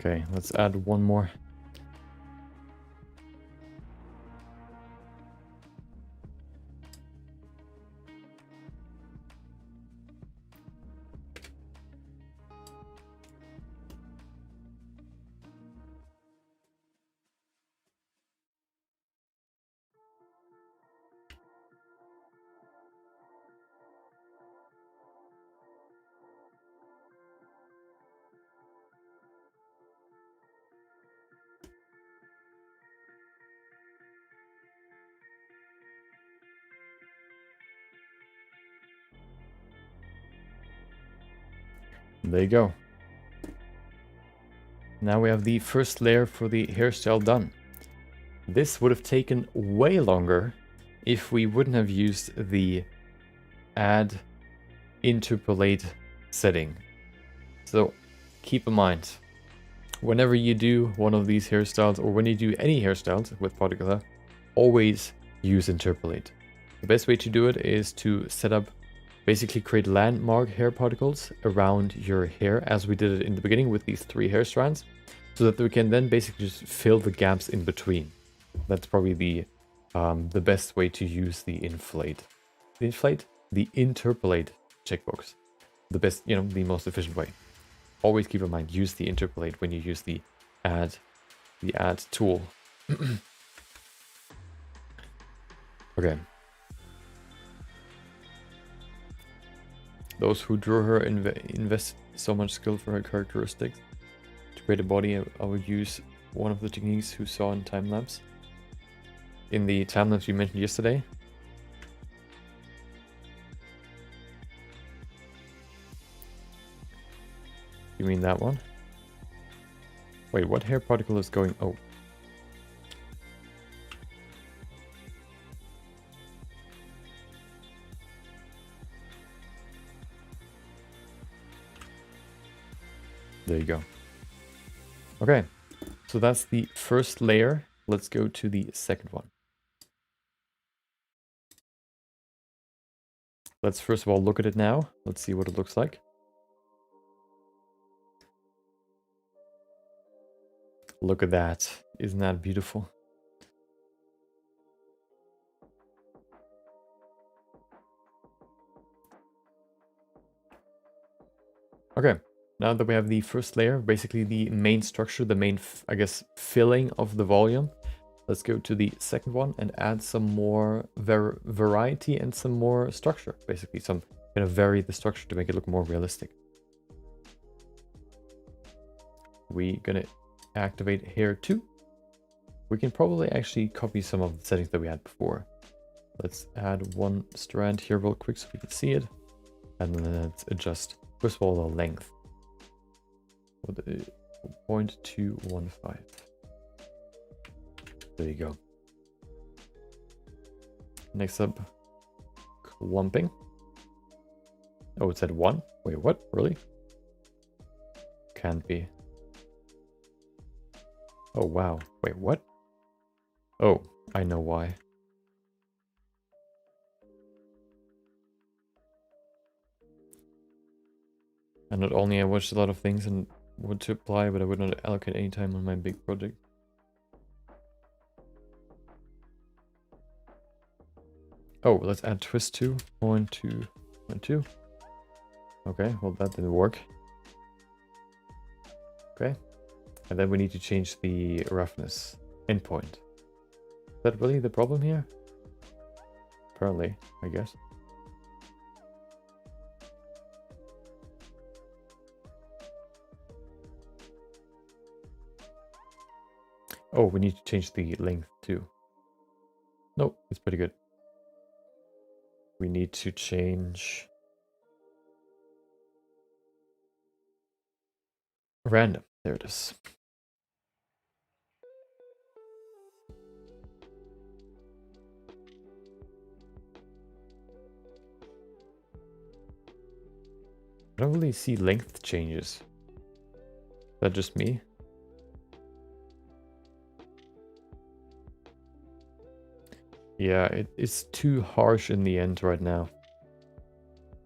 [SPEAKER 1] Okay, let's add one more. There you go. Now we have the first layer for the hairstyle done. This would have taken way longer if we wouldn't have used the add interpolate setting. So keep in mind, whenever you do one of these hairstyles, or when you do any hairstyles with particular, always use interpolate. The best way to do it is to set up, basically create landmark hair particles around your hair, as we did it in the beginning with these 3 hair strands, so that we can then basically just fill the gaps in between. That's probably the best way to use the interpolate checkbox. The best, you know, the most efficient way. Always keep in mind, use the interpolate when you use the add tool. Okay. Those who drew her invest so much skill for her characteristics. To create a body, I would use one of the techniques you saw in time-lapse. In the time-lapse you mentioned yesterday. You mean that one? Wait, what hair particle is going... Oh. There you go. Okay, so that's the first layer. Let's go to the second one. Let's first of all look at it now. Let's see what it looks like. Look at that. Isn't that beautiful? Okay, now that we have the first layer, basically the main structure, the main, I guess, filling of the volume, let's go to the second one and add some more variety and some more structure. Basically, some kind of vary the structure to make it look more realistic. We're gonna activate hair too. We can probably actually copy some of the settings that we had before. Let's add one strand here real quick so we can see it. And then let's adjust, first of all, the length. 0.215. There you go. Next up, clumping. Oh, it said 1? Wait, what? Really? Can't be. Oh, wow. Wait, what? Oh, I know why. And not only I watched a lot of things and what to apply, but I would not allocate any time on my big project. Oh, let's add twist to 0.2. Okay, well that didn't work. Okay. And then we need to change the roughness endpoint. Is that really the problem here? Apparently, I guess. Oh, we need to change the length too. Nope, it's pretty good. We need to change random. There it is. I don't really see length changes. Is that just me? Yeah, it's too harsh in the end right now.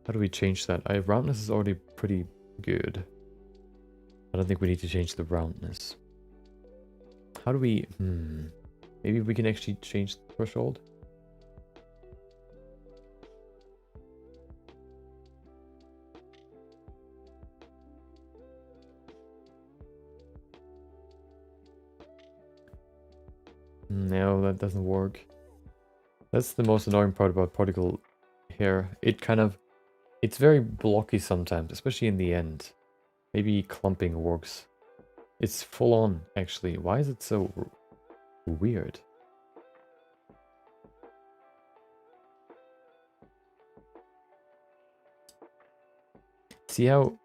[SPEAKER 1] How do we change that? Roundness is already pretty good. I don't think we need to change the roundness. How do we... Maybe we can actually change the threshold? No, that doesn't work. That's the most annoying part about particle hair. It's very blocky sometimes, especially in the end. Maybe clumping works. It's full on, actually. Why is it so weird? See how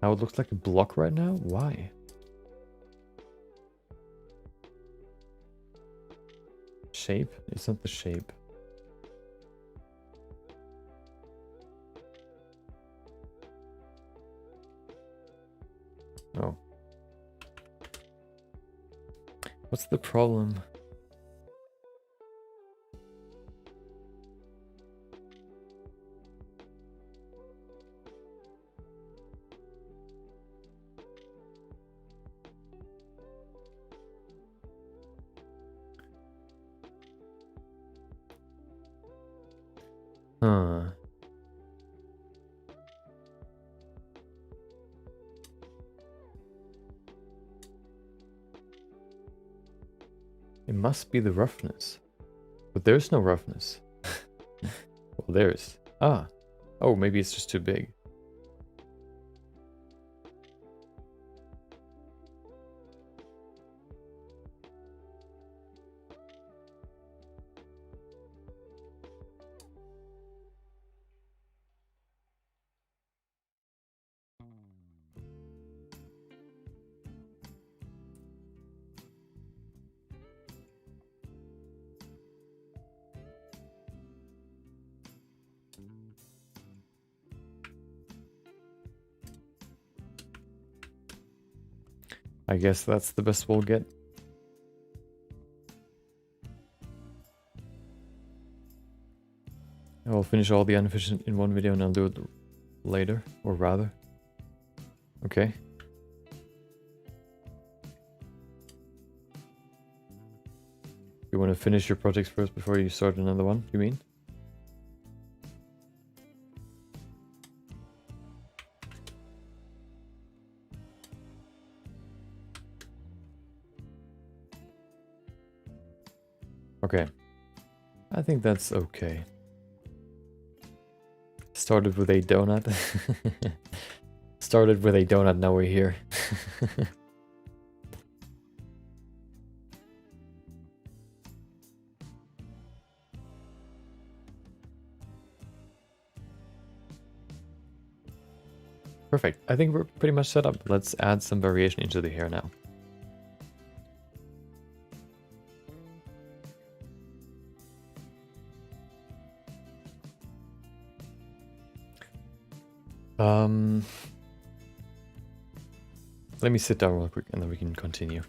[SPEAKER 1] it looks like a block right now? Why? Shape? It's not the shape. Oh. What's the problem? Huh. It must be the roughness. But there's no roughness. Well, there's. Ah. Oh, maybe it's just too big. I guess that's the best we'll get. I will finish all the inefficient in one video and I'll do it later, or rather. Okay. You want to finish your projects first before you start another one, you mean? Okay. I think that's okay. Started with a donut. Started with a donut, now we're here. Perfect. I think we're pretty much set up. Let's add some variation into the hair now. Let me sit down real quick and then we can continue.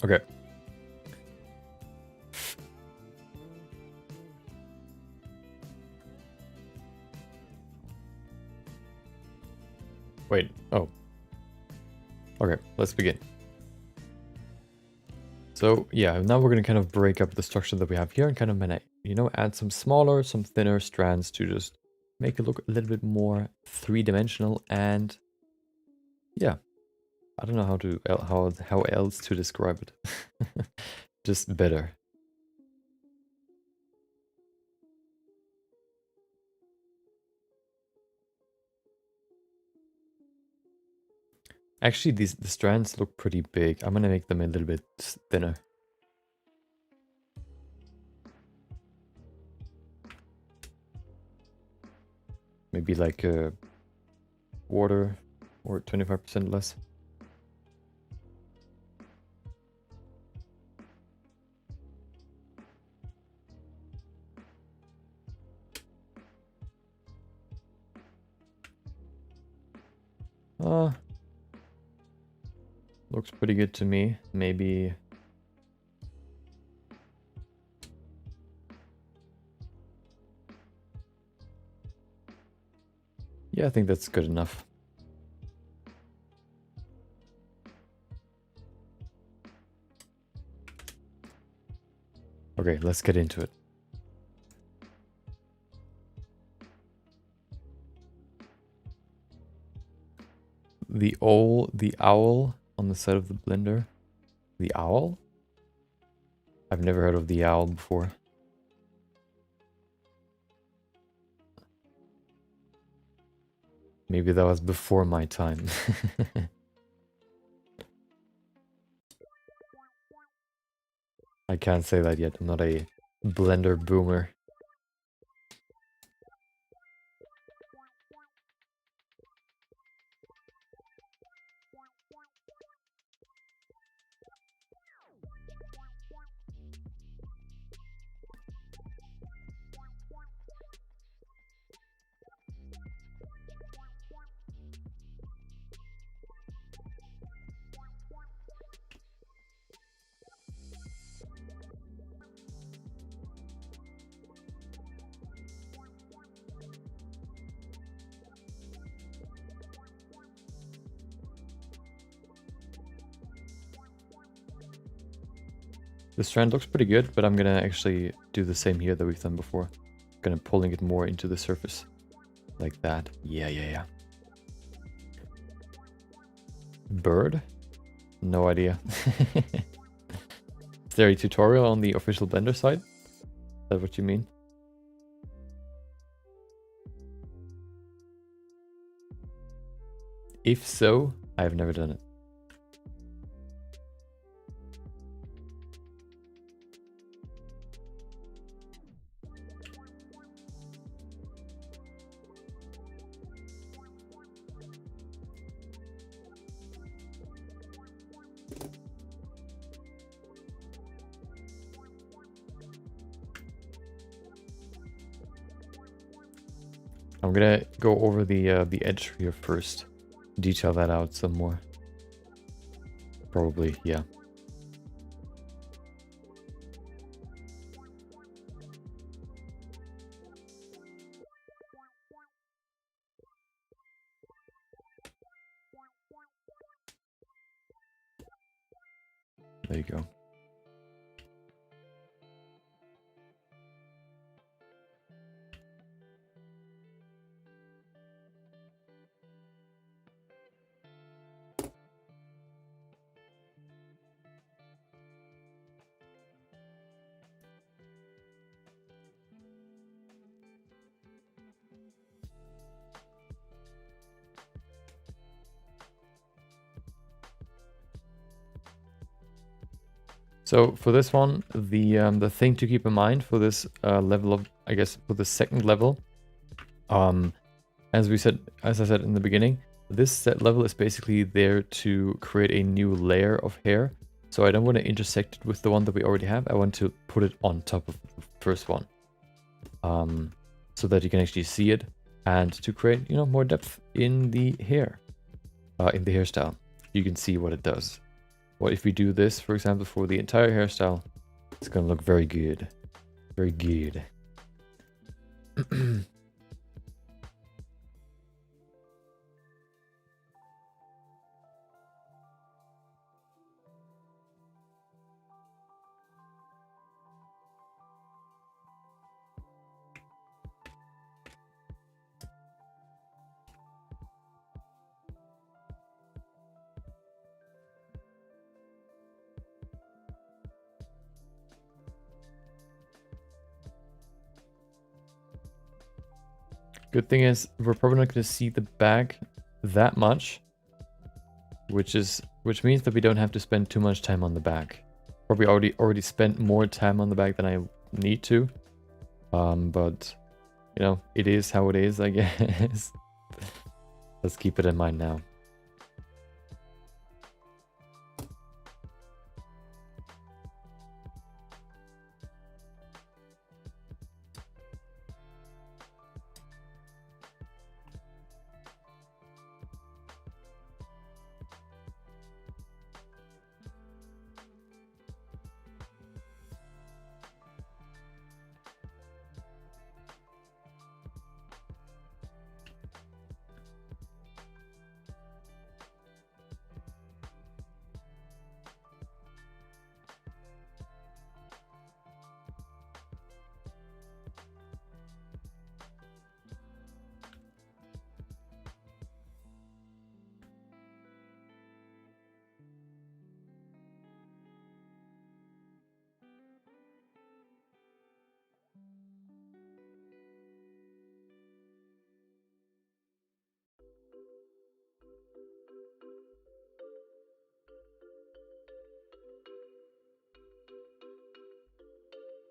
[SPEAKER 1] Okay. Wait, oh. Okay, let's begin. So yeah, now we're gonna kind of break up the structure that we have here and kind of, you know, add some smaller, some thinner strands to just make it look a little bit more three-dimensional and yeah. I don't know how else to describe it. Just better. Actually, the strands look pretty big. I'm gonna make them a little bit thinner. Maybe like a quarter or 25% less. Looks pretty good to me. Maybe... yeah, I think that's good enough. Okay, let's get into it. The owl on the side of the blender. The owl? I've never heard of the owl before. Maybe that was before my time. I can't say that yet. I'm not a blender boomer. The strand looks pretty good, but I'm gonna actually do the same here that we've done before. Gonna pulling it more into the surface. Like that. Yeah. Bird? No idea. Is there a tutorial on the official Blender site? Is that what you mean? If so, I've never done it. I'm gonna go over the edge here first, detail that out some more. Probably, yeah. There you go. So for this one, the thing to keep in mind for this level of, I guess, for the second level, as I said in the beginning, this set level is basically there to create a new layer of hair. So I don't want to intersect it with the one that we already have. I want to put it on top of the first one, so that you can actually see it, and to create, you know, more depth in the hair, in the hairstyle. You can see what it does. What if we do this, for example, for the entire hairstyle? It's gonna look very good. Very good. Good thing is we're probably not going to see the back that much, which means that we don't have to spend too much time on the back. Probably already spent more time on the back than I need to, but you know, it is how it is, I guess. Let's keep it in mind now.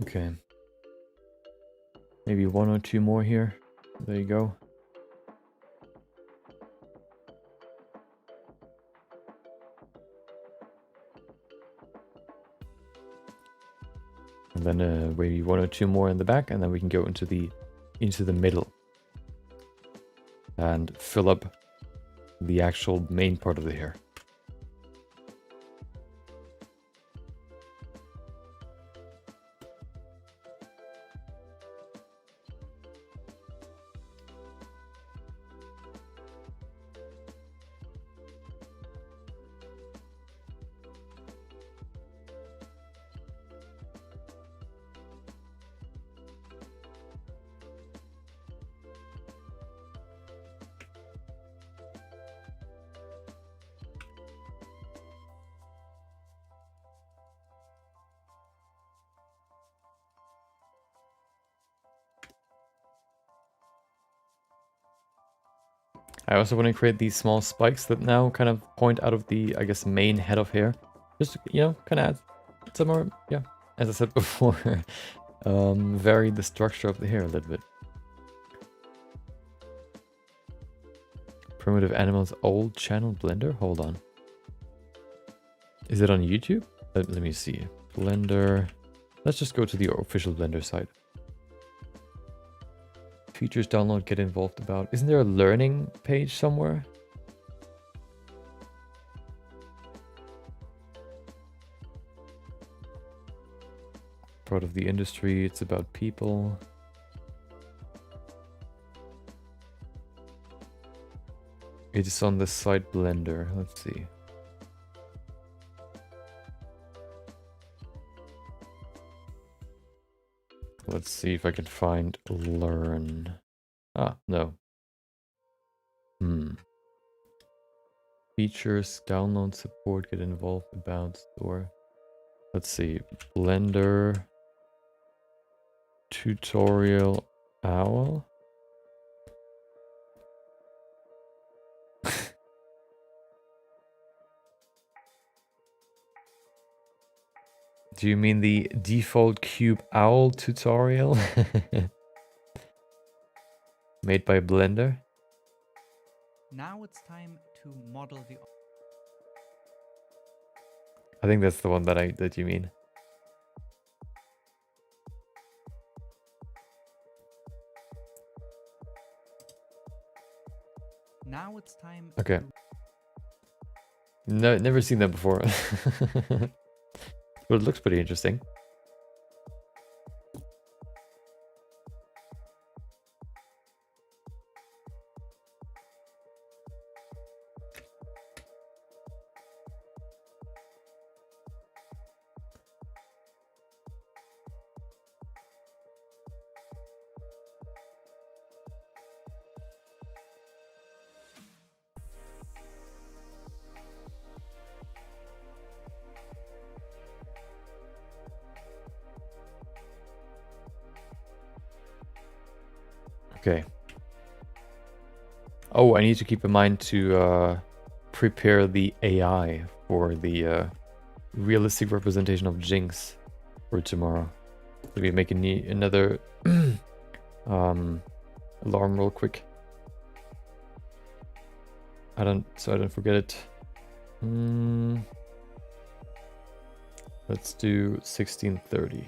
[SPEAKER 1] Okay. Maybe one or two more here. There you go. And then maybe one or two more in the back, and then we can go into the middle and fill up the actual main part of the hair. I also want to create these small spikes that now kind of point out of the, I guess, main head of hair. Just, you know, kind of add some more, yeah, as I said before, vary the structure of the hair a little bit. Primitive Animals old channel Blender? Hold on. Is it on YouTube? Let me see. Blender. Let's just go to the official Blender site. Features download, get involved about. Isn't there a learning page somewhere? Part of the industry, it's about people. It is on the site Blender. Let's see. Let's see if I can find learn. Ah, no. Features, download support, get involved, about, store. Let's see. Blender tutorial owl. Do you mean the default cube owl tutorial? Made by Blender?
[SPEAKER 2] Now it's time to model the...
[SPEAKER 1] I think that's the one that you mean.
[SPEAKER 2] Now it's time.
[SPEAKER 1] Okay. No, never seen that before. But it looks pretty interesting. Okay. Oh, I need to keep in mind to prepare the AI for the realistic representation of Jinx for tomorrow. So we make another alarm real quick. So I don't forget it. Let's do 1630.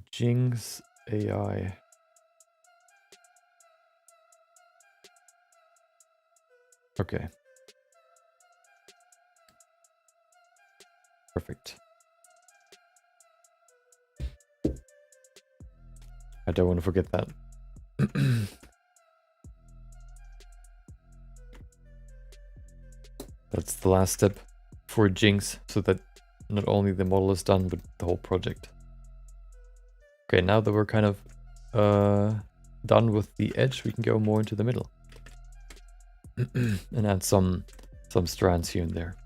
[SPEAKER 1] Jinx AI. Okay. Perfect. I don't want to forget that. That's the last step for Jinx, so that not only the model is done, but the whole project. Okay, now that we're kind of done with the edge, we can go more into the middle. And add some strands here and there.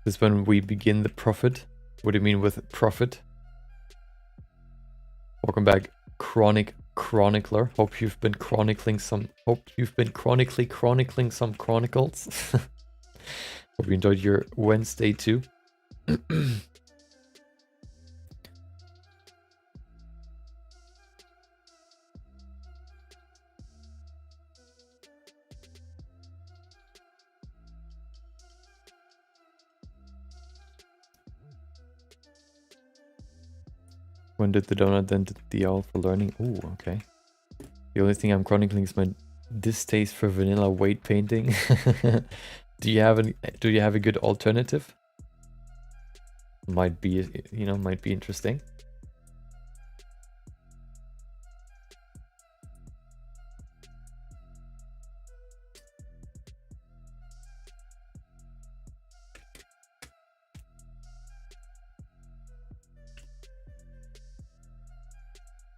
[SPEAKER 1] This is when we begin the profit. What do you mean with profit? Welcome back, Chronic Chronicler. Hope you've been chronicling some chronicles. Hope you enjoyed your Wednesday too. When did the donut, then did the owl for learning? Ooh, okay. The only thing I'm chronicling is my distaste for vanilla weight painting. Do you have a good alternative? Might be, might be interesting.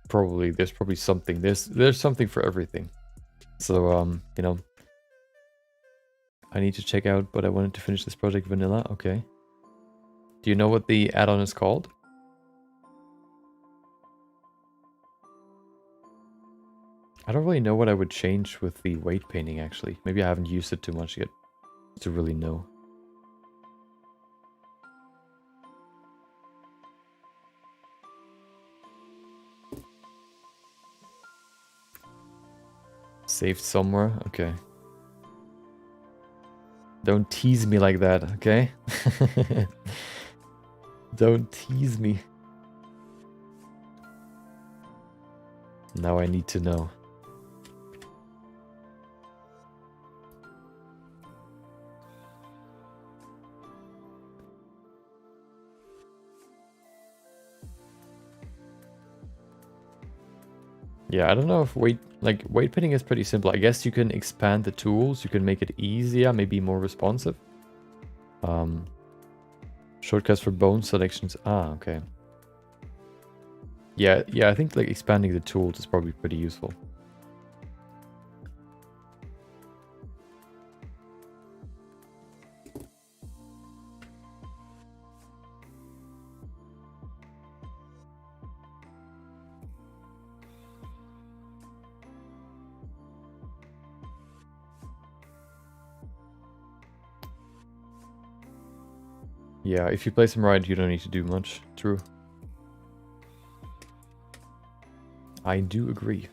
[SPEAKER 1] probably there's probably something. There's something for everything. So you know, I need to check out, but I wanted to finish this project vanilla. Okay. Do you know what the add-on is called? I don't really know what I would change with the weight painting, actually. Maybe I haven't used it too much yet to really know. Saved somewhere? Okay. Don't tease me like that, okay? Don't tease me. Now I need to know. Yeah, I don't know if weight painting is pretty simple. I guess you can expand the tools, you can make it easier, maybe more responsive. Shortcuts for bone selections. Ah, okay. Yeah, I think like expanding the tools is probably pretty useful. Yeah, if you place them right, you don't need to do much. True. I do agree.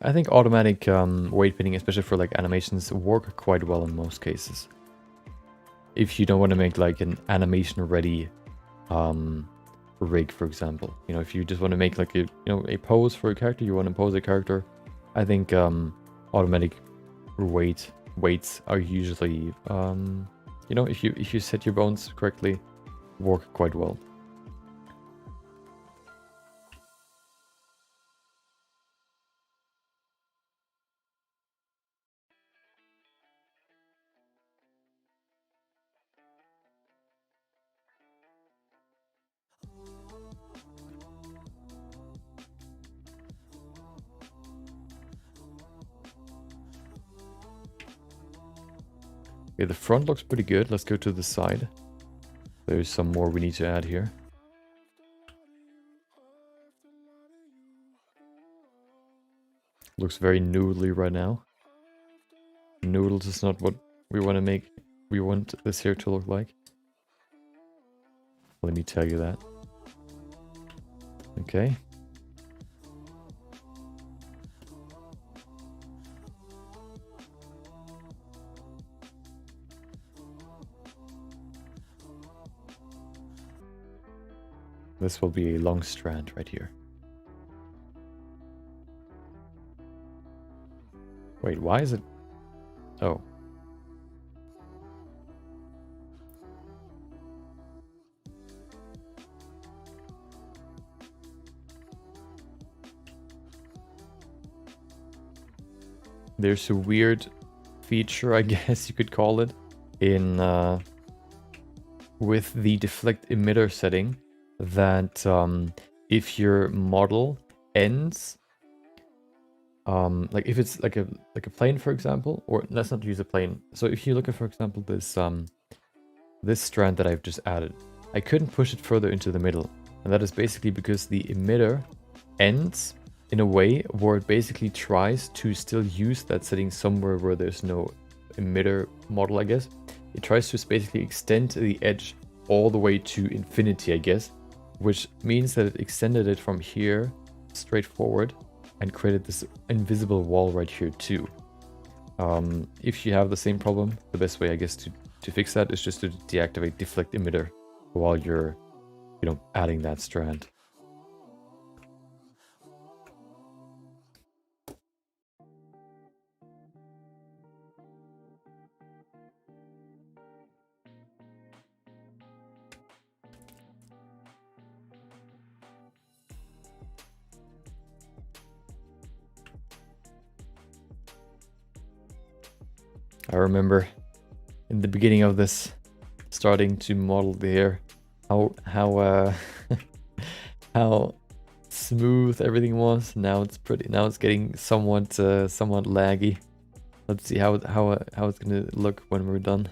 [SPEAKER 1] I think automatic weight painting, especially for like animations, work quite well in most cases. If you don't want to make like an animation ready rig, for example. You know, if you just want to make like a a pose for a character, you want to pose a character, I think automatic weights are usually if you set your bones correctly, work quite well. Okay, the front looks pretty good. Let's go to the side. There's some more we need to add here. Looks very noodly right now. Noodles is not what we want to make. We want this here to look like. Let me tell you that. Okay. This will be a long strand right here. Wait, why is it? Oh. There's a weird feature, I guess you could call it, in with the deflect emitter setting, that if your model ends, like if it's like a plane, for example, or let's not use a plane. So if you look at, for example, this strand that I've just added, I couldn't push it further into the middle, and that is basically because the emitter ends in a way where it basically tries to still use that setting somewhere where there's no emitter model, I guess. It tries to basically extend the edge all the way to infinity, I guess, which means that it extended it from here straight forward and created this invisible wall right here too. If you have the same problem, the best way, I guess, to fix that is just to deactivate deflect emitter while you're, adding that strand. I remember in the beginning of this, starting to model the hair, how smooth everything was. Now it's pretty. Now it's getting somewhat somewhat laggy. Let's see how it's gonna look when we're done.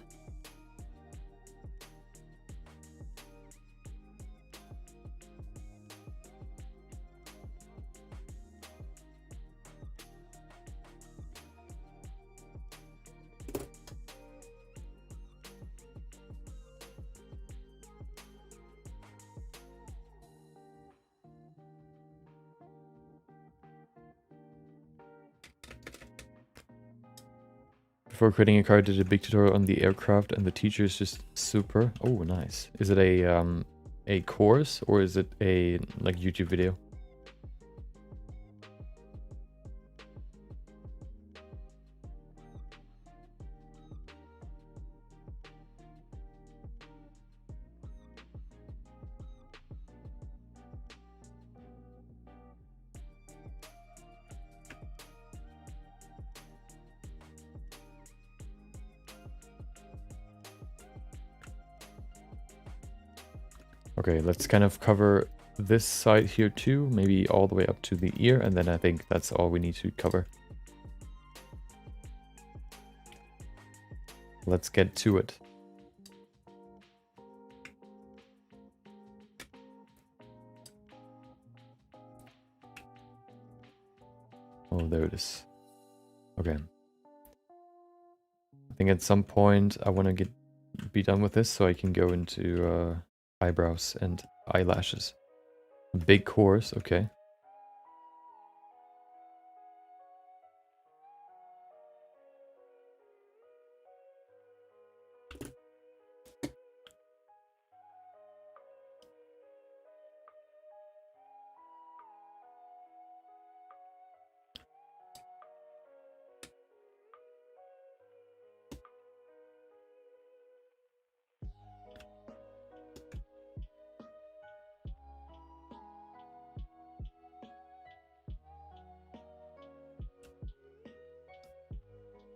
[SPEAKER 1] Before creating a car, I did a big tutorial on the aircraft, and the teacher is just super. Oh, nice. Is it a course or is it a like YouTube video? Okay, let's kind of cover this side here too, maybe all the way up to the ear, and then I think that's all we need to cover. Let's get to it. Oh, there it is. Okay. I think at some point I want to be done with this so I can go into eyebrows and eyelashes. Big course, okay.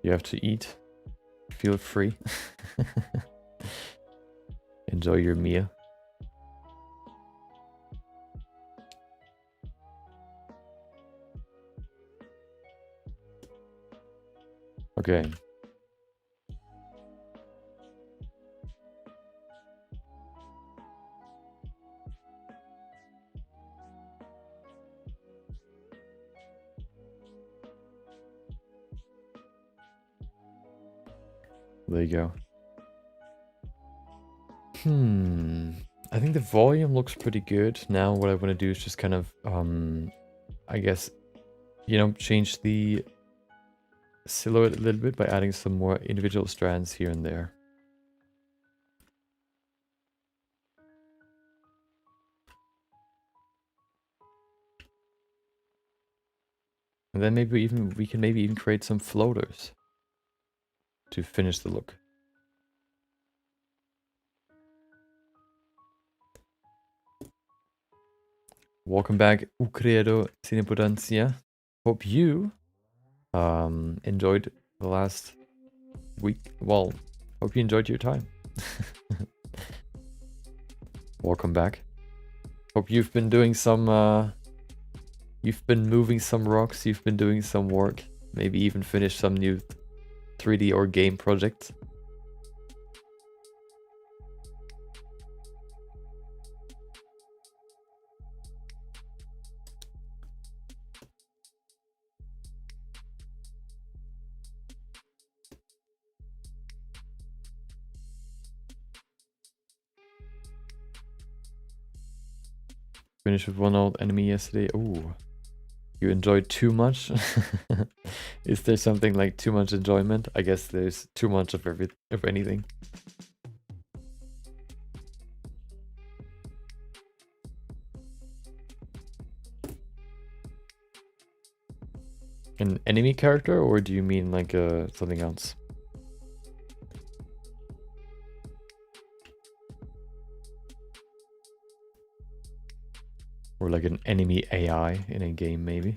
[SPEAKER 1] You have to eat. Feel free. Enjoy your meal. Okay. There you go. I think the volume looks pretty good. Now what I want to do is just kind of, I guess, you know, change the silhouette a little bit by adding some more individual strands here and there. And then maybe we can maybe even create some floaters to finish the look. Welcome back, Ucredo Cinepodancia. Hope you enjoyed the last week. Well, hope you enjoyed your time. Welcome back. Hope you've been doing some you've been moving some rocks, you've been doing some work, maybe even finished some new 3D or game project. Finished with one old enemy yesterday. Ooh. You enjoyed too much? Is there something like too much enjoyment? I guess there's too much of anything. An enemy character, or do you mean like something else? Or like an enemy AI in a game, maybe?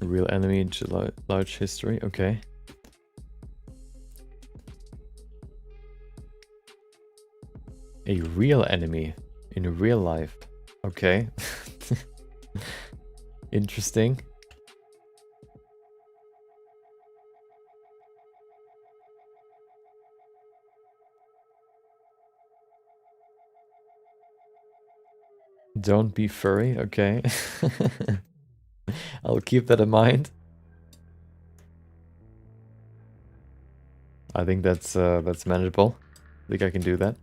[SPEAKER 1] Real enemy, large history, okay. A real enemy in real life, okay. Interesting. Don't be furry, okay. I'll keep that in mind. I think that's manageable. I think I can do that.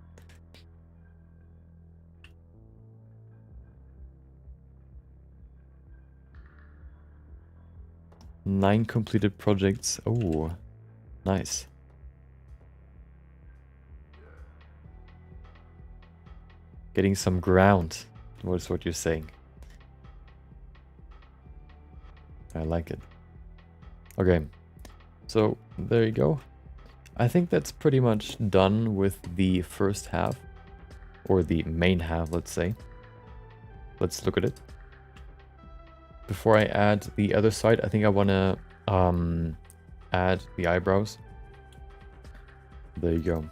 [SPEAKER 1] Nine completed projects. Oh, nice. Getting some ground was what you're saying. I like it. Okay, so there you go. I think that's pretty much done with the first half, or the main half, let's say. Let's look at it. Before I add the other side, I think I want to add the eyebrows. There you go.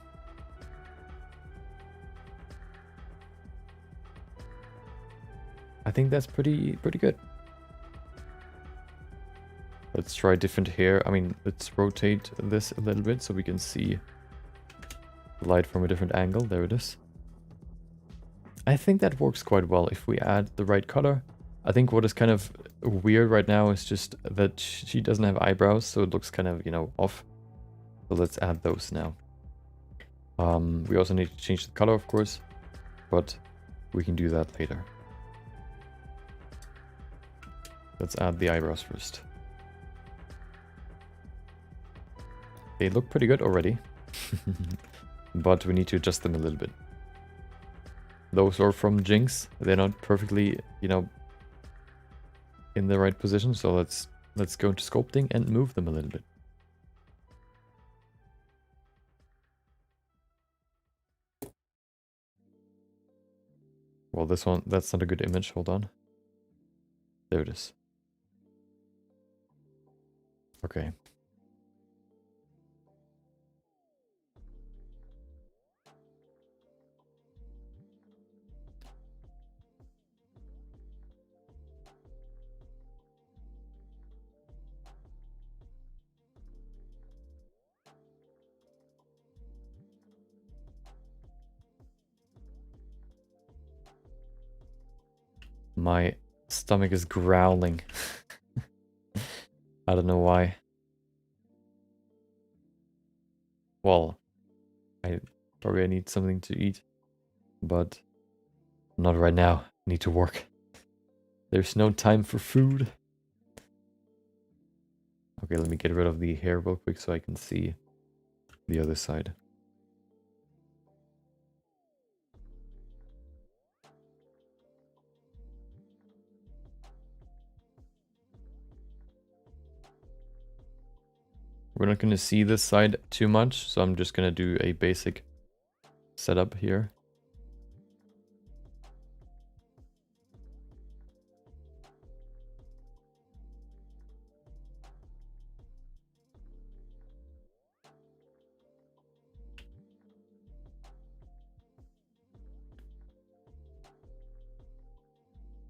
[SPEAKER 1] I think that's pretty good. Let's try different hair. I mean, let's rotate this a little bit so we can see the light from a different angle. There it is. I think that works quite well if we add the right color. I think what is kind of weird right now is just that she doesn't have eyebrows, so it looks kind of, you know, off. So let's add those now. We also need to change the color, of course, but we can do that later. Let's add the eyebrows first. They look pretty good already, but we need to adjust them a little bit. Those are from Jinx. They're not perfectly, you know, in the right position. So let's go into sculpting and move them a little bit. Well, this one, that's not a good image. Hold on. There it is. Okay. My stomach is growling. I don't know why. Well, I probably need something to eat, but not right now. I need to work. There's no time for food. Okay, let me get rid of the hair real quick so I can see the other side. We're not going to see this side too much, so I'm just going to do a basic setup here.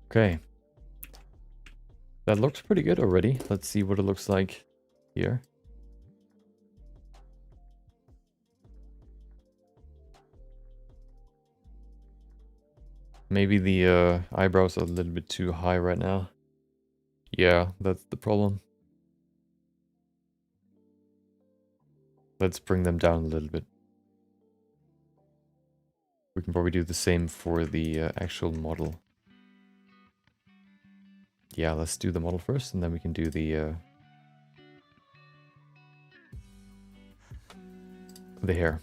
[SPEAKER 1] Okay. That looks pretty good already. Let's see what it looks like here. Maybe the eyebrows are a little bit too high right now. Yeah, that's the problem. Let's bring them down a little bit. We can probably do the same for the actual model. Yeah, let's do the model first, and then we can do the hair.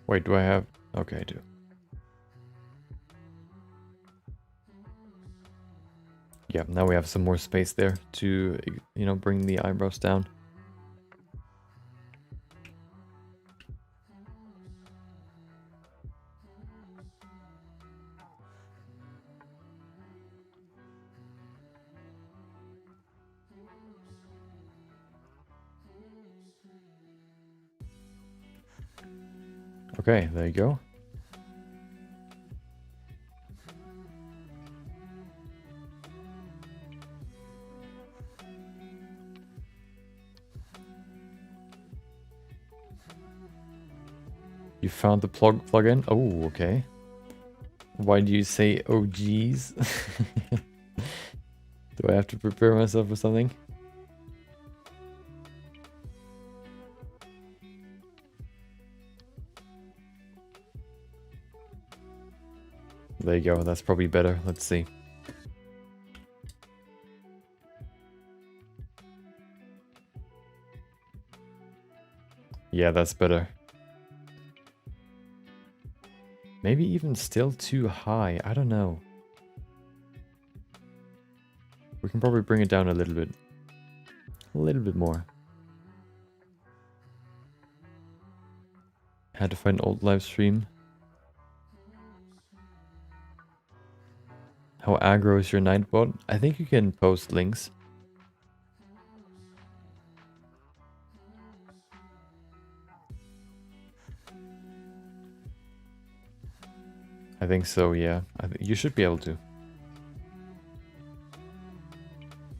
[SPEAKER 1] Wait, do I have... Okay, I do. Yeah, now we have some more space there to, you know, bring the eyebrows down. Okay, there you go. You found the plugin? Oh, okay. Why do you say oh geez? Do I have to prepare myself for something? There you go, that's probably better. Let's see. Yeah, that's better. Maybe even still too high. I don't know. We can probably bring it down a little bit. A little bit more. Had to find an old live stream. How aggro is your Nightbot? I think you can post links. I think so, yeah. You should be able to.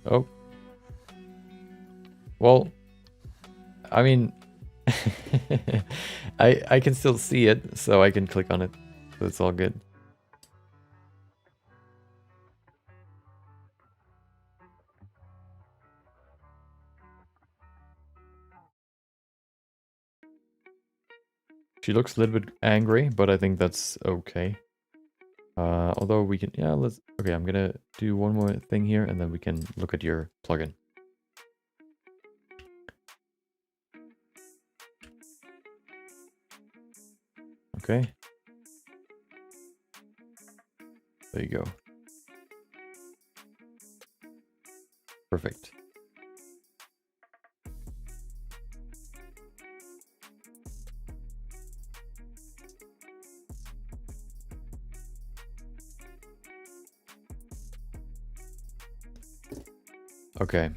[SPEAKER 1] Oh. Well, I mean, I can still see it, so I can click on it. So it's all good. She looks a little bit angry, but I think that's okay. Although we can, yeah, okay, I'm gonna do one more thing here and then we can look at your plugin. Okay. There you go. Perfect. Okay.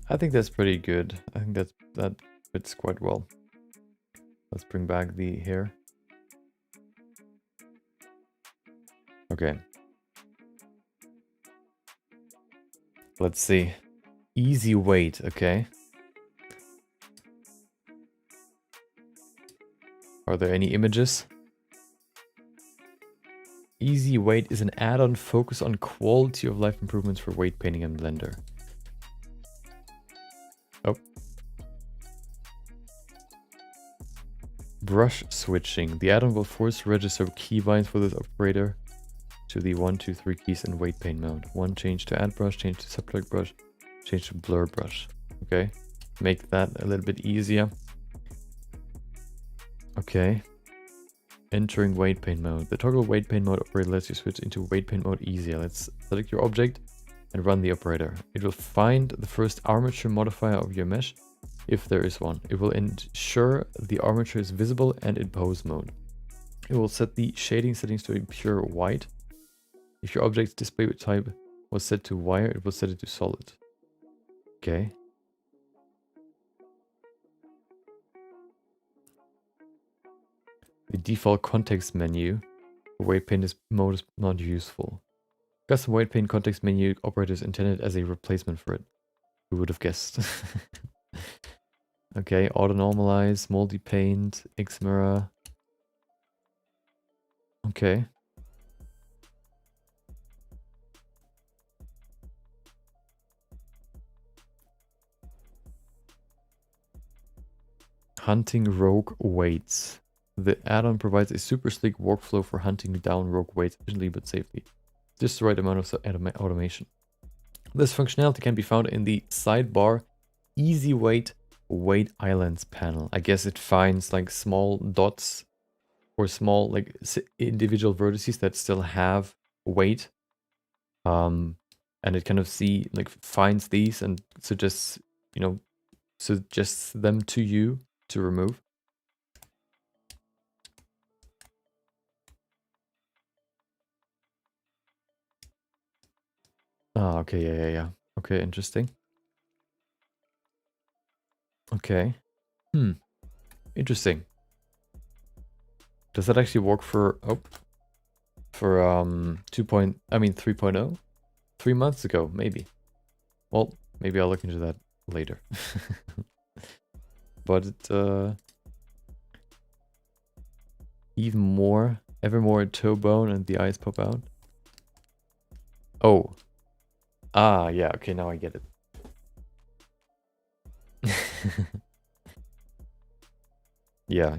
[SPEAKER 1] I think that's pretty good. I think that fits quite well. Let's bring back the hair. Okay. Let's see. Easy weight, okay. Are there any images? Easy weight is an add-on focused on quality of life improvements for weight painting and Blender. Oh. Brush switching. The add-on will force register keybinds for this operator to the 1, 2, 3 keys in weight paint mode. 1 change to add brush, change to subtract brush, change to blur brush. Okay. Make that a little bit easier. Okay. Entering weight paint mode. The toggle weight paint mode operator lets you switch into weight paint mode easier. Let's select your object and run the operator. It will find the first armature modifier of your mesh, if there is one. It will ensure the armature is visible and in pose mode. It will set the shading settings to a pure white. If your object's display type was set to wire, it will set it to solid. Okay. The default context menu for weight paint mode is not useful. Custom weight paint context menu operator is intended as a replacement for it. Who would have guessed? Okay, auto normalize, multi paint, X mirror. Okay. Hunting rogue weights. The add-on provides a super sleek workflow for hunting down rogue weights efficiently but safely. Just the right amount of automation. This functionality can be found in the sidebar Easy Weight Islands panel. I guess it finds like small dots or small like individual vertices that still have weight. And it kind of finds these and suggests, suggests them to you to remove. Oh, okay, yeah. Okay, interesting. Okay. Interesting. Does that actually work for 3.0? 3 months ago, maybe. Well, maybe I'll look into that later. But even more, ever more toe bone and the eyes pop out. Oh. Ah, yeah, okay, now I get it. Yeah.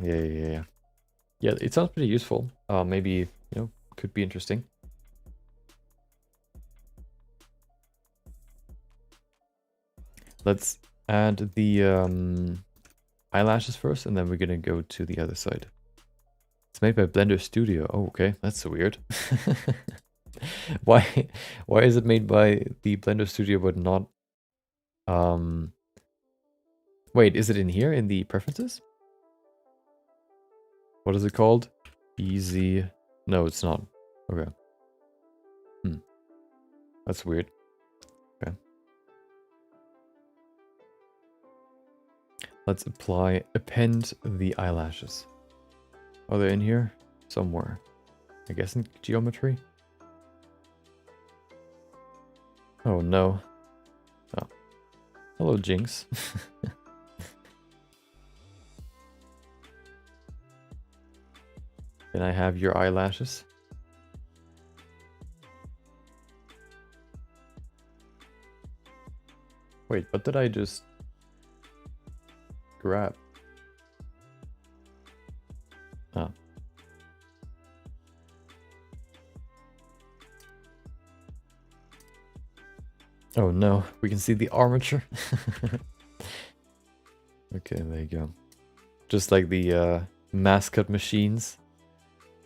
[SPEAKER 1] Yeah, it sounds pretty useful. Maybe, could be interesting. Let's add the eyelashes first, and then we're gonna go to the other side. It's made by Blender Studio. Oh, okay, that's so weird. Why is it made by the Blender Studio but not... Wait, is it in here in the preferences? What is it called? Easy... No, it's not. Okay. That's weird. Okay. Let's append the eyelashes. Are they in here? Somewhere. I guess in geometry? Oh no. Oh. Hello, Jinx. Can I have your eyelashes? Wait, what did I just grab? Oh. Oh no, we can see the armature. Okay, there you go. Just like the mascot machines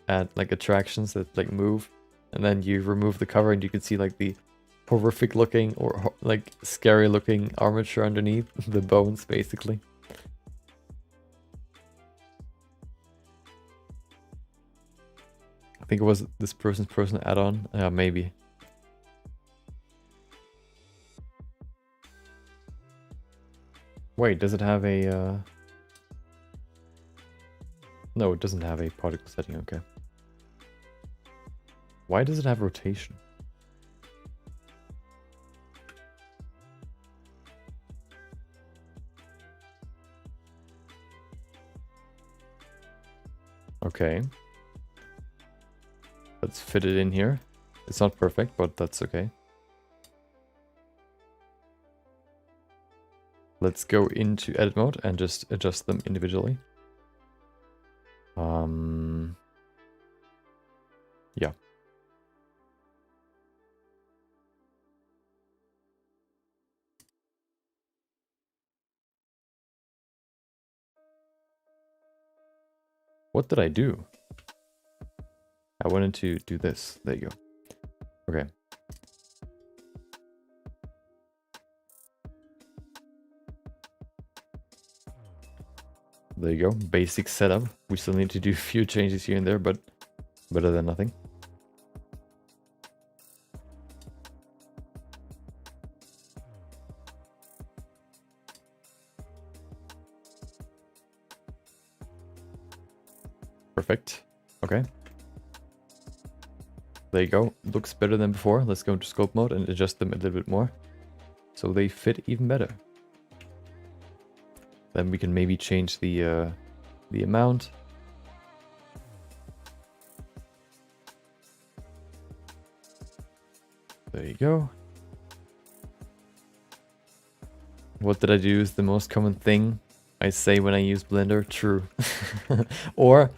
[SPEAKER 1] at like attractions that like move, and then you remove the cover and you can see like the horrific looking or like scary looking armature underneath the bones basically. I think it was this person's personal add-on. Maybe. Wait, does it have a... No, it doesn't have a particle setting, okay. Why does it have rotation? Okay. Let's fit it in here. It's not perfect, but that's okay. Let's go into edit mode and just adjust them individually. Yeah. What did I do? I wanted to do this. There you go. Okay. There you go. Basic setup. We still need to do a few changes here and there, but better than nothing. Perfect. Okay. There you go. Looks better than before. Let's go into scope mode and adjust them a little bit more so they fit even better. Then we can maybe change the amount. There you go. What did I do is the most common thing I say when I use Blender. True. Or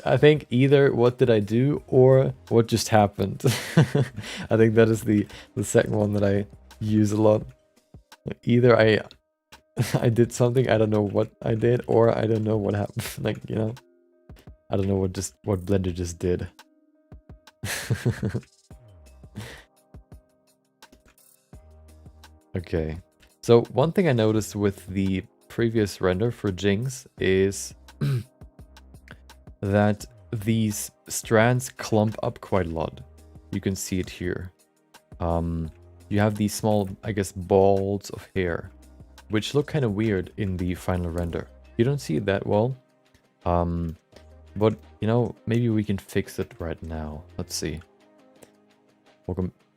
[SPEAKER 1] I think either what did I do or what just happened. I think that is the second one that use a lot. Either I did something, I don't know what I did, or I don't know what happened. Like, you know, I don't know what Blender just did. Okay, so one thing I noticed with the previous render for Jinx is that these strands clump up quite a lot. You can see it here. You have these small, I guess, balls of hair, which look kind of weird in the final render. You don't see it that well, but you know, maybe we can fix it right now. Let's see.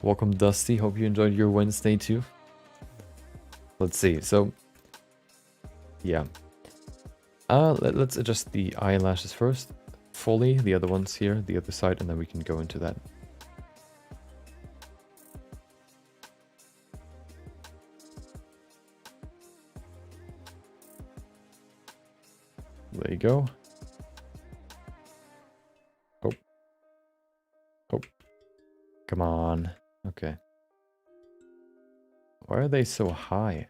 [SPEAKER 1] Welcome, Dusty. Hope you enjoyed your Wednesday too. Let's see. So, yeah. Let's adjust the eyelashes first, fully. The other ones here, the other side, and then we can go into that. There you go. Oh. Oh. Come on. Okay. Why are they so high?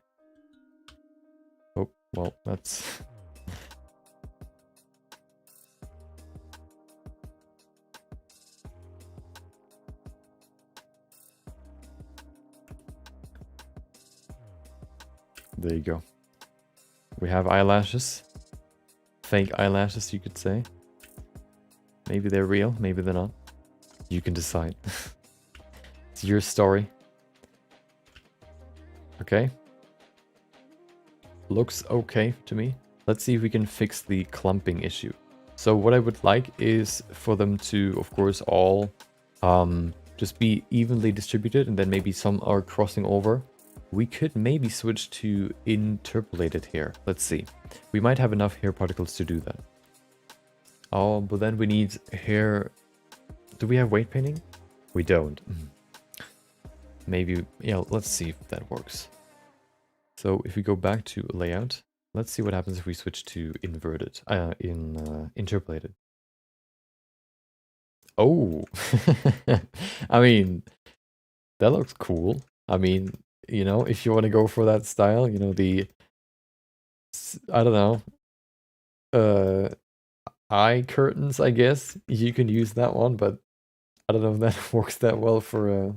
[SPEAKER 1] Oh, well, that's... There you go. We have eyelashes. Fake eyelashes, you could say. Maybe they're real, maybe they're not. You can decide. It's your story. Okay. Looks okay to me. Let's see if we can fix the clumping issue. So what I would like is for them to, of course, all just be evenly distributed, and then maybe some are crossing over. We could maybe switch to interpolated hair. Let's see. We might have enough hair particles to do that. Oh, but then we need hair... Do we have weight painting? We don't. Maybe, yeah, let's see if that works. So if we go back to layout, let's see what happens if we switch to inverted, interpolated. Oh, I mean, that looks cool. I mean, you know, if you want to go for that style, you know, the, I don't know, eye curtains, I guess, you can use that one, but I don't know if that works that well for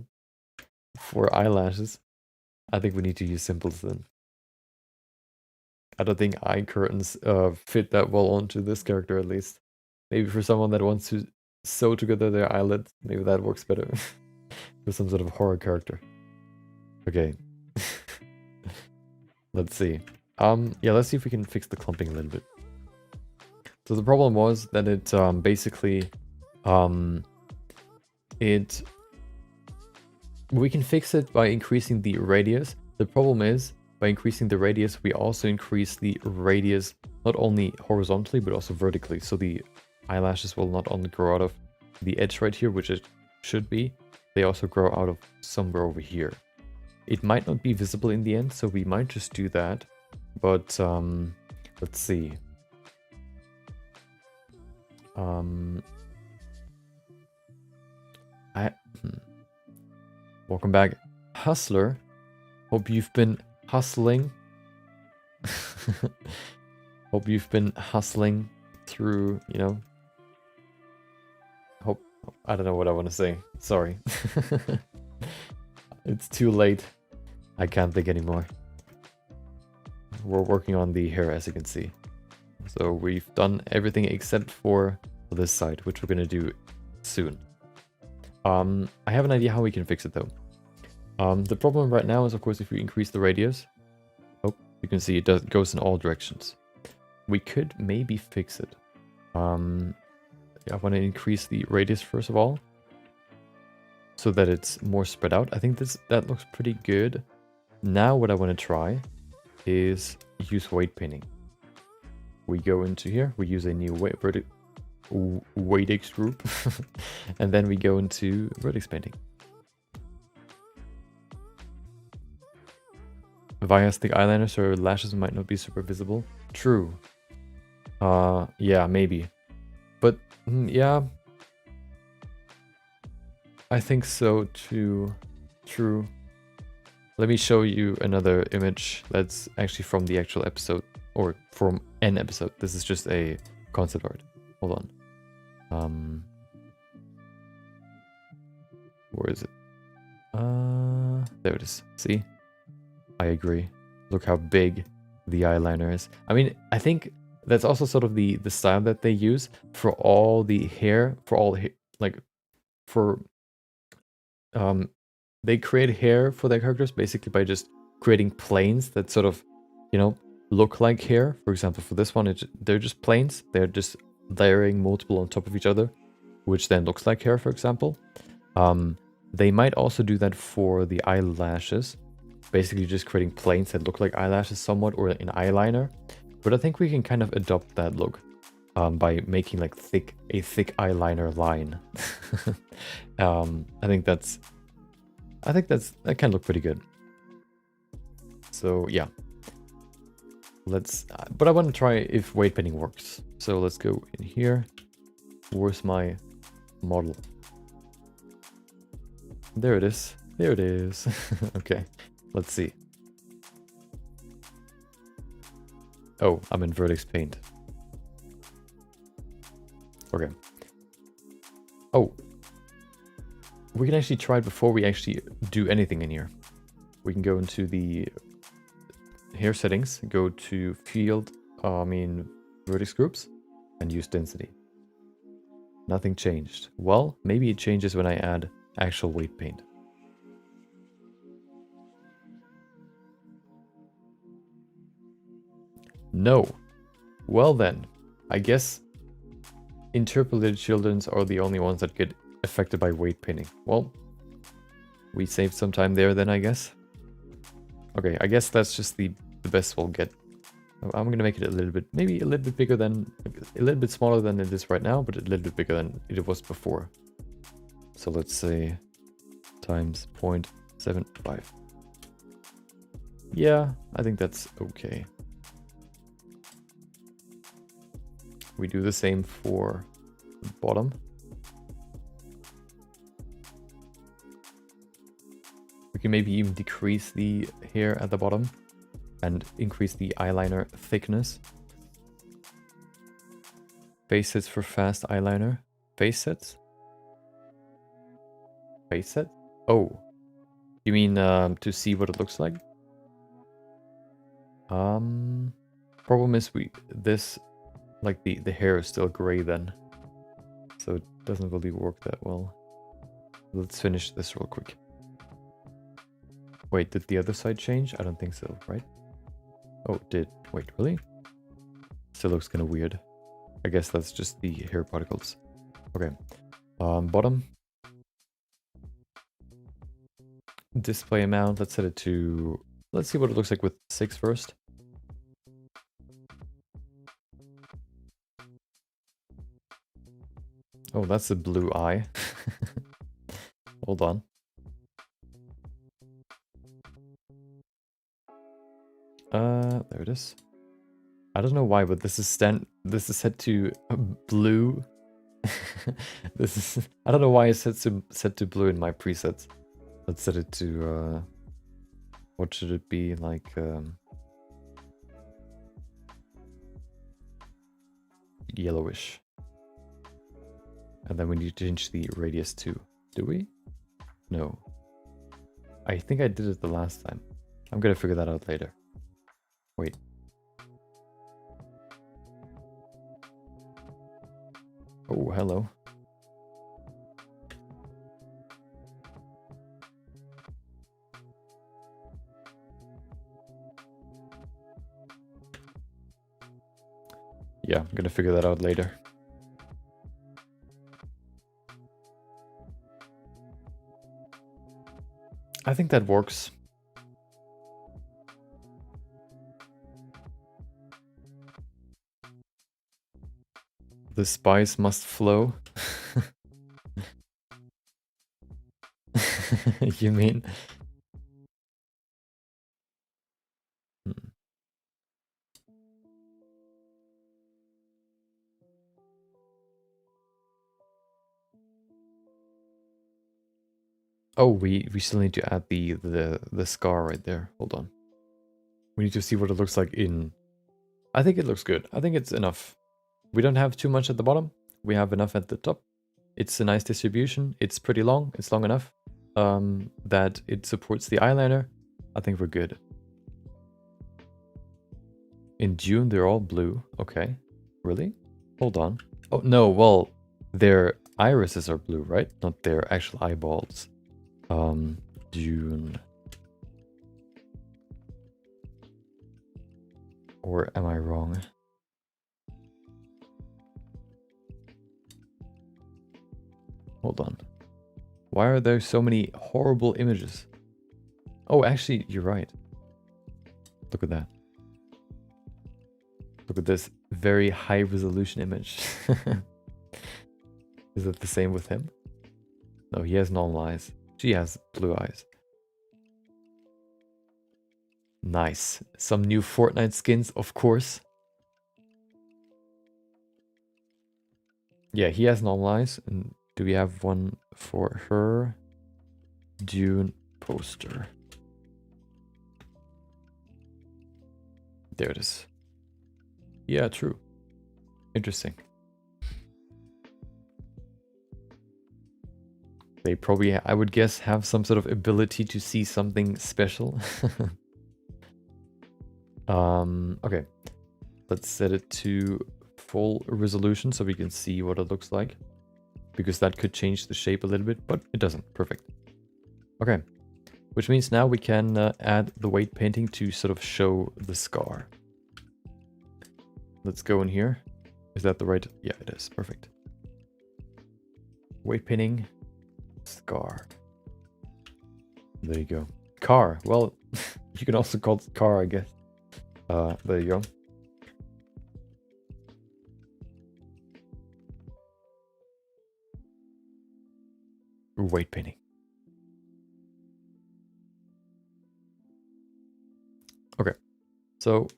[SPEAKER 1] eyelashes. I think we need to use simples then. I don't think eye curtains fit that well onto this character, at least. Maybe for someone that wants to sew together their eyelids, maybe that works better. For some sort of horror character. Okay. Let's see. Yeah, let's see if we can fix the clumping a little bit. So the problem was that it basically we can fix it by increasing the radius. The problem is, by increasing the radius, we also increase the radius not only horizontally but also vertically. So the eyelashes will not only grow out of the edge right here, which it should be, they also grow out of somewhere over here. It might not be visible in the end, so we might just do that. But let's see. Welcome back, Hustler. Hope you've been hustling. Hope you've been hustling through, you know. Hope, I don't know what I want to say. Sorry. It's too late. I can't think anymore. We're working on the hair, as you can see. So we've done everything except for this side, which we're going to do soon. I have an idea how we can fix it though. The problem right now is, of course, if we increase the radius, oh, you can see it goes in all directions. We could maybe fix it. I want to increase the radius first of all, so that it's more spread out. I think that looks pretty good. Now what I want to try is use weight painting. We go into here, we use a new Weight group, and then we go into vertex painting. Via stick eyeliner, so lashes might not be super visible. True. Yeah, maybe. But, yeah. I think so too. True. Let me show you another image that's actually from the actual episode, or from an episode. This is just a concept art. Hold on. Where is it? There it is. See? I agree. Look how big the eyeliner is. I mean, I think that's also sort of the style that they use for all the hair, they create hair for their characters basically by just creating planes that sort of, you know, look like hair. For example, for this one, they're just planes. They're just layering multiple on top of each other, which then looks like hair, for example. They might also do that for the eyelashes, basically just creating planes that look like eyelashes somewhat, or an eyeliner. But I think we can kind of adopt that look by making like a thick eyeliner line. I think that can look pretty good. So yeah, but I want to try if weight painting works. So let's go in here. Where's my model? There it is. There it is. Okay, let's see. Oh, I'm in Vertex Paint. Okay. Oh. We can actually try it before we actually do anything in here. We can go into the hair settings, go to field, vertex groups, and use density. Nothing changed. Well, maybe it changes when I add actual weight paint. No. Well then, I guess interpolated childrens are the only ones that get affected by weight painting. Well, we saved some time there then, I guess. Okay, I guess that's just the best we'll get. I'm gonna make it a little bit, maybe a little bit bigger than, a little bit smaller than it is right now, but a little bit bigger than it was before. So let's say times 0.75. Yeah, I think that's okay. We do the same for the bottom. We can maybe even decrease the hair at the bottom and increase the eyeliner thickness. Face sets for fast eyeliner. Face sets? Face set? Oh, you mean to see what it looks like? Problem is the hair is still gray then, so it doesn't really work that well. Let's finish this real quick. Wait, did the other side change? I don't think so, right? Oh, it did. Wait, really? Still looks kind of weird. I guess that's just the hair particles. Okay. Bottom. Display amount. Let's set it to... Let's see what it looks like with 6 first. Oh, that's a blue eye. Hold on. There it is. I don't know why, but this is set to blue. I don't know why it's set to blue in my presets. Let's set it to what should it be, like yellowish. And then we need to change the radius too. Do we? No. I think I did it the last time. I'm gonna figure that out later. Wait. Oh, hello. Yeah, I'm gonna figure that out later. I think that works. The spice must flow. You mean? Oh, we still need to add the scar right there. Hold on. We need to see what it looks like in... I think it looks good. I think it's enough. We don't have too much at the bottom. We have enough at the top. It's a nice distribution. It's pretty long. It's long enough that it supports the eyeliner. I think we're good. In June, they're all blue. Okay. Really? Hold on. Oh, no. Well, their irises are blue, right? Not their actual eyeballs. June. Or am I wrong? Hold on. Why are there so many horrible images? Oh, actually, you're right. Look at that. Look at this very high resolution image. Is it the same with him? No, he has normal eyes. She has blue eyes. Nice. Some new Fortnite skins, of course. Yeah, he has normal eyes. And do we have one for her? June poster. There it is. Yeah, true. Interesting. They probably, I would guess, have some sort of ability to see something special. Okay. Let's set it to full resolution so we can see what it looks like. Because that could change the shape a little bit, but it doesn't. Perfect. Okay. Which means now we can add the weight painting to sort of show the scar. Let's go in here. Is that the right? Yeah, it is. Perfect. Weight painting. Scar. There you go. Car. Well, you can also call it car, I guess. There you go. Weight painting. Okay. So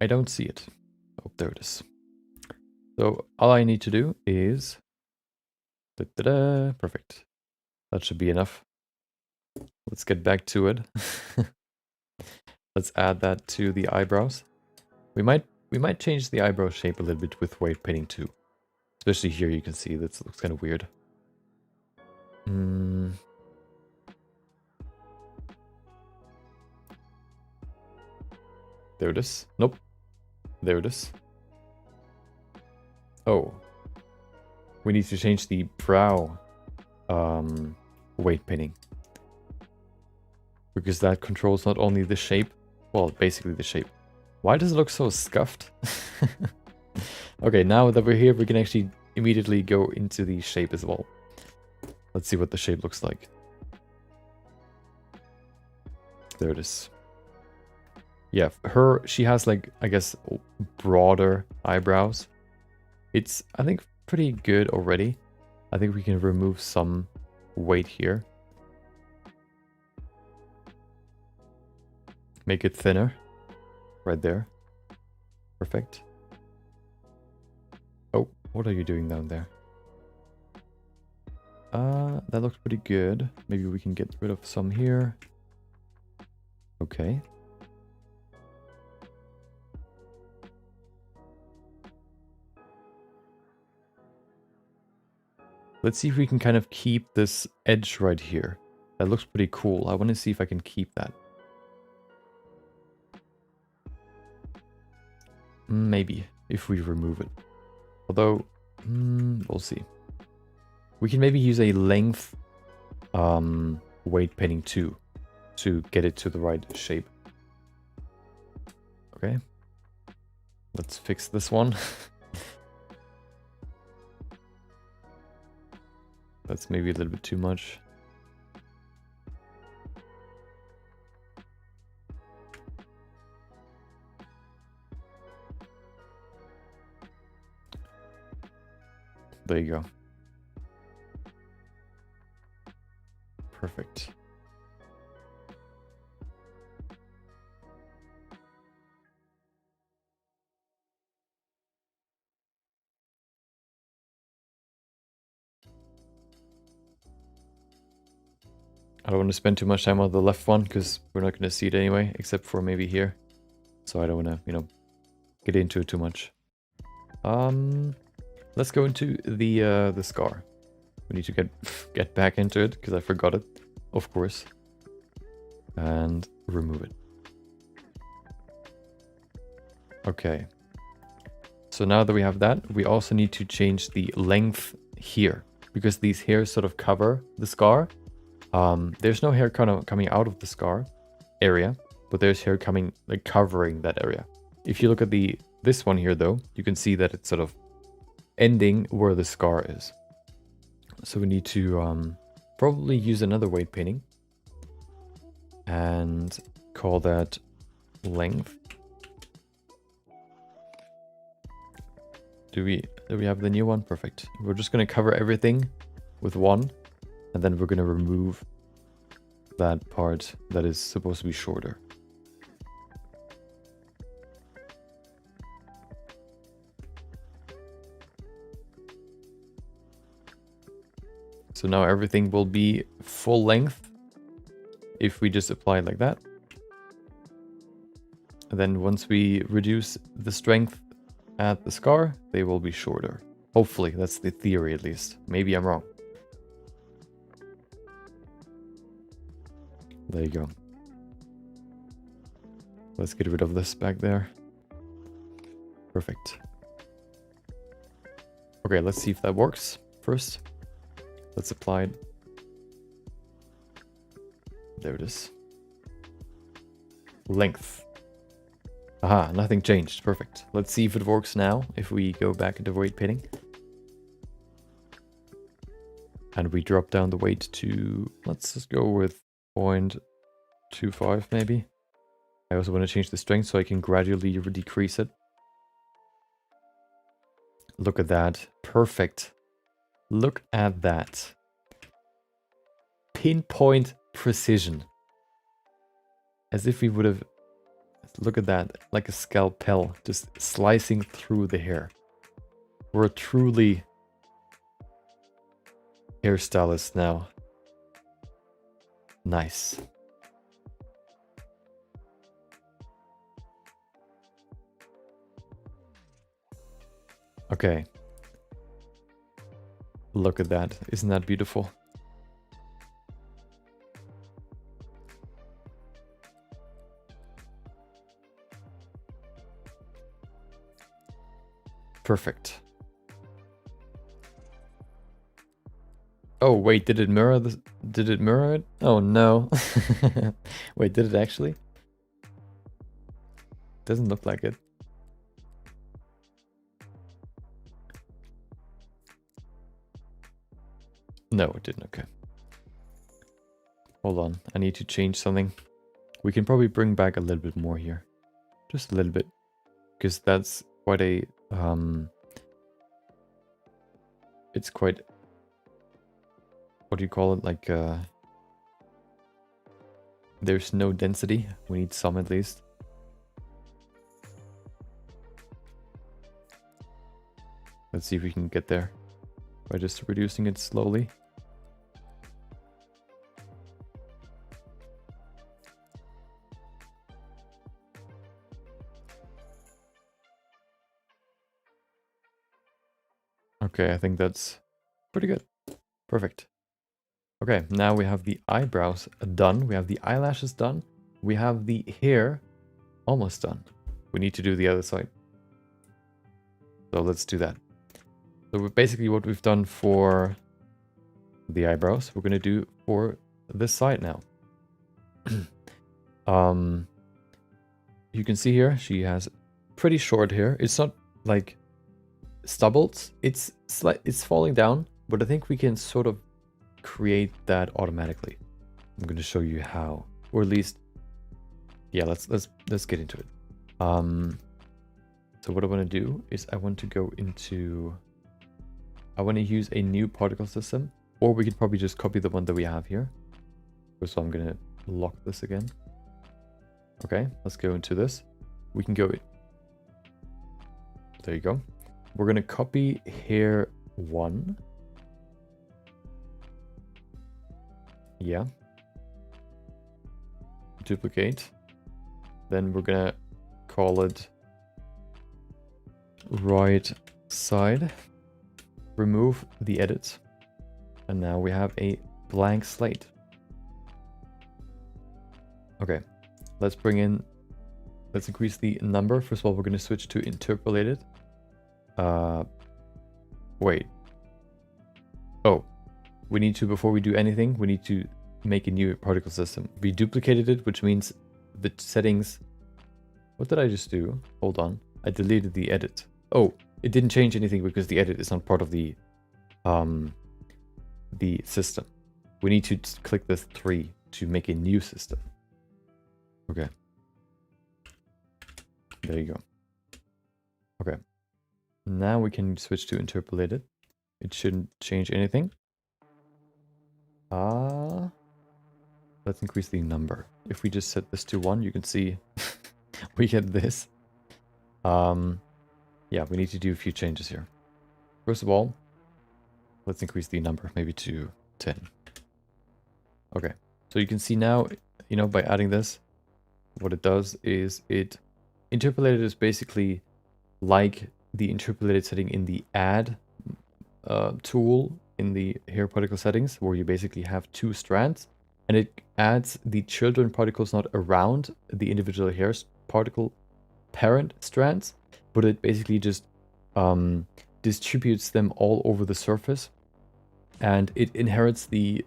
[SPEAKER 1] I don't see it. Oh, there it is. So all I need to do is... Perfect. That should be enough. Let's get back to it. Let's add that to the eyebrows. We might change the eyebrow shape a little bit with weight painting too. Especially here, you can see that looks kind of weird. There it is. Nope. There it is. Oh. We need to change the brow weight painting. Because that controls not only the shape, well, basically the shape. Why does it look so scuffed? Okay, now that we're here, we can actually immediately go into the shape as well. Let's see what the shape looks like. There it is. Yeah, she has like, I guess, broader eyebrows. It's, I think, pretty good already. I think we can remove some weight here. Make it thinner. Right there. Perfect. Oh, what are you doing down there? That looks pretty good. Maybe we can get rid of some here. Okay. Let's see if we can kind of keep this edge right here. That looks pretty cool. I want to see if I can keep that. Maybe, if we remove it. Although, we'll see. We can maybe use a length weight painting too, to get it to the right shape. Okay. Let's fix this one. That's maybe a little bit too much. There you go. Perfect. I don't want to spend too much time on the left one because we're not going to see it anyway, except for maybe here. So I don't want to, you know, get into it too much. Let's go into the scar. We need to get back into it because I forgot it, of course, and remove it. Okay. So now that we have that, we also need to change the length here because these hairs sort of cover the scar. There's no hair kind of coming out of the scar area, but there's hair coming, like, covering that area. If you look at this one here, though, you can see that it's sort of ending where the scar is. So we need to probably use another weight painting and call that length. Do we have the new one? Perfect. We're just going to cover everything with one, and then we're going to remove that part that is supposed to be shorter. So now everything will be full length if we just apply it like that. And then once we reduce the strength at the scar, they will be shorter. Hopefully, that's the theory at least. Maybe I'm wrong. There you go. Let's get rid of this back there. Perfect. Okay, let's see if that works first. Let's apply it. There it is. Length. Aha, nothing changed. Perfect. Let's see if it works now, if we go back into weight painting. And we drop down the weight to, let's just go with 0.25 maybe. I also want to change the strength so I can gradually decrease it. Look at that. Perfect. Look at that. Pinpoint precision. As if we would have... Look at that. Like a scalpel. Just slicing through the hair. We're truly hairstylists now. Nice. Okay. Look at that. Isn't that beautiful? Perfect. Oh, wait, did it mirror this? Did it mirror it? Oh, no. Wait, did it actually? Doesn't look like it. No, it didn't. Okay. Hold on. I need to change something. We can probably bring back a little bit more here. Just a little bit. Because that's quite a... it's quite... What do you call it? Like... there's no density. We need some at least. Let's see if we can get there. By just reducing it slowly. Okay, I think that's pretty good. Perfect. Okay, now we have the eyebrows done. We have the eyelashes done. We have the hair almost done. We need to do the other side. So let's do that. So basically what we've done for the eyebrows, we're going to do for this side now. You can see here, she has pretty short hair. It's not like stubbled. It's falling down, but I think we can sort of create that automatically. I'm going to show you how, or at least, yeah, let's get into it. So what I want to do is I want to go into, I want to use a new particle system, or we could probably just copy the one that we have here. So I'm going to lock this again. Okay, let's go into this. We can go, there you go. We're going to copy hair 1. Yeah. duplicate. Then we're gonna call it right side. Remove the edit. And now we have a blank slate. Okay, let's increase the number. First of all, we're gonna switch to interpolated. Wait. Oh, we need to, before we do anything, we need to make a new particle system. We duplicated it, which means the settings. What did I just do? Hold on. I deleted the edit. Oh, it didn't change anything because the edit is not part of the system. We need to click this 3 to make a new system. Okay. There you go. Okay. Now we can switch to interpolated. It shouldn't change anything. Let's increase the number. If we just set this to 1, you can see we get this. Yeah, we need to do a few changes here. First of all, let's increase the number, maybe to 10. Okay, so you can see now, you know, by adding this, what it does is interpolated is basically like the interpolated setting in the add tool in the hair particle settings, where you basically have 2 strands, and it adds the children particles not around the individual hair particle parent strands, but it basically just distributes them all over the surface, and it inherits the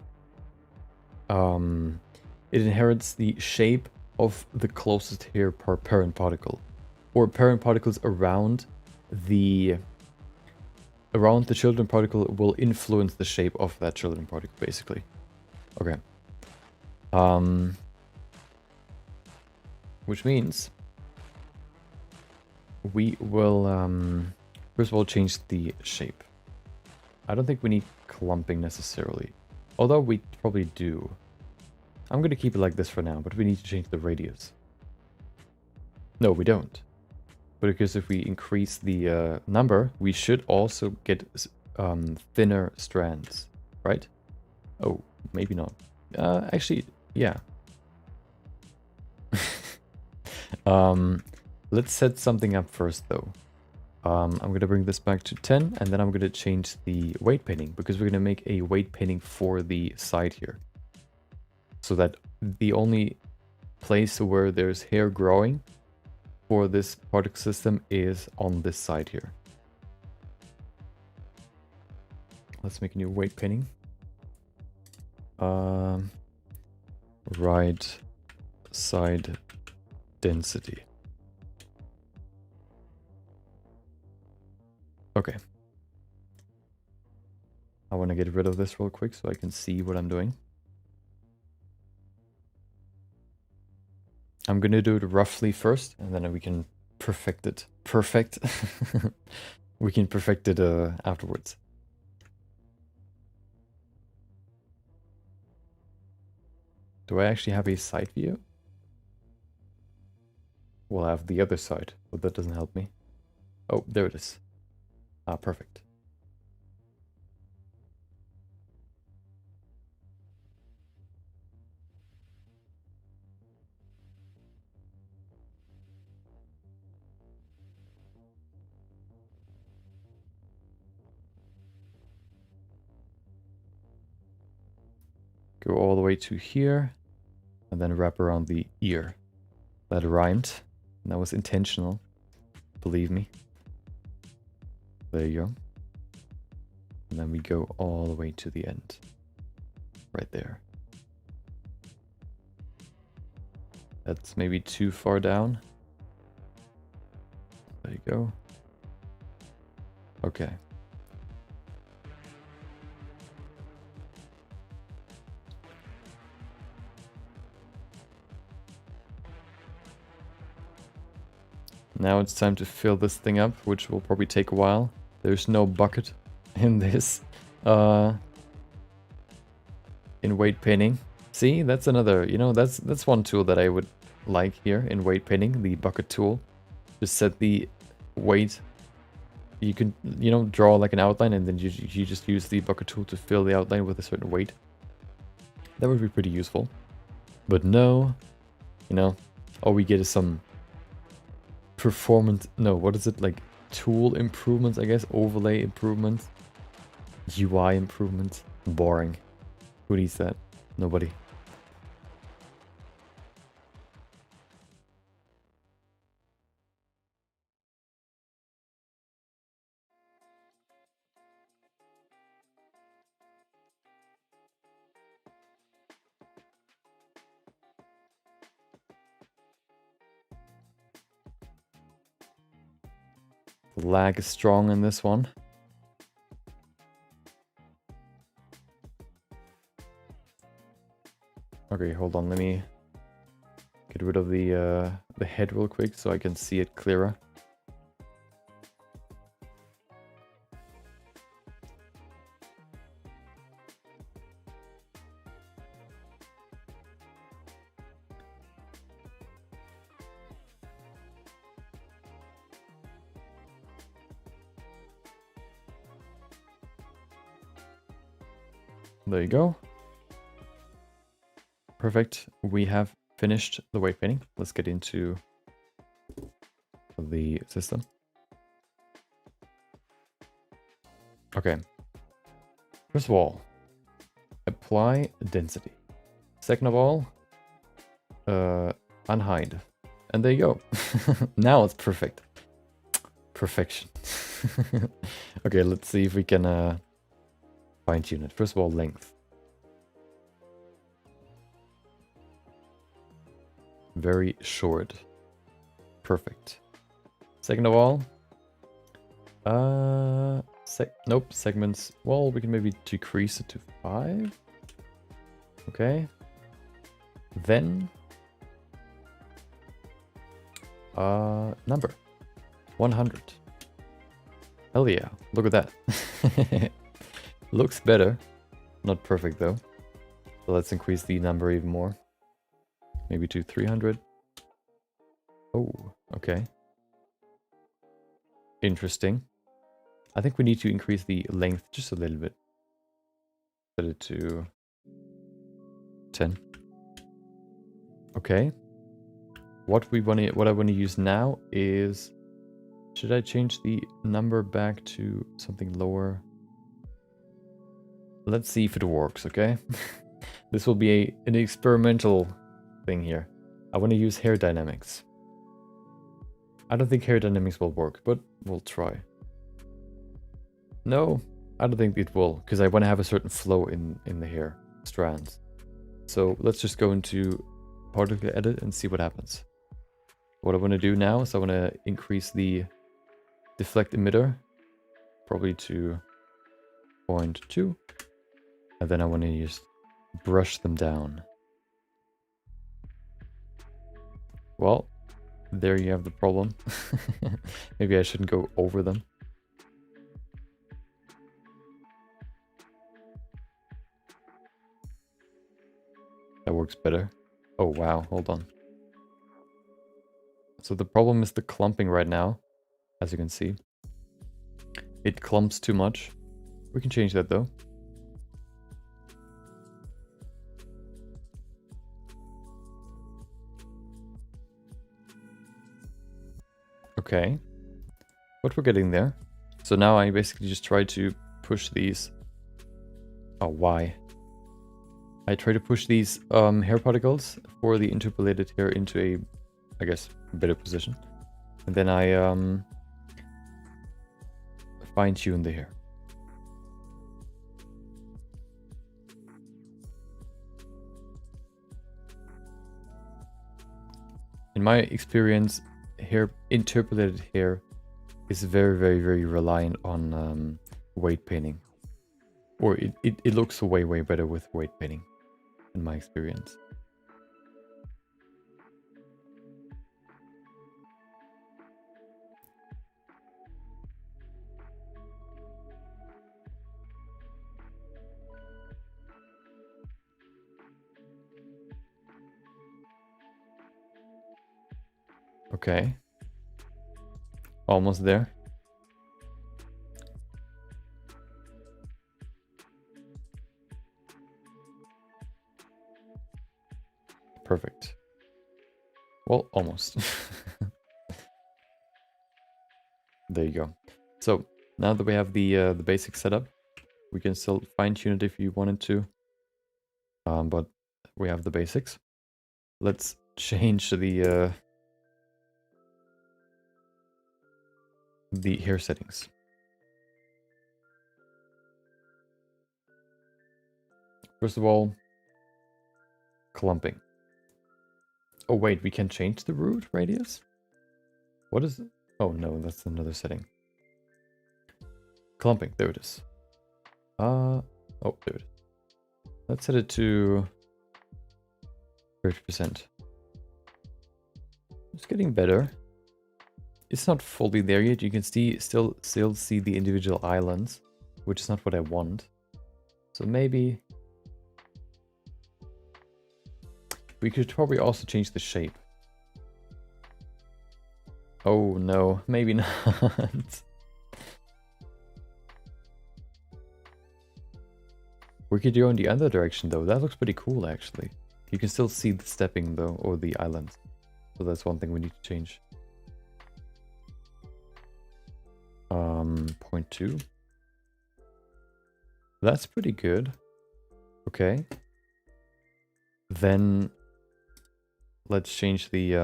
[SPEAKER 1] shape of the closest hair parent particle, or parent particles around the children particle will influence the shape of that children particle, basically. Okay. Which means we will first of all change the shape. I don't think we need clumping necessarily, although we probably do. I'm going to keep it like this for now, but we need to change the radius. No, we don't. But because if we increase the number, we should also get thinner strands, right? Oh, maybe not. Actually, yeah. Let's set something up first, though. I'm going to bring this back to 10, and then I'm going to change the weight painting, because we're going to make a weight painting for the side here. So that the only place where there's hair growing for this particle system is on this side here. Let's make a new weight painting. Right side density. Okay. I want to get rid of this real quick so I can see what I'm doing. I'm going to do it roughly first, and then we can perfect it. Perfect. We can perfect it afterwards. Do I actually have a side view? We'll have the other side, but that doesn't help me. Oh, there it is. Ah, perfect. Go all the way to here, and then wrap around the ear. That rhymed. And that was intentional. Believe me. There you go. And then we go all the way to the end. Right there. That's maybe too far down. There you go. Okay. Now it's time to fill this thing up, which will probably take a while. There's no bucket in this in weight painting. See, that's another, you know, that's one tool that I would like here in weight painting, the bucket tool. Just set the weight. You can, you know, draw like an outline, and then you just use the bucket tool to fill the outline with a certain weight. That would be pretty useful. But no, you know? All we get is some performance, no, what is it, like tool improvements, I guess, overlay improvements, UI improvements. Boring. Who needs that? Nobody. The lag is strong in this one. Okay, hold on, let me get rid of the head real quick so I can see it clearer. There you go. Perfect. We have finished the weight painting. Let's get into the system. Okay. First of all, apply density. Second of all, unhide. And there you go. Now it's perfect. Perfection. Okay, let's see if we can fine tune it. First of all, length. Very short. Perfect. Second of all, nope, segments. Well, we can maybe decrease it to 5. Okay. Then, number 100. Hell yeah! Look at that. Looks better. Not perfect though. So let's increase the number even more. Maybe to 300. Oh, okay. Interesting. I think we need to increase the length just a little bit. Set it to 10. Okay. What I want to use now is, should I change the number back to something lower? Let's see if it works, okay? This will be an experimental thing here. I want to use hair dynamics. I don't think hair dynamics will work, but we'll try. No, I don't think it will, because I want to have a certain flow in the hair strands. So let's just go into particle edit and see what happens. What I want to do now is I want to increase the deflect emitter, probably to 0.2. And then I want to just brush them down. Well, there you have the problem. Maybe I shouldn't go over them. That works better. Oh wow, hold on. So the problem is the clumping right now, as you can see. It clumps too much. We can change that though. Okay, but we're getting there. So now I basically just try to push these. Oh, why? I try to push these hair particles for the interpolated hair into a, I guess, better position. And then I fine tune the hair. In my experience, interpolated hair is very, very, very reliant on weight painting. Or it looks way, way better with weight painting, in my experience. Okay. Almost there. Perfect. Well, almost. There you go. So now that we have the basic setup, we can still fine-tune it if you wanted to. But we have the basics. Let's change the hair settings. First of all, clumping. Oh wait, we can change the root radius? What is it? Oh no, that's another setting. Clumping, there it is. Oh, there it is. Let's set it to 30%. It's getting better. It's not fully there yet. You can still see the individual islands, which is not what I want. So maybe we could probably also change the shape. Oh no, maybe not. We could go in the other direction though. That looks pretty cool actually. You can still see the stepping though, or the islands. So that's one thing we need to change. 0.2. That's pretty good. Okay. Then let's change the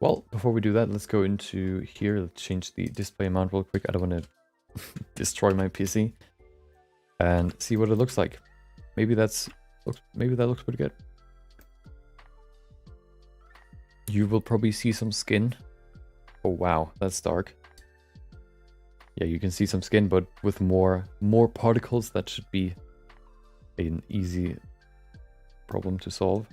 [SPEAKER 1] well, before we do that, let's go into here. Let's change the display amount real quick. I don't want to destroy my PC. And see what it looks like. Maybe that looks pretty good. You will probably see some skin. Oh wow, that's dark. Yeah, you can see some skin, but with more particles. That should be an easy problem to solve.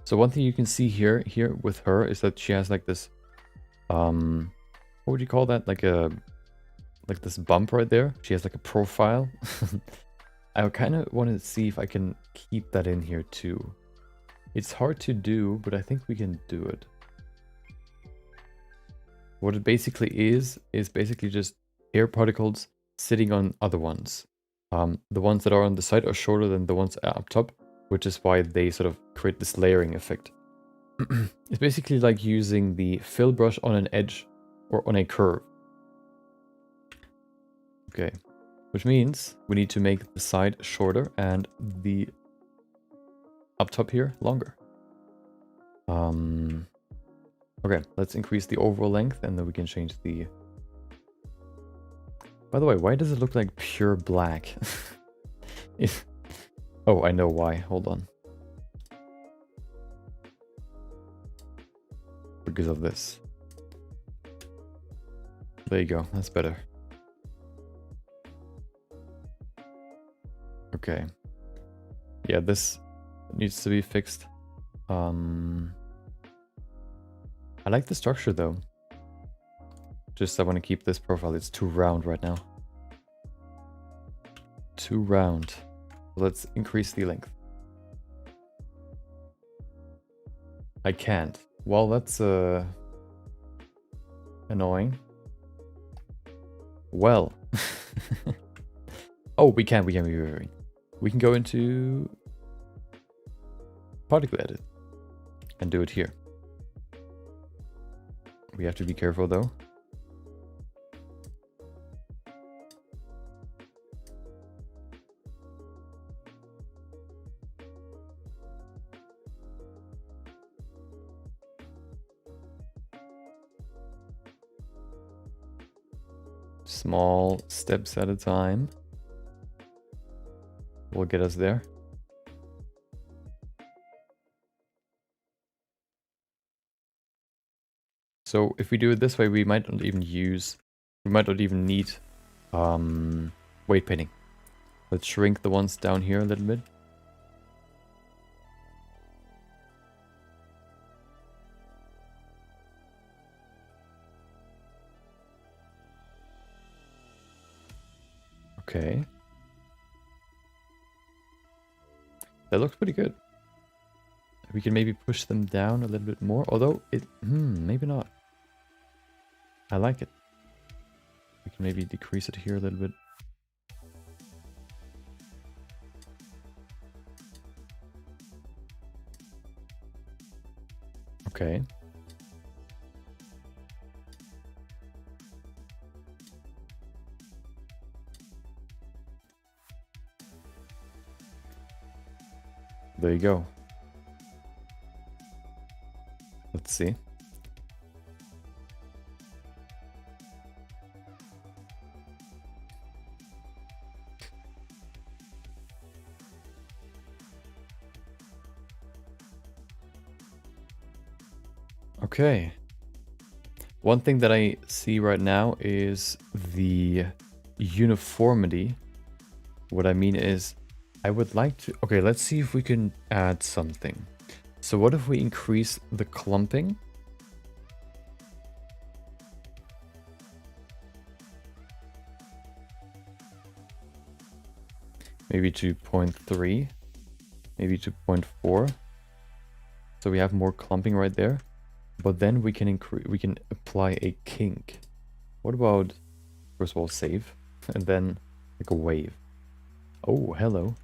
[SPEAKER 1] So one thing you can see here with her is that she has like this what would you call that? Like this bump right there. She has like a profile. I kind of want to see if I can keep that in here too. It's hard to do, but I think we can do it. What it basically is basically just air particles sitting on other ones. The ones that are on the side are shorter than the ones up top, which is why they sort of create this layering effect. It's basically like using the fill brush on an edge or on a curve. Okay, which means we need to make the side shorter and the up top here longer. Okay, let's increase the overall length and then we can change the... By the way, why does it look like pure black? Oh, I know why. Hold on. Because of this. There you go. That's better. Okay. Yeah, this needs to be fixed. I like the structure though. Just I want to keep this profile. It's too round right now. Too round. Let's increase the length. I can't. Well, that's annoying. Well. Oh, we can. We can go into particle edit and do it here. We have to be careful though. Small steps at a time will get us there. So if we do it this way, we might not even need weight painting. Let's shrink the ones down here a little bit. Okay. That looks pretty good. We can maybe push them down a little bit more, although it, maybe not. I like it. We can maybe decrease it here a little bit. Okay. There you go. Let's see. Okay. One thing that I see right now is the uniformity. What I mean is, I would like to... Okay, let's see if we can add something. So what if we increase the clumping? Maybe to 0.3, maybe to 0.4. So we have more clumping right there. But then we can apply a kink. What about, first of all, save, and then like a wave. Oh, hello.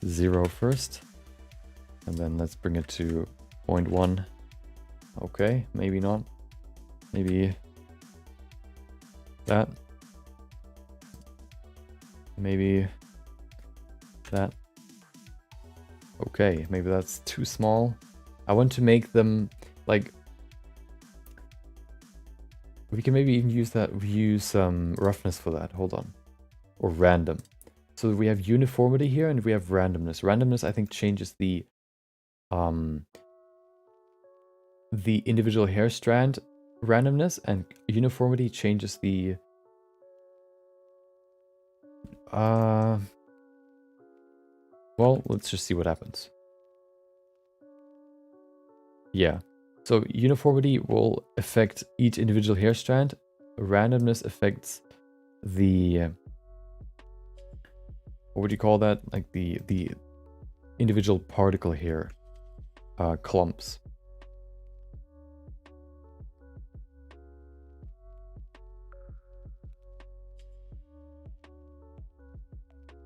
[SPEAKER 1] 0 first, and then let's bring it to 0.1. Okay, maybe not. Maybe that. Maybe that. Okay, maybe that's too small. I want to make them like... We can maybe even use that. We use roughness for that. Hold on. Or random. So we have uniformity here and we have randomness. Randomness, I think, changes the individual hair strand randomness, and uniformity changes the well, let's just see what happens. Yeah. So uniformity will affect each individual hair strand. Randomness affects the... What would you call that? Like the individual particle hair clumps.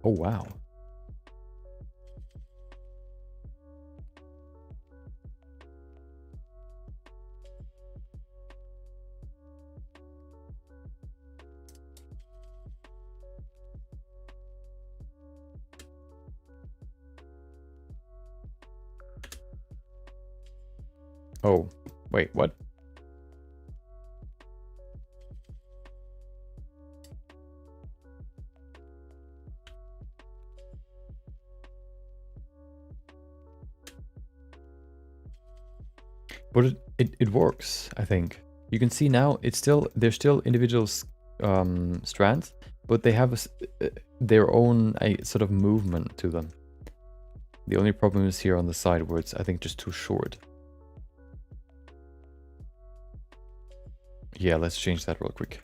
[SPEAKER 1] Oh, wow. Oh, wait, what? But it works, I think. You can see now they're still individual strands, but they have their own sort of movement to them. The only problem is here on the side where it's, I think, just too short. Yeah, let's change that real quick.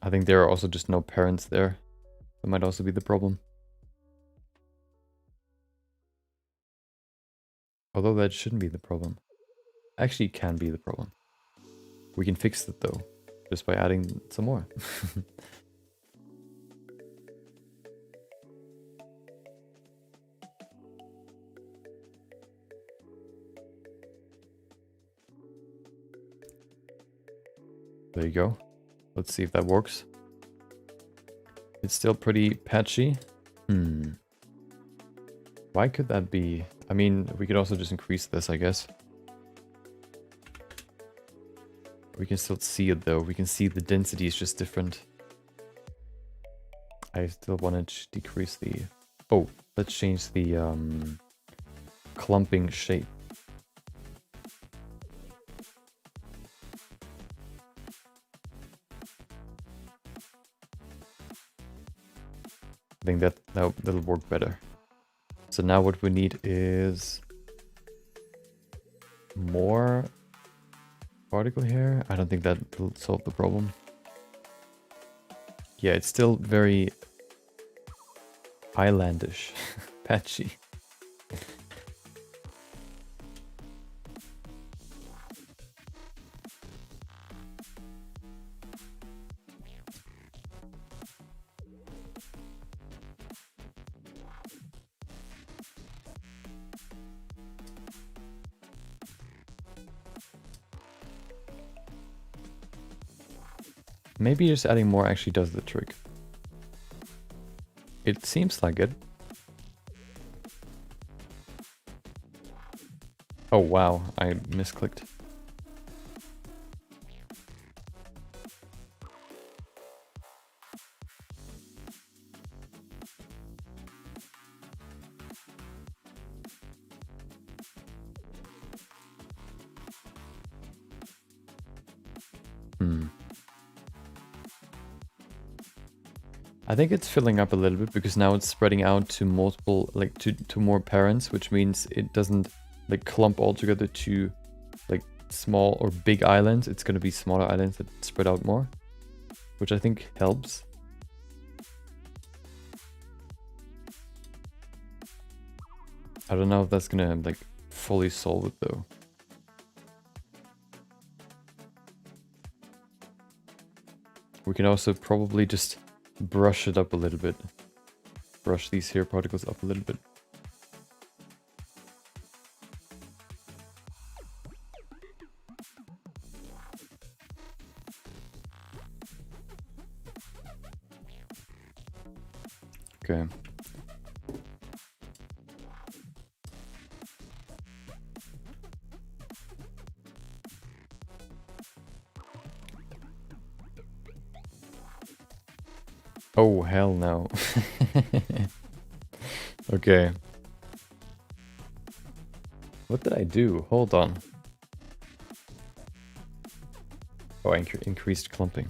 [SPEAKER 1] I think there are also just no parents there. That might also be the problem. Although that shouldn't be the problem. Actually, it can be the problem. We can fix it though, just by adding some more. There you go. Let's see if that works. It's still pretty patchy. Why could that be? I mean, we could also just increase this, I guess. We can still see it though. We can see the density is just different. I still want to decrease the... Oh, let's change the clumping shape. I think that'll work better. So now what we need is more particle hair. I don't think that will solve the problem. Yeah, it's still very islandish, patchy. Maybe just adding more actually does the trick. It seems like it. Oh wow, I misclicked. I think it's filling up a little bit because now it's spreading out to multiple, like to more parents, which means it doesn't like clump all together to like small or big islands. It's going to be smaller islands that spread out more, which I think helps. I don't know if that's going to like fully solve it though. We can also probably just brush it up a little bit. Brush these here particles up a little bit. Okay. Oh, hell no. Okay. What did I do? Hold on. Oh, I increased clumping.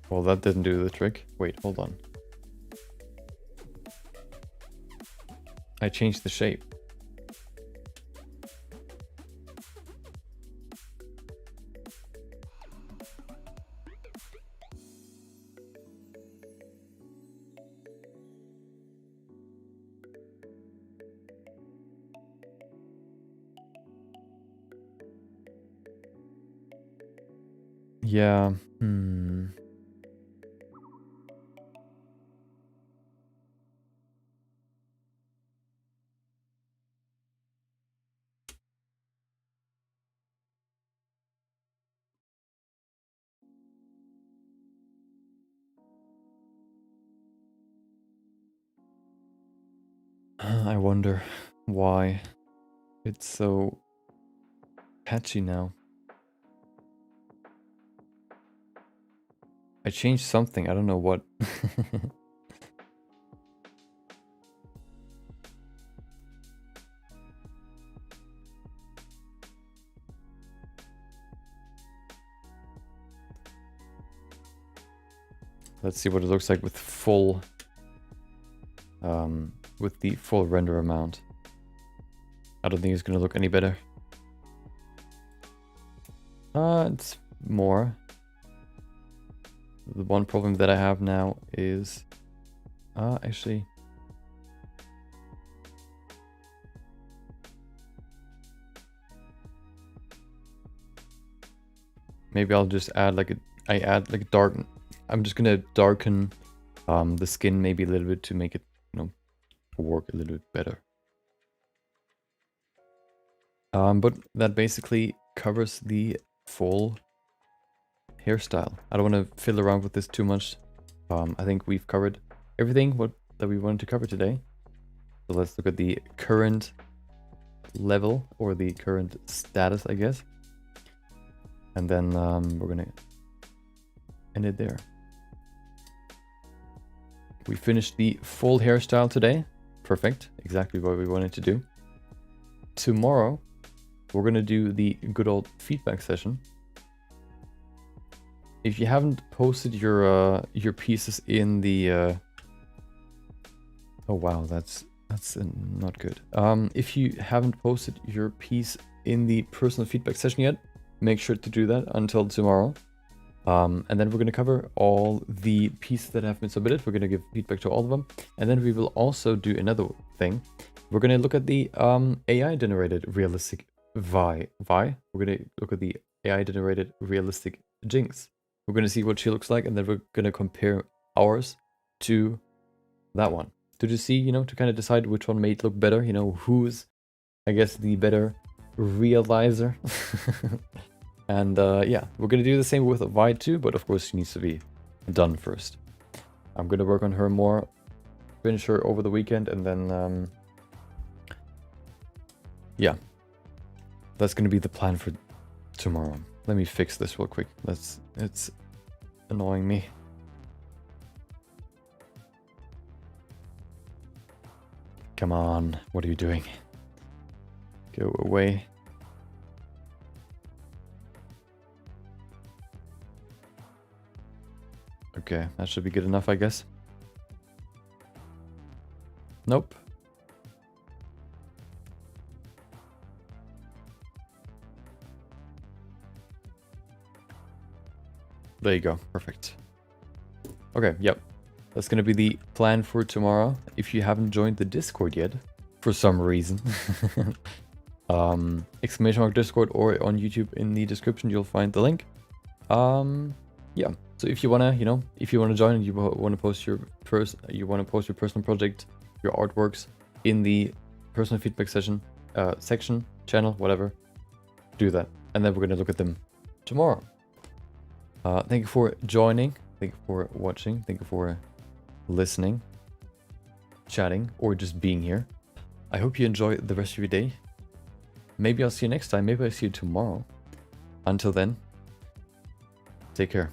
[SPEAKER 1] Well, that didn't do the trick. Wait, hold on. I changed the shape. Yeah. I wonder why it's so patchy now. I changed something, I don't know what. Let's see what it looks like with full, with the full render amount. I don't think it's gonna look any better. It's more. The one problem that I have now is, actually, maybe I'll just add like I add like darken. I'm just gonna darken the skin maybe a little bit to make it, you know, work a little bit better. But that basically covers the full hairstyle. I don't want to fiddle around with this too much. I think we've covered everything that we wanted to cover today. So let's look at the current level, or the current status, I guess. And then we're gonna end it there. We finished the full hairstyle today. Perfect, exactly what we wanted to do. Tomorrow, we're gonna do the good old feedback session. If you haven't posted your pieces in the oh wow, that's not good. If you haven't posted your piece in the personal feedback session yet, make sure to do that until tomorrow. And then we're going to cover all the pieces that have been submitted. We're going to give feedback to all of them. And then we will also do another thing. We're going to look at the AI generated realistic Vi. We're going to look at the AI generated realistic Jinx. We're going to see what she looks like, and then we're going to compare ours to that one. To just see, you know, to kind of decide which one may look better, you know, whose I guess, the better realizer. And yeah, we're gonna do the same with Vi too, but of course she needs to be done first. I'm gonna work on her more, finish her over the weekend, and then yeah, that's gonna be the plan for tomorrow. Let me fix this real quick. It's annoying me. Come on, what are you doing? Go away. Okay, that should be good enough, I guess. Nope. There you go, perfect. Okay, yep. That's gonna be the plan for tomorrow. If you haven't joined the Discord yet, for some reason, !_ Discord or on YouTube in the description, you'll find the link. Yeah. So if you wanna, if you wanna join and you wanna post your personal project, your artworks in the personal feedback section, channel, whatever, do that, and then we're gonna look at them tomorrow. Thank you for joining. Thank you for watching. Thank you for listening, chatting, or just being here. I hope you enjoy the rest of your day. Maybe I'll see you next time. Maybe I'll see you tomorrow. Until then, take care.